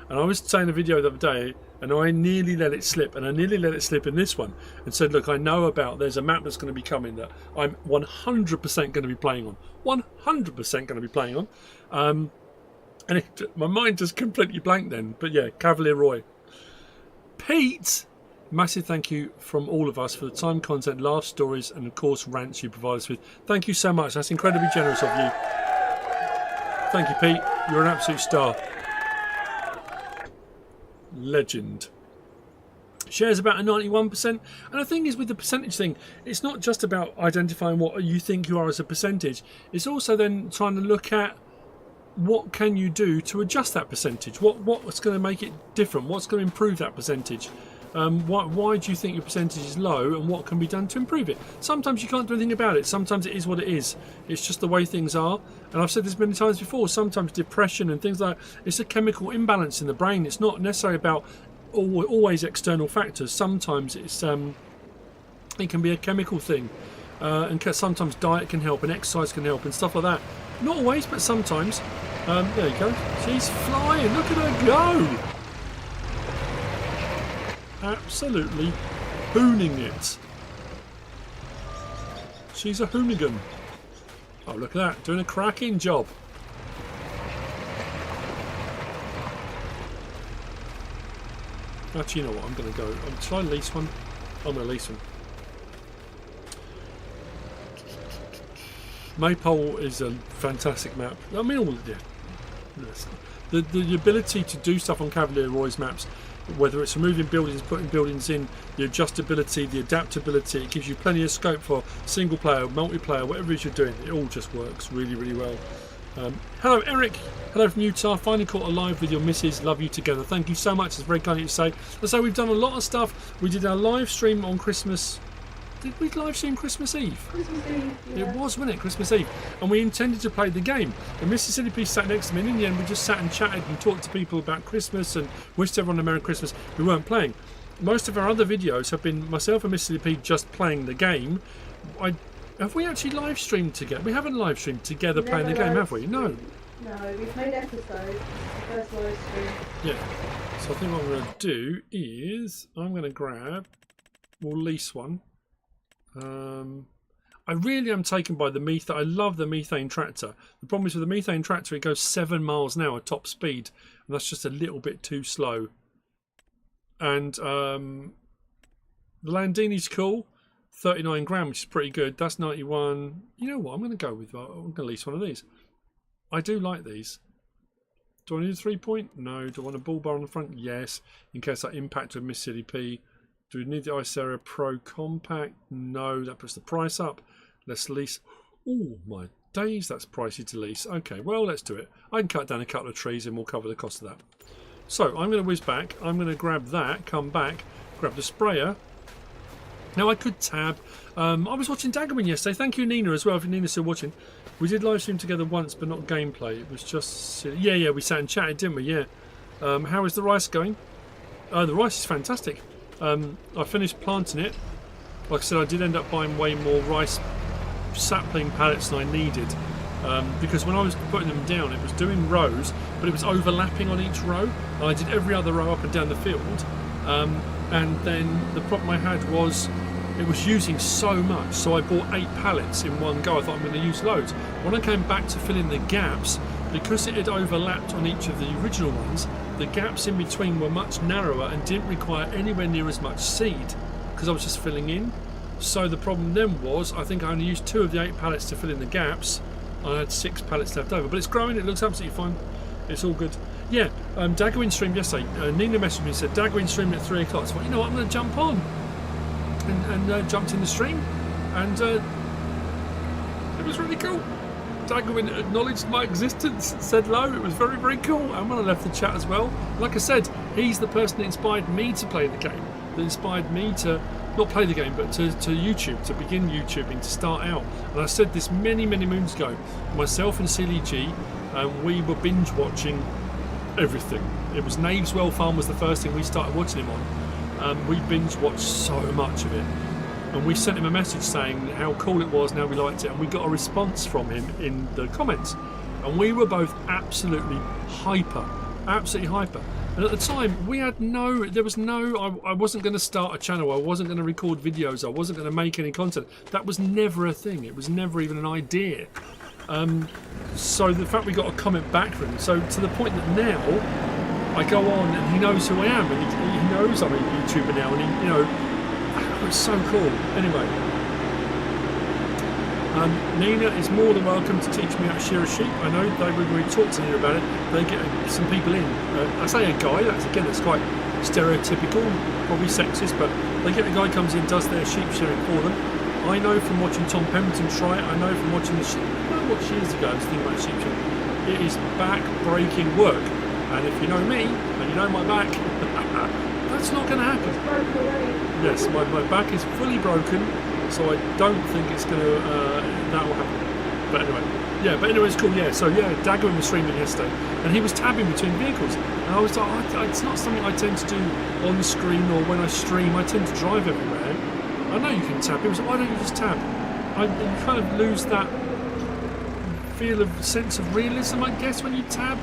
And I was saying a video the other day, and I nearly let it slip, and I nearly let it slip in this one, and said, look, I know about, there's a map that's going to be coming that I'm 100% going to be playing on. 100% going to be playing on. And my mind just completely blanked then. But yeah, Cavalier Roy. Pete, massive thank you from all of us for the time, content, laugh stories, and of course rants you provide us with. Thank you so much. That's incredibly generous of you. Thank you, Pete. You're an absolute star. Legend. Shares about a 91%. And the thing is, with the percentage thing, it's not just about identifying what you think you are as a percentage. It's also then trying to look at what can you do to adjust that percentage. What's going to make it different? What's going to improve that percentage? Why do you think your percentage is low, and what can be done to improve it? Sometimes you can't do anything about it. Sometimes it is what it is. It's just the way things are. And I've said this many times before, sometimes depression and things like that, it's a chemical imbalance in the brain. It's not necessarily about always external factors. Sometimes it's it can be a chemical thing, and sometimes diet can help and exercise can help and stuff like that. Not always, but sometimes. There you go. She's flying. Look at her go. Absolutely hooning it. She's a hoonigan. Oh, look at that. Doing a cracking job. Actually, you know what? I'm going to go. Shall I lease one? I'm going to lease one. Maypole is a fantastic map. I mean, the ability to do stuff on Cavalier Roy's maps, whether it's removing buildings, putting buildings in, the adjustability, the adaptability, it gives you plenty of scope for single player, multiplayer, whatever it is you're doing. It all just works really, really well. Hello, Eric. Hello from Utah. Finally caught a live with your missus. Love you together. Thank you so much. It's very kind of you to say. And so we've done a lot of stuff. We did our live stream on Christmas. Did we live stream Christmas Eve? Christmas Eve, yeah. It was, wasn't it? Christmas Eve. And we intended to play the game. And MrSealyp sat next to me, and in the end we just sat and chatted and talked to people about Christmas and wished everyone a Merry Christmas. We weren't playing. Most of our other videos have been myself and MrSealyp just playing the game. Have we actually live streamed together? We haven't live streamed together playing the game, have we? No. No, we've made episodes. The first live stream. Yeah. So I think what I'm going to do is I'm going to grab, we'll lease one. I really am taken by the methane. I love the methane tractor. The problem is with the methane tractor, it goes 7 miles an hour top speed, and that's just a little bit too slow. And the Landini's cool, 39 grand, which is pretty good. That's 91. You know what? I'm going to go with. I'm going to lease one of these. I do like these. Do I need a 3-point? No. Do I want a bull bar on the front? Yes. In case I impact with MrSealyp. Do we need the Ice Area Pro Compact? No, that puts the price up. Let's lease. Oh my days, that's pricey to lease. Okay, well, let's do it. I can cut down a couple of trees and we'll cover the cost of that. So I'm going to whiz back. I'm going to grab that, come back, grab the sprayer. Now I could tab. I was watching Daggerman yesterday. Thank you, Nina, as well, if Nina's still watching. We did live stream together once, but not gameplay. It was just... Yeah, we sat and chatted, didn't we? Yeah. How is the rice going? The rice is fantastic. I finished planting it. Like I said, I did end up buying way more rice sapling pallets than I needed, because when I was putting them down, it was doing rows, but it was overlapping on each row, and I did every other row up and down the field, and then the problem I had was it was using so much, so I bought 8 pallets in one go. I thought I'm going to use loads. When I came back to fill in the gaps, because it had overlapped on each of the original ones, the gaps in between were much narrower and didn't require anywhere near as much seed, because I was just filling in. So the problem then was, I think I only used 2 of the 8 pallets to fill in the gaps. I had 6 pallets left over, but it's growing. It looks absolutely fine. It's all good. Yeah, Daggerwin streamed yesterday. Nina messaged me and said Daggerwin streamed at 3 o'clock. So I thought, you know what, I'm going to jump on, and jumped in the stream, and It was really cool. Daggerwin acknowledged my existence, said hello. It was very, very cool. And when I left the chat as well, like I said, he's the person that inspired me to play the game, that inspired me to not play the game, but to YouTube, to begin YouTubing, to start out. And I said this many, many moons ago. Myself and SealyG, we were binge watching everything. It was Knaveswell Farm was the first thing we started watching him on. We binge watched so much of it. And we sent him a message saying how cool it was and how we liked it, and we got a response from him in the comments. And we were both absolutely hyper. And at the time, we had I wasn't going to start a channel, I wasn't going to record videos, I wasn't going to make any content. That was never a thing, it was never even an idea. So the fact we got a comment back from him, so to the point that now, I go on and he knows who I am, and he knows I'm a YouTuber now, and he, you know, it's so cool. Anyway, Nina is more than welcome to teach me how to shear a sheep. I know when we talked to Nina about it, they get some people in. I say a guy, that's quite stereotypical, probably sexist, but they get a guy comes in, does their sheep shearing for them. I know from watching Tom Pemberton try it, I know from watching the sheep, I watched years ago, I was thinking about sheep shearing. It is back-breaking work, and if you know me, and you know my back, that's not going to happen. It's broken already. Yes, my back is fully broken, so I don't think it's going to, that will happen. But anyway, it's cool, yeah. So yeah, Daggerwin was streaming yesterday, and he was tabbing between vehicles. And I was like, it's not something I tend to do on screen or when I stream. I tend to drive everywhere. I know you can tab. He was like, why don't you just tab? You kind of lose that feel of sense of realism, I guess, when you tab.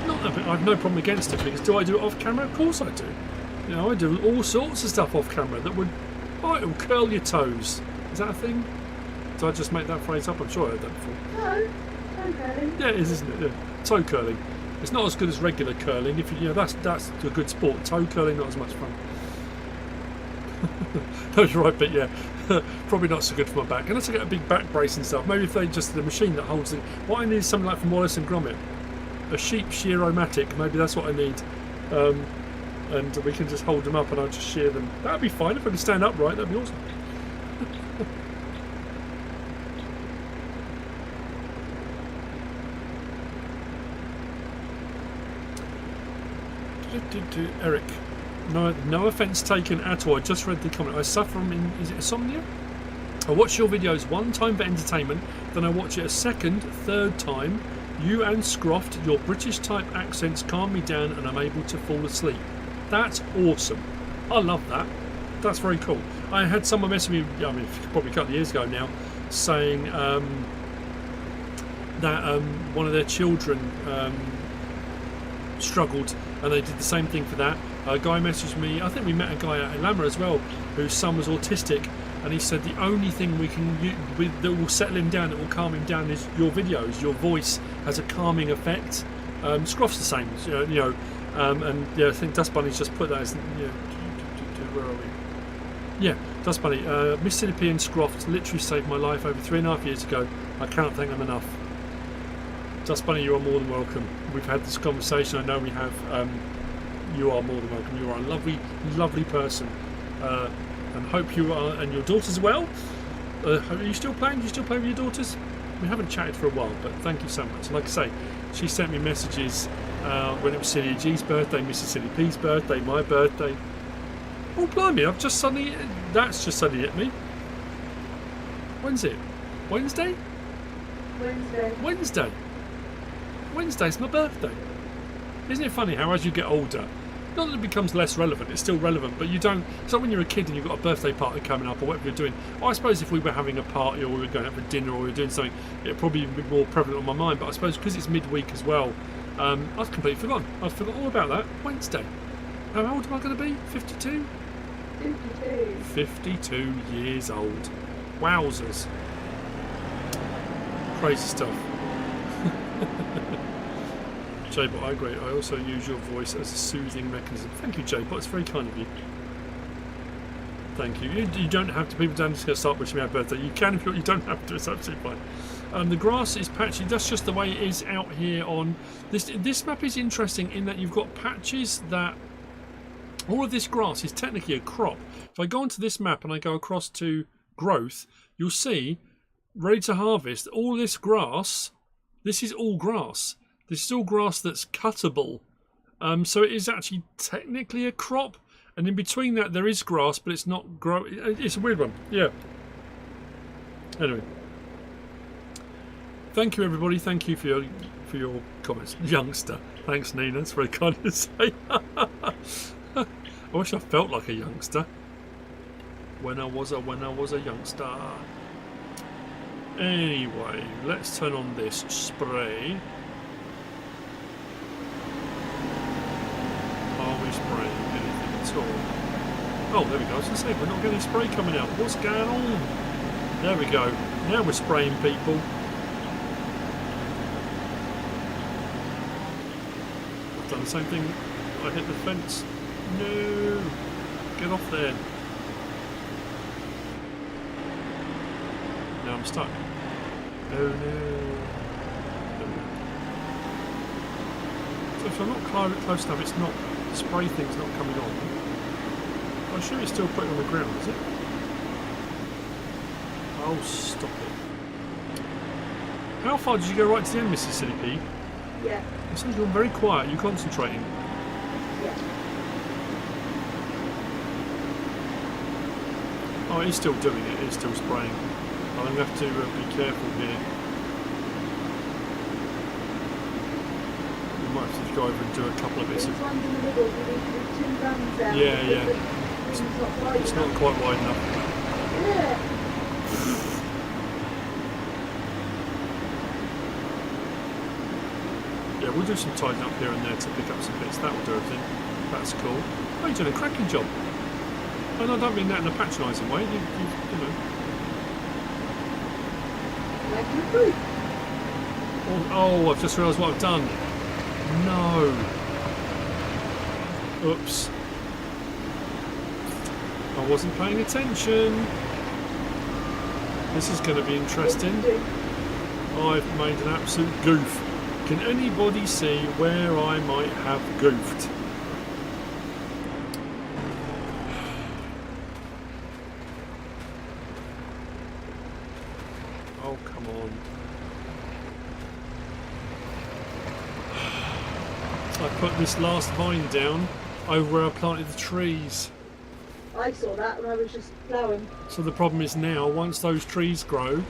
Not that I have no problem against it, because do I do it off camera? Of course I do. You know, I do all sorts of stuff off camera that would, it'll curl your toes. Is that a thing? Did I just make that phrase up? I'm sure I heard that before. No, toe curling. Yeah, it is, isn't it? Yeah. Toe curling. It's not as good as regular curling. If you know, that's a good sport. Toe curling, not as much fun. No, you're right, but yeah, probably not so good for my back. Unless I get a big back brace and stuff. Maybe if they just the machine that holds it. What I need is something like from Wallace and Gromit, a sheep shear-o-matic. Maybe that's what I need. And we can just hold them up and I'll just shear them. That'd be fine if I could stand upright. That'd be awesome. Eric, no offence taken at all. I just read the comment. I suffer from is it insomnia? I watch your videos one time for entertainment, then I watch it a second, third time. You and Scroft, your British type accents calm me down and I'm able to fall asleep. That's awesome. I love that. That's very cool. I had someone message me, I mean, probably a couple of years ago now, saying that one of their children struggled, and they did the same thing for that. A guy messaged me, I think we met a guy out in Lama as well, whose son was autistic, and he said the only thing we can that will settle him down, that will calm him down, is your videos. Your voice has a calming effect. Scroff's the same, you know. And yeah, I think Dust Bunny's just put that as, yeah, where are we? Yeah, Dust Bunny. MrSealyp and Scroft literally saved my life over 3.5 years ago. I cannot thank them enough. Dust Bunny, you are more than welcome. We've had this conversation, I know we have. You are more than welcome. You are a lovely, lovely person. And hope you are, and your daughters as well. Are you still playing? Do you still play with your daughters? We haven't chatted for a while, but thank you so much. Like I say, she sent me messages when it was Silly G's birthday, MrSealyp's birthday, my birthday. Oh blimey, that's just suddenly hit me. When's it? Wednesday? Wednesday's my birthday. Isn't it funny how as you get older, not that it becomes less relevant, it's still relevant, but you don't, it's like when you're a kid and you've got a birthday party coming up or whatever you're doing. I suppose if we were having a party or we were going out for dinner or we were doing something, it'd probably be more prevalent on my mind, but I suppose because it's midweek as well, I've completely forgotten. I've forgotten all about that. Wednesday. How old am I going to be? 52? 52. 52 years old. Wowzers. Crazy stuff. J-Bot, I agree. I also use your voice as a soothing mechanism. Thank you, J-Bot. It's very kind of you. Thank you. You don't have to. People don't just start wishing me happy birthday. You can if you don't have to. It's absolutely fine. The grass is patchy. That's just the way it is out here on this. This map is interesting in that you've got patches that all of this grass is technically a crop. If I go onto this map and I go across to growth, you'll see ready to harvest. All this grass, this is all grass. This is all grass that's cuttable. So it is actually technically a crop. And in between that there is grass, but it's not grow. It's a weird one. Yeah. Anyway. Thank you everybody. Thank you for your comments. Youngster. Thanks Nina. It's very kind to say. I wish I felt like a youngster. When I was a youngster. Anyway, let's turn on this spray. Are we spraying anything at all? Oh, there we go. I was going to say, we're not getting spray coming out. What's going on? There we go. Now we're spraying people. I've done the same thing. I hit the fence. No! Get off there. Now I'm stuck. Oh no. So if I'm not close enough, it's not, the spray thing's not coming on. I'm sure it's still putting on the ground, is it? Oh, stop it. How far did you go right to the end, MrSealyp? Yeah. It sounds you're very quiet. You're concentrating. Yeah. Oh, he's still doing it. He's still spraying. I'm going to have to be careful here. We might have to go over and do a couple of bits of... One's in the middle, we need to do 2 runs out. Yeah. It's not quite wide enough. Yeah. Yeah, we'll do some tidying up here and there to pick up some bits. That will do everything. That's cool. Oh, you're doing a cracking job. And I don't mean that in a patronising way. You know. Oh, I've just realised what I've done. No. Oops. I wasn't paying attention. This is going to be interesting. I've made an absolute goof. Can anybody see where I might have goofed? Oh, come on. I put this last vine down over where I planted the trees. I saw that and I was just plowing. So the problem is now, once those trees grow,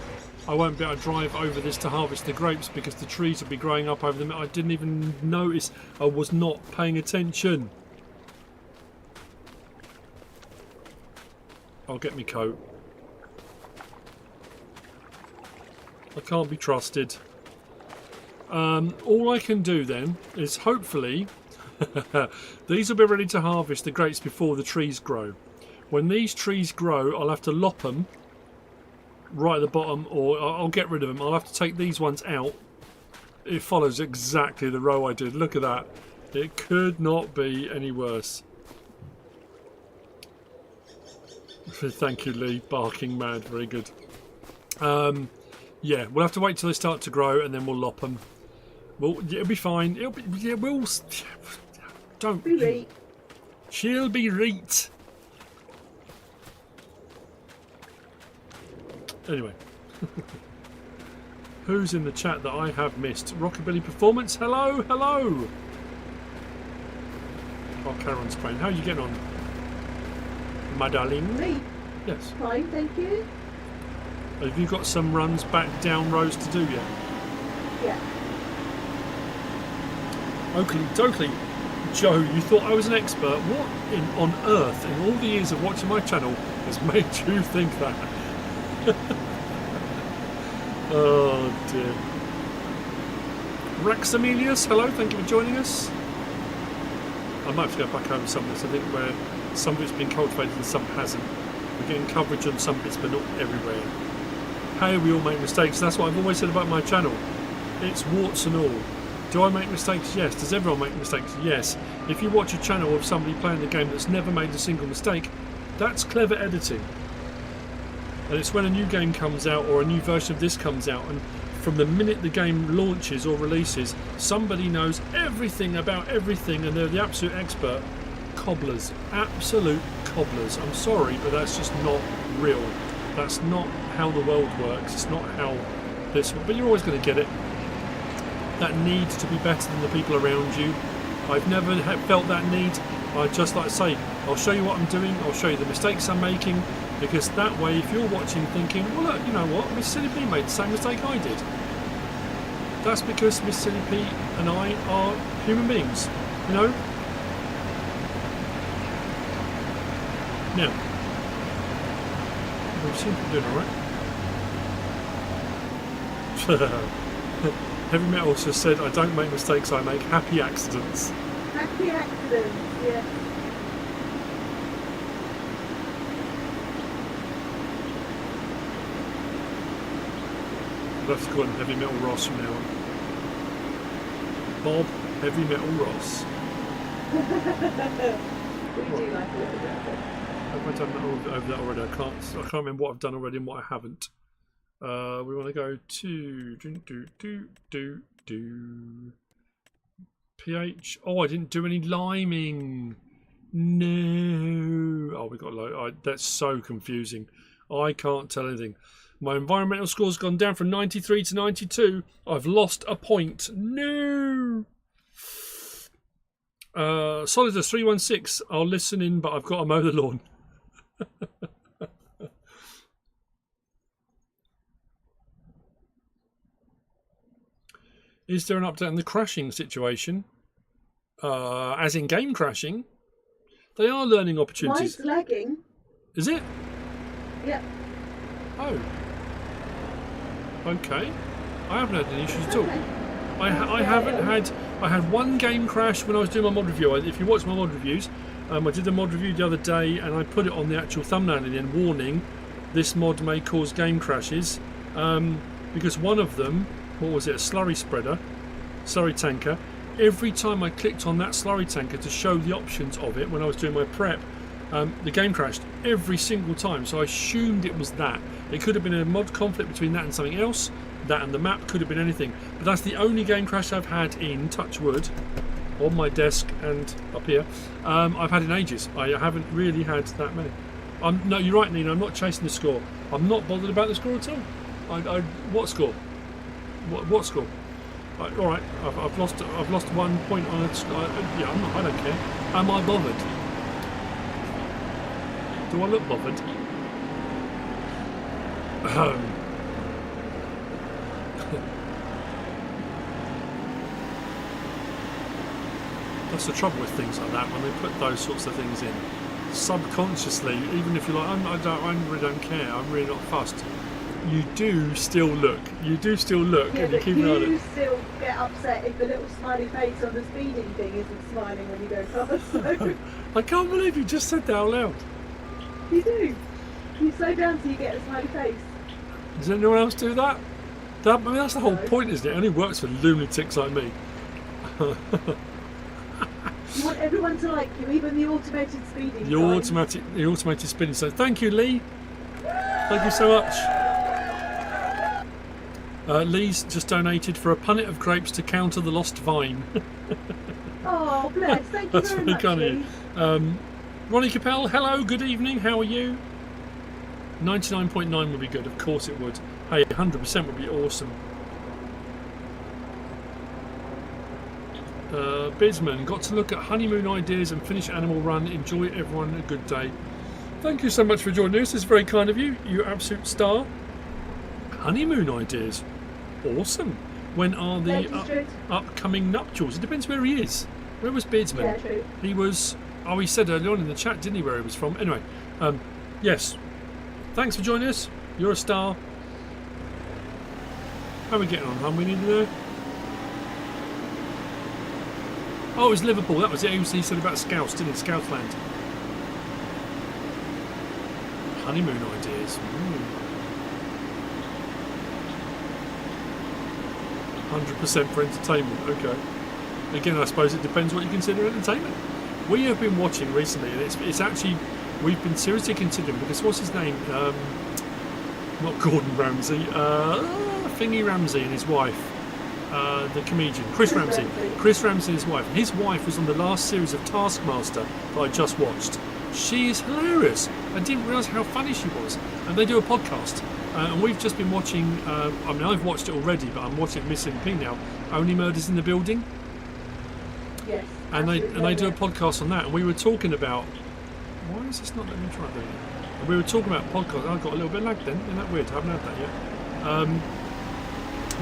I won't be able to drive over this to harvest the grapes because the trees will be growing up over them. I didn't even notice. I was not paying attention. I'll get me coat. I can't be trusted. All I can do then is hopefully these will be ready to harvest the grapes before the trees grow. When these trees grow, I'll have to lop them right at the bottom, or I'll get rid of them. I'll have to take these ones out. It follows exactly the row I did. Look at that. It could not be any worse. Thank you, Lee. Barking mad. Very good. Yeah, we'll have to wait till they start to grow and then we'll lop them. Well, it'll be fine. It'll be, yeah, we'll... Don't... Be right. She'll be right. Anyway. Who's in the chat that I have missed? Rockabilly Performance, hello, hello. Oh, Karen's playing. How are you getting on, my darling? Me? Yes. Fine, thank you. Have you got some runs back down rows to do yet? Yeah. Oakley, Dokley, Joe, you thought I was an expert. What on earth, in all the years of watching my channel, has made you think that? Oh dear. Rex Emilius, hello, thank you for joining us. I might have to go back over some of this, I think, where some of it's been cultivated and some hasn't. We're getting coverage on some bits but not everywhere. Hey, we all make mistakes. That's what I've always said about my channel. It's warts and all. Do I make mistakes? Yes. Does everyone make mistakes? Yes. If you watch a channel of somebody playing the game that's never made a single mistake, that's clever editing. And it's when a new game comes out or a new version of this comes out, and from the minute the game launches or releases, somebody knows everything about everything and they're the absolute expert. Cobblers. Absolute cobblers. I'm sorry, but that's just not real. That's not how the world works. It's not how this. But you're always going to get it. That need to be better than the people around you. I've never felt that need. I just like to say, I'll show you what I'm doing. I'll show you the mistakes I'm making, because that way, if you're watching, thinking, well, look, you know what, MrSealyp made the same mistake I did. That's because MrSealyp and I are human beings, you know. Now, we seem to be doing all right. Heavy Metal just said, I don't make mistakes, I make happy accidents. Happy accidents, yeah. We'll have to call him Heavy Metal Ross from now on. Bob Heavy Metal Ross. We do like a little bit of it. Have I done that over that already? I can't remember what I've done already and what I haven't. We want to go to pH. Oh, I didn't do any liming. No. Oh, we got low. That's so confusing. I can't tell anything. My environmental score's gone down from 93 to 92. I've lost a point. No. Solidus 316. I'll listen in, but I've got to mow the lawn. Is there an update on the crashing situation? As in game crashing? They are learning opportunities. Mine's lagging. Is it? Yep. Oh. Okay. I haven't had any issues at all. I haven't had... I had one game crash when I was doing my mod review. If you watch my mod reviews, I did a mod review the other day and I put it on the actual thumbnail in the end, warning, this mod may cause game crashes. Because one of them, what was it, a slurry spreader, slurry tanker, every time I clicked on that slurry tanker to show the options of it when I was doing my prep, the game crashed every single time, so I assumed it was that. It could have been a mod conflict between that and something else, that and the map, could have been anything, but that's the only game crash I've had in Touchwood on my desk and up here. I've had in ages. I haven't really had that many. No, you're right, Nina, I'm not chasing the score. I'm not bothered about the score at all. What score? What score? All right, I've lost 1 point on it. Yeah, I don't care. Am I bothered? Do I look bothered? That's the trouble with things like that, when they put those sorts of things in subconsciously. Even if you're like, I really don't care, I'm really not fussed. You do still look. You do still look, yeah, and you keep an eye on it. You still get upset if the little smiley face on the speeding thing isn't smiling when you go past. So. I can't believe you just said that out loud. You do. You slow down till you get a smiley face. Does anyone else do that? I mean, that's the whole point, isn't it? It only works for lunatics like me. You want everyone to like you, even the automated speeding. The automated spinning. So thank you, Lee. Thank you so much. Lee's just donated for a punnet of grapes to counter the lost vine. Oh, bless. Thank you very much. Kind of you. Ronnie Capel, hello, good evening. How are you? 99.9 would be good. Of course it would. Hey, 100% would be awesome. Bisman, got to look at honeymoon ideas and finish Animal Run. Enjoy, everyone, a good day. Thank you so much for joining us. It's very kind of you. You absolute star. Honeymoon ideas. Awesome. When are the upcoming nuptials? It depends where he is. Where was Beardsman? Yeah, true. He was... Oh, he said earlier on in the chat, didn't he, where he was from? Anyway, yes. Thanks for joining us. You're a star. How are we getting on, hon? We need to know. Oh, it was Liverpool. That was it. He said about Scouts, didn't he? Scoutsland. Honeymoon ideas. 100% for entertainment. Okay. Again, I suppose it depends what you consider entertainment. We have been watching recently, and it's actually, we've been seriously considering, because what's his name? Not Gordon Ramsay. Thingy Ramsay and his wife. The comedian. Chris Ramsay. Chris Ramsay and his wife. His wife was on the last series of Taskmaster that I just watched. She is hilarious. I didn't realise how funny she was. And they do a podcast. And we've just been watching, I mean, I've watched it already, but I'm watching MrSealyp now, Only Murders in the Building. Yes. And they do a podcast on that, and we were talking about, why is this not letting me try doing it? And we were talking about podcasts. I got a little bit lagged then, isn't that weird? I haven't had that yet.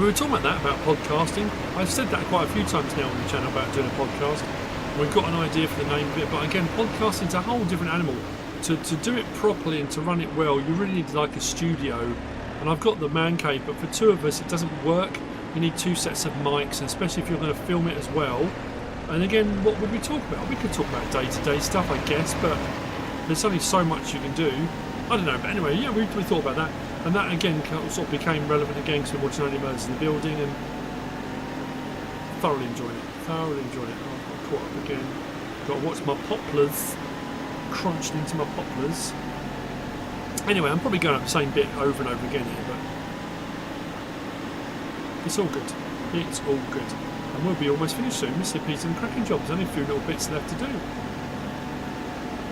We were talking about that, about podcasting. I've said that quite a few times now on the channel about doing a podcast. We've got an idea for the name of it, but again, podcasting's a whole different animal. To do it properly and to run it well, you really need like a studio. And I've got the man cave, but for two of us it doesn't work. You need two sets of mics, and especially if you're going to film it as well. And again, what would we talk about? We could talk about day-to-day stuff, I guess, but there's only so much you can do. I don't know, but anyway, yeah, we thought about that. And that again sort of became relevant again because we're watching Only Murders in the Building, and thoroughly enjoying it. Thoroughly enjoying it. I caught up again. Got to watch my poplars. Crunched into my poplars. Anyway, I'm probably going up the same bit over and over again here, but it's all good. It's all good. And we'll be almost finished soon. MrSealyp's done cracking job. There's only a few little bits left to do.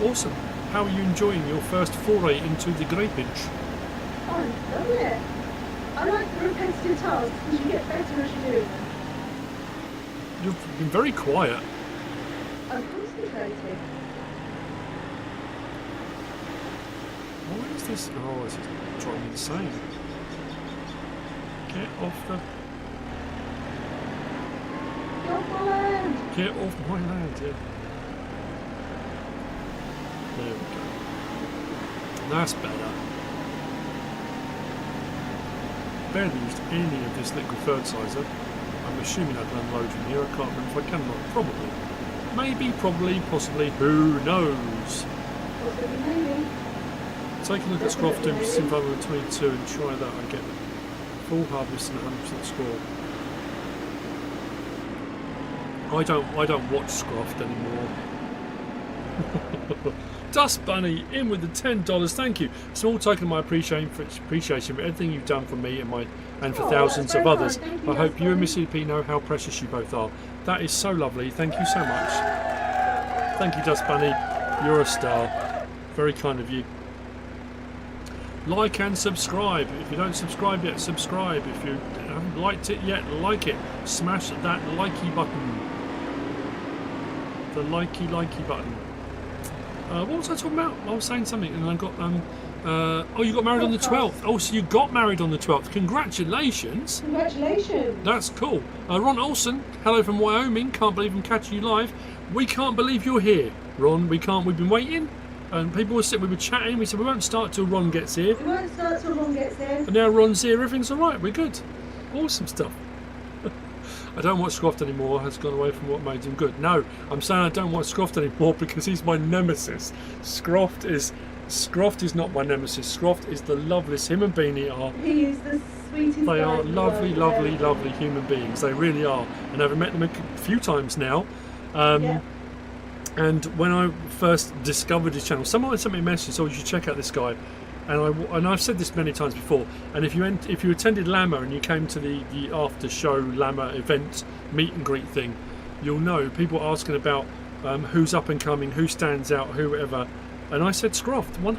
Awesome. How are you enjoying your first foray into the grapage? I love it. I like the repetitive tasks because you get better as you do them. You've been very quiet. I'm concentrating. Why is this? Oh, it's driving me insane. Get off the... Get off my land! Get off my land, yeah. There we go. That's better. Barely used any of this liquid fertiliser. I'm assuming I can unload from here. I can't remember if I can or not. Probably. Maybe, probably, possibly. Who knows? Possibly, maybe. Take a look at Scroft doing Survival 22 and try that. I get full harvest and 100% score. I don't watch Scroft anymore. Dust Bunny in with the $10. Thank you. Small token of my appreciation for everything you've done for me and for thousands of others. I hope you and MrSealyp know how precious you both are. That is so lovely. Thank you so much. Thank you, Dust Bunny. You're a star. Very kind of you. Like and subscribe. If you don't subscribe yet, subscribe. If you haven't liked it yet, like it. Smash that likey button. The likey button. What was I talking about? I was saying something and I got oh, you got married on the 12th. Oh, so you got married on the 12th. Congratulations. Congratulations. That's cool. Ron Olsen, hello from Wyoming. Can't believe I'm catching you live. We can't believe you're here, Ron. We can't. We've been waiting. And people were sitting, we were chatting, we said we won't start till Ron gets here. We won't start till Ron gets here. And now Ron's here, everything's alright, we're good. Awesome stuff. I don't watch Scroft anymore, has gone away from what made him good. No, I'm saying I don't watch Scroft anymore because he's my nemesis. Scroft is not my nemesis. Scroft is the loveliest, him and Beanie are. He is the sweetest They guy are in the lovely, world, lovely, yeah. lovely human beings. They really are. And I've met them a few times now. Yeah. And when I first discovered his channel, someone sent me a message, so you should check out this guy. And I've said this many times before. And if you attended Llama and you came to the after show Llama event meet and greet thing, you'll know people are asking about who's up and coming, who stands out, whoever. And I said Scroft, 100%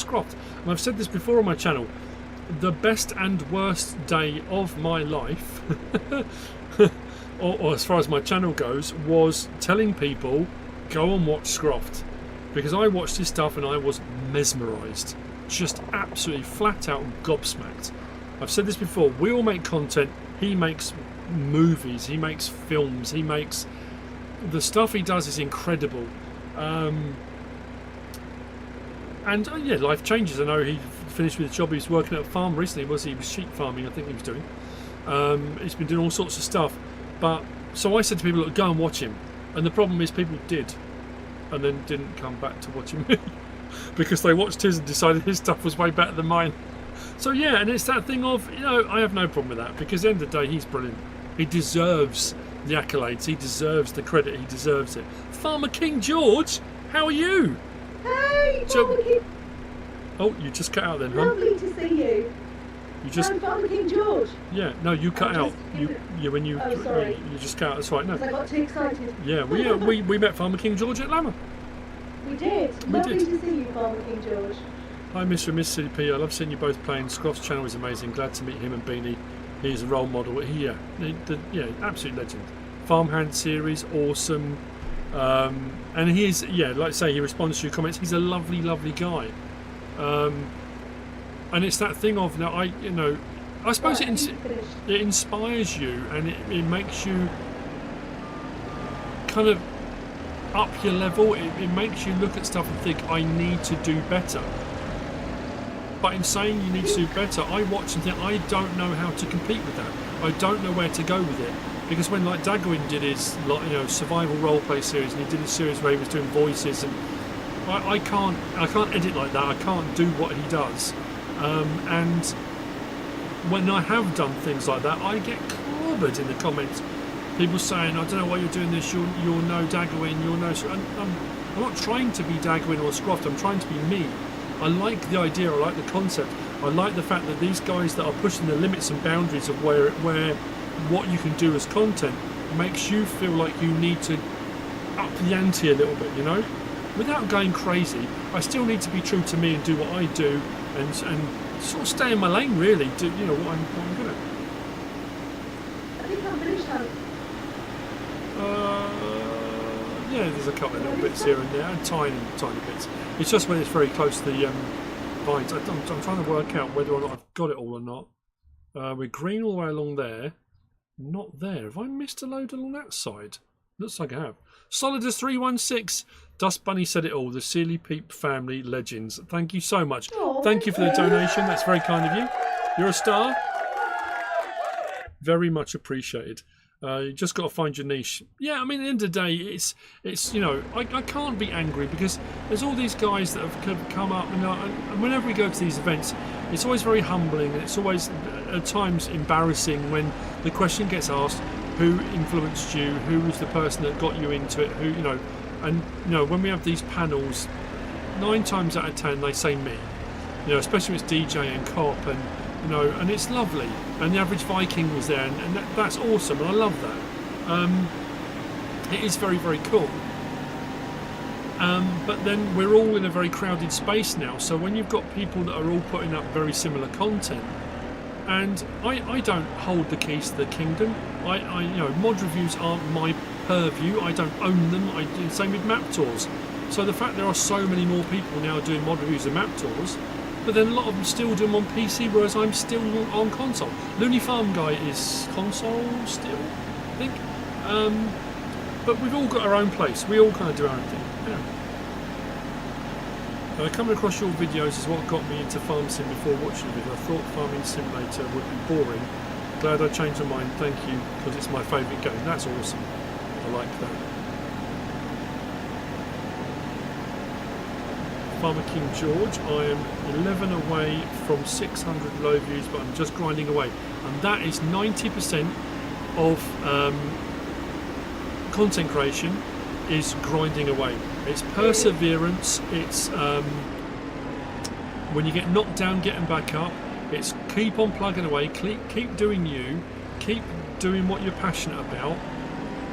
Scroft. And I've said this before on my channel. The best and worst day of my life, or as far as my channel goes, was telling people go and watch Scroft, because I watched his stuff and I was mesmerised, just absolutely flat out gobsmacked. I've said this before, we all make content, he makes movies, he makes films, he makes... the stuff he does is incredible. And yeah, life changes. I know he finished with a job, he was working at a farm recently, he was sheep farming, I think he was doing. He's been doing all sorts of stuff. But so I said to people, look, go and watch him. And the problem is people did, and then didn't come back to watching me because they watched his and decided his stuff was way better than mine. So yeah, and it's that thing of, you know, I have no problem with that, because at the end of the day he's brilliant. He deserves the accolades, he deserves the credit, he deserves it. Farmer King George, how are you? Hey, Farmer King. Oh, you just cut out then, huh? Lovely to see you. You just... I'm Farmer King George. Yeah, no, you cut out. When you Oh, sorry. you just cut out. That's right. No. Because I got too excited. Yeah, we met Farmer King George at Llama. We did. Lovely to see you, Farmer King George. Hi, Mr. and Miss CDP. I love seeing you both playing. Scroff's channel is amazing. Glad to meet him and Beanie. He's a role model. Yeah, absolute legend. Farmhand series, awesome. And he is, yeah, like I say, he responds to your comments. He's a lovely, lovely guy. And it's that thing of now, I suppose it inspires you, and it makes you kind of up your level. It makes you look at stuff and think, I need to do better. But in saying you need to do better, I watch and think, I don't know how to compete with that. I don't know where to go with it. Because when like BatWing did his survival roleplay series, and he did a series where he was doing voices, and I can't edit like that. I can't do what he does. And when I have done things like that, I get clobbered in the comments. People saying, I don't know why you're doing this, you're no BatWing, you're no... I'm not trying to be BatWing or Scroft, I'm trying to be me. I like the idea, I like the concept, I like the fact that these guys that are pushing the limits and boundaries of where what you can do as content makes you feel like you need to up the ante a little bit, without going crazy. I still need to be true to me and do what I do, and sort of stay in my lane, really. Do what I'm good at. I think I'm finished now. Yeah, there's a couple of little bits here and there, and tiny bits. It's just when it's very close to the vines. I'm trying to work out whether or not I've got it all or not. We're green all the way along there. Not there. Have I missed a load along that side? Looks like I have. Solidus316. Dust Bunny said it all. The CealyP family legends. Thank you so much. Oh, thank you for the donation. That's very kind of you. You're a star. Very much appreciated. You just got to find your niche. Yeah, I mean, at the end of the day, it's I can't be angry because there's all these guys that have come up, and whenever we go to these events, it's always very humbling, and it's always at times embarrassing when the question gets asked, who influenced you, who was the person that got you into it, when we have these panels, 9 times out of 10 they say me, especially when it's DJ and Cop, and it's lovely, and the average Viking was there, and that's awesome, and I love that. It is very, very cool. But then we're all in a very crowded space now, so when you've got people that are all putting up very similar content, and I don't hold the keys to the kingdom. Mod reviews aren't my purview. I don't own them. I do the same with map tours. So the fact there are so many more people now doing mod reviews and map tours, but then a lot of them still do them on PC, whereas I'm still on console. Looney Farm Guy is console still, I think. But we've all got our own place. We all kind of do our own thing. Coming across your videos is what got me into Farm Sim before watching the video. I thought Farming Simulator would be boring. Glad I changed my mind. Thank you, because it's my favourite game. That's awesome. I like that. Farmer King George, I am 11 away from 600 low views, but I'm just grinding away, and that is 90% of content creation is grinding away. It's perseverance, it's when you get knocked down, getting back up, it's keep on plugging away, keep doing you, keep doing what you're passionate about,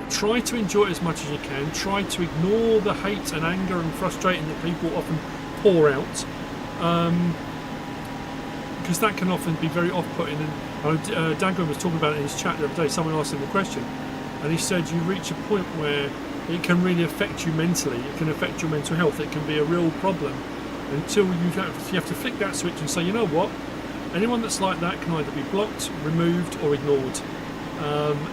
try to enjoy it as much as you can, try to ignore the hate and anger and frustrating that people often pour out, because that can often be very off-putting. And Dagon was talking about it in his chat the other day. Someone asked him the question, and he said you reach a point where it can really affect you mentally, it can affect your mental health, it can be a real problem until you have to flick that switch and say, you know what, anyone that's like that can either be blocked, removed or ignored.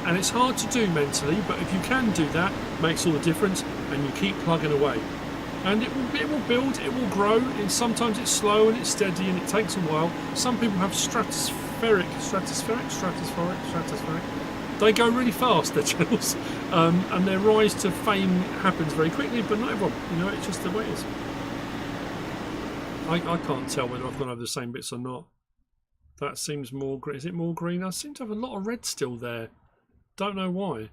And it's hard to do mentally, but if you can do that, it makes all the difference, and you keep plugging away. And it will build, it will grow, and sometimes it's slow and it's steady and it takes a while. Some people have stratospheric, they go really fast, their channels, and their rise to fame happens very quickly, but not everyone, it's just the way it is. I can't tell whether I've gone over the same bits or not. That seems more green. Is it more green? I seem to have a lot of red still there. Don't know why.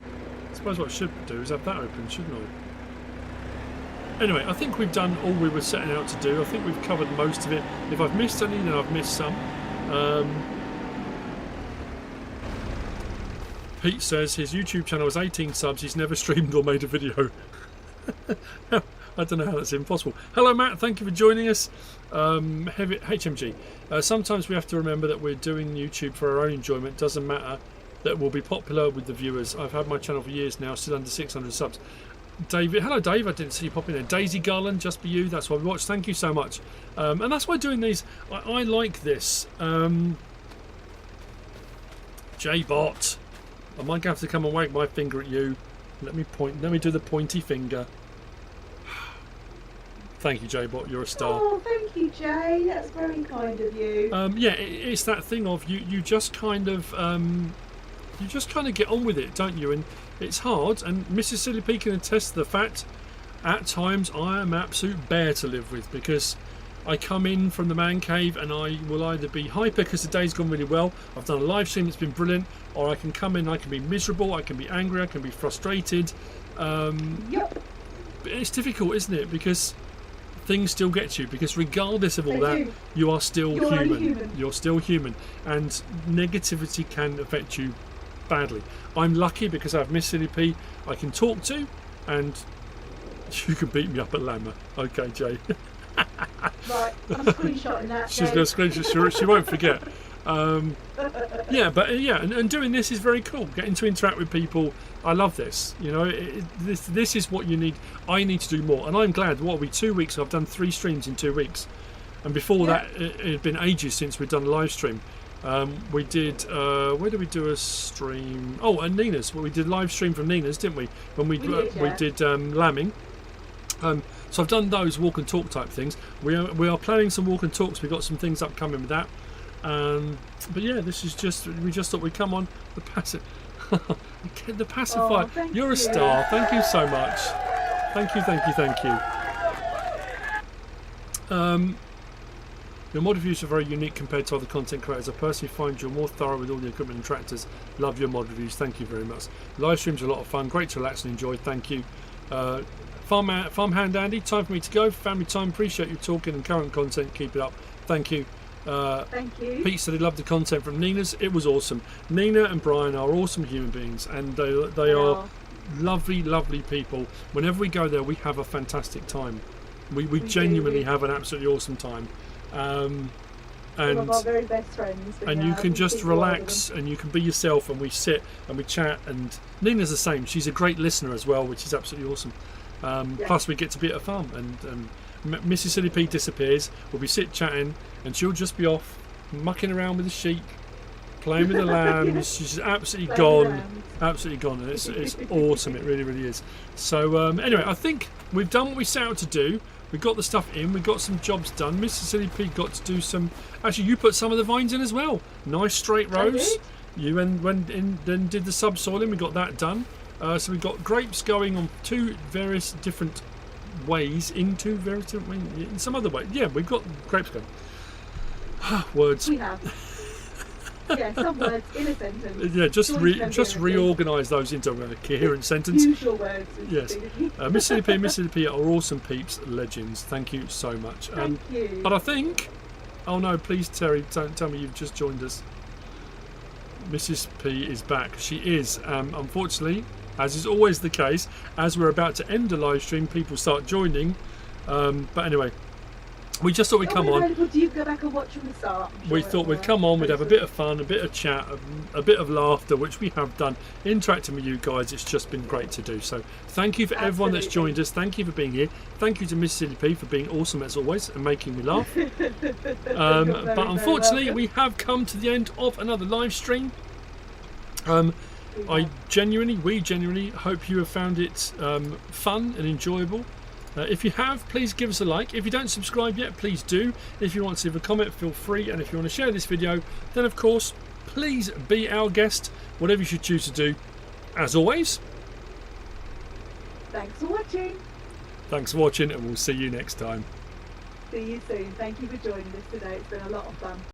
I suppose what I should do is have that open, shouldn't I? Anyway, I think we've done all we were setting out to do. I think we've covered most of it. If I've missed any, then I've missed some. Pete says his YouTube channel has 18 subs. He's never streamed or made a video. I don't know how that's impossible. Hello, Matt. Thank you for joining us. HMG. Sometimes we have to remember that we're doing YouTube for our own enjoyment. Doesn't matter that we'll be popular with the viewers. I've had my channel for years now, still under 600 subs. David, hello Dave, I didn't see you pop in there. Daisy Garland, just for you, that's why we watched. Thank you so much. And that's why doing these, I like this. J-Bot, I might have to come and wag my finger at you. Let me do the pointy finger. Thank you, J-Bot, you're a star. Oh, thank you, Jay, that's very kind of you. Yeah, it's that thing of you just kind of get on with it, don't you? And it's hard, and MrSealyp can attest to the fact at times I am absolute bear to live with, because I come in from the man cave and I will either be hyper because the day's gone really well, I've done a live stream that's been brilliant, or I can come in, I can be miserable, I can be angry, I can be frustrated. Yep. But it's difficult, isn't it? Because things still get you, because regardless of all that, you are still human. You're still human, and negativity can affect you badly. I'm lucky because I have MrSealyp I can talk to, and you can beat me up at Lammer. Okay, Jay. Right, I'm screenshotting that. She's going to screenshot. She won't forget. Yeah, but yeah, and doing this is very cool. Getting to interact with people, I love this. You know, this is what you need. I need to do more, and I'm glad. What are we, 2 weeks? I've done 3 streams in 2 weeks, and before that, it had been ages since we'd done a live stream. We did. Where did we do a stream? Oh, at Nina's. Well, we did live stream from Nina's, didn't we? When we did lambing. So I've done those walk and talk type things. We are planning some walk and talks. We've got some things upcoming with that. But yeah, this is just. We just thought we'd come on the passive. The pacifier. Oh, You're a star. Thank you so much. Thank you. Thank you. Thank you. Your mod reviews are very unique compared to other content creators. I personally find you're more thorough with all the equipment and tractors. Love your mod reviews. Thank you very much. Live streams are a lot of fun. Great to relax and enjoy. Thank you. Farmhand Andy, time for me to go. Family time. Appreciate you talking and current content. Keep it up. Thank you. Thank you. Pete said he loved the content from Nina's. It was awesome. Nina and Brian are awesome human beings, and they are lovely, lovely people. Whenever we go there, we have a fantastic time. We genuinely have an absolutely awesome time. And one of our very best friends. And you can just relax and you can be yourself, and we sit and we chat. And Nina's the same. She's a great listener as well, which is absolutely awesome. Plus, we get to be at a farm, and MrSealyp disappears. We'll be chatting, and she'll just be off mucking around with the sheep, playing with the lambs. She's absolutely gone, and it's awesome. It really, really is. So anyway, I think we've done what we set out to do. We got the stuff in. We got some jobs done. MrSealyp got to do some. Actually, you put some of the vines in as well. Nice straight rows. You went in, then did the subsoiling. We got that done. So we've got grapes going on 2 various different ways, in some other way. Yeah, we've got grapes going. Words. We have. Yeah, some words in a sentence. Yeah, just reorganise those into a coherent sentence. Usual words. Yes. MrSealyp are awesome peeps, legends. Thank you so much. Thank you. But I think. Oh no, please, Terry, don't tell me you've just joined us. Mrs. P is back. She is. Unfortunately, as is always the case, as we're about to end a live stream, people start joining. But anyway, we just thought we'd come on. Do you go back and watch from the start? We thought we'd come on, we'd have a bit of fun, a bit of chat, a bit of laughter, which we have done. Interacting with you guys, it's just been great to do. So thank you for everyone that's joined us. Thank you for being here. Thank you to MrSealyp for being awesome as always and making me laugh. But unfortunately, we have come to the end of another live stream. We genuinely hope you have found it fun and enjoyable. If you have, please give us a like. If you don't subscribe yet, please do. If you want to leave a comment, feel free. And if you want to share this video, then of course, please be our guest, whatever you should choose to do. As always, thanks for watching. Thanks for watching, and we'll see you next time. See you soon. Thank you for joining us today. It's been a lot of fun.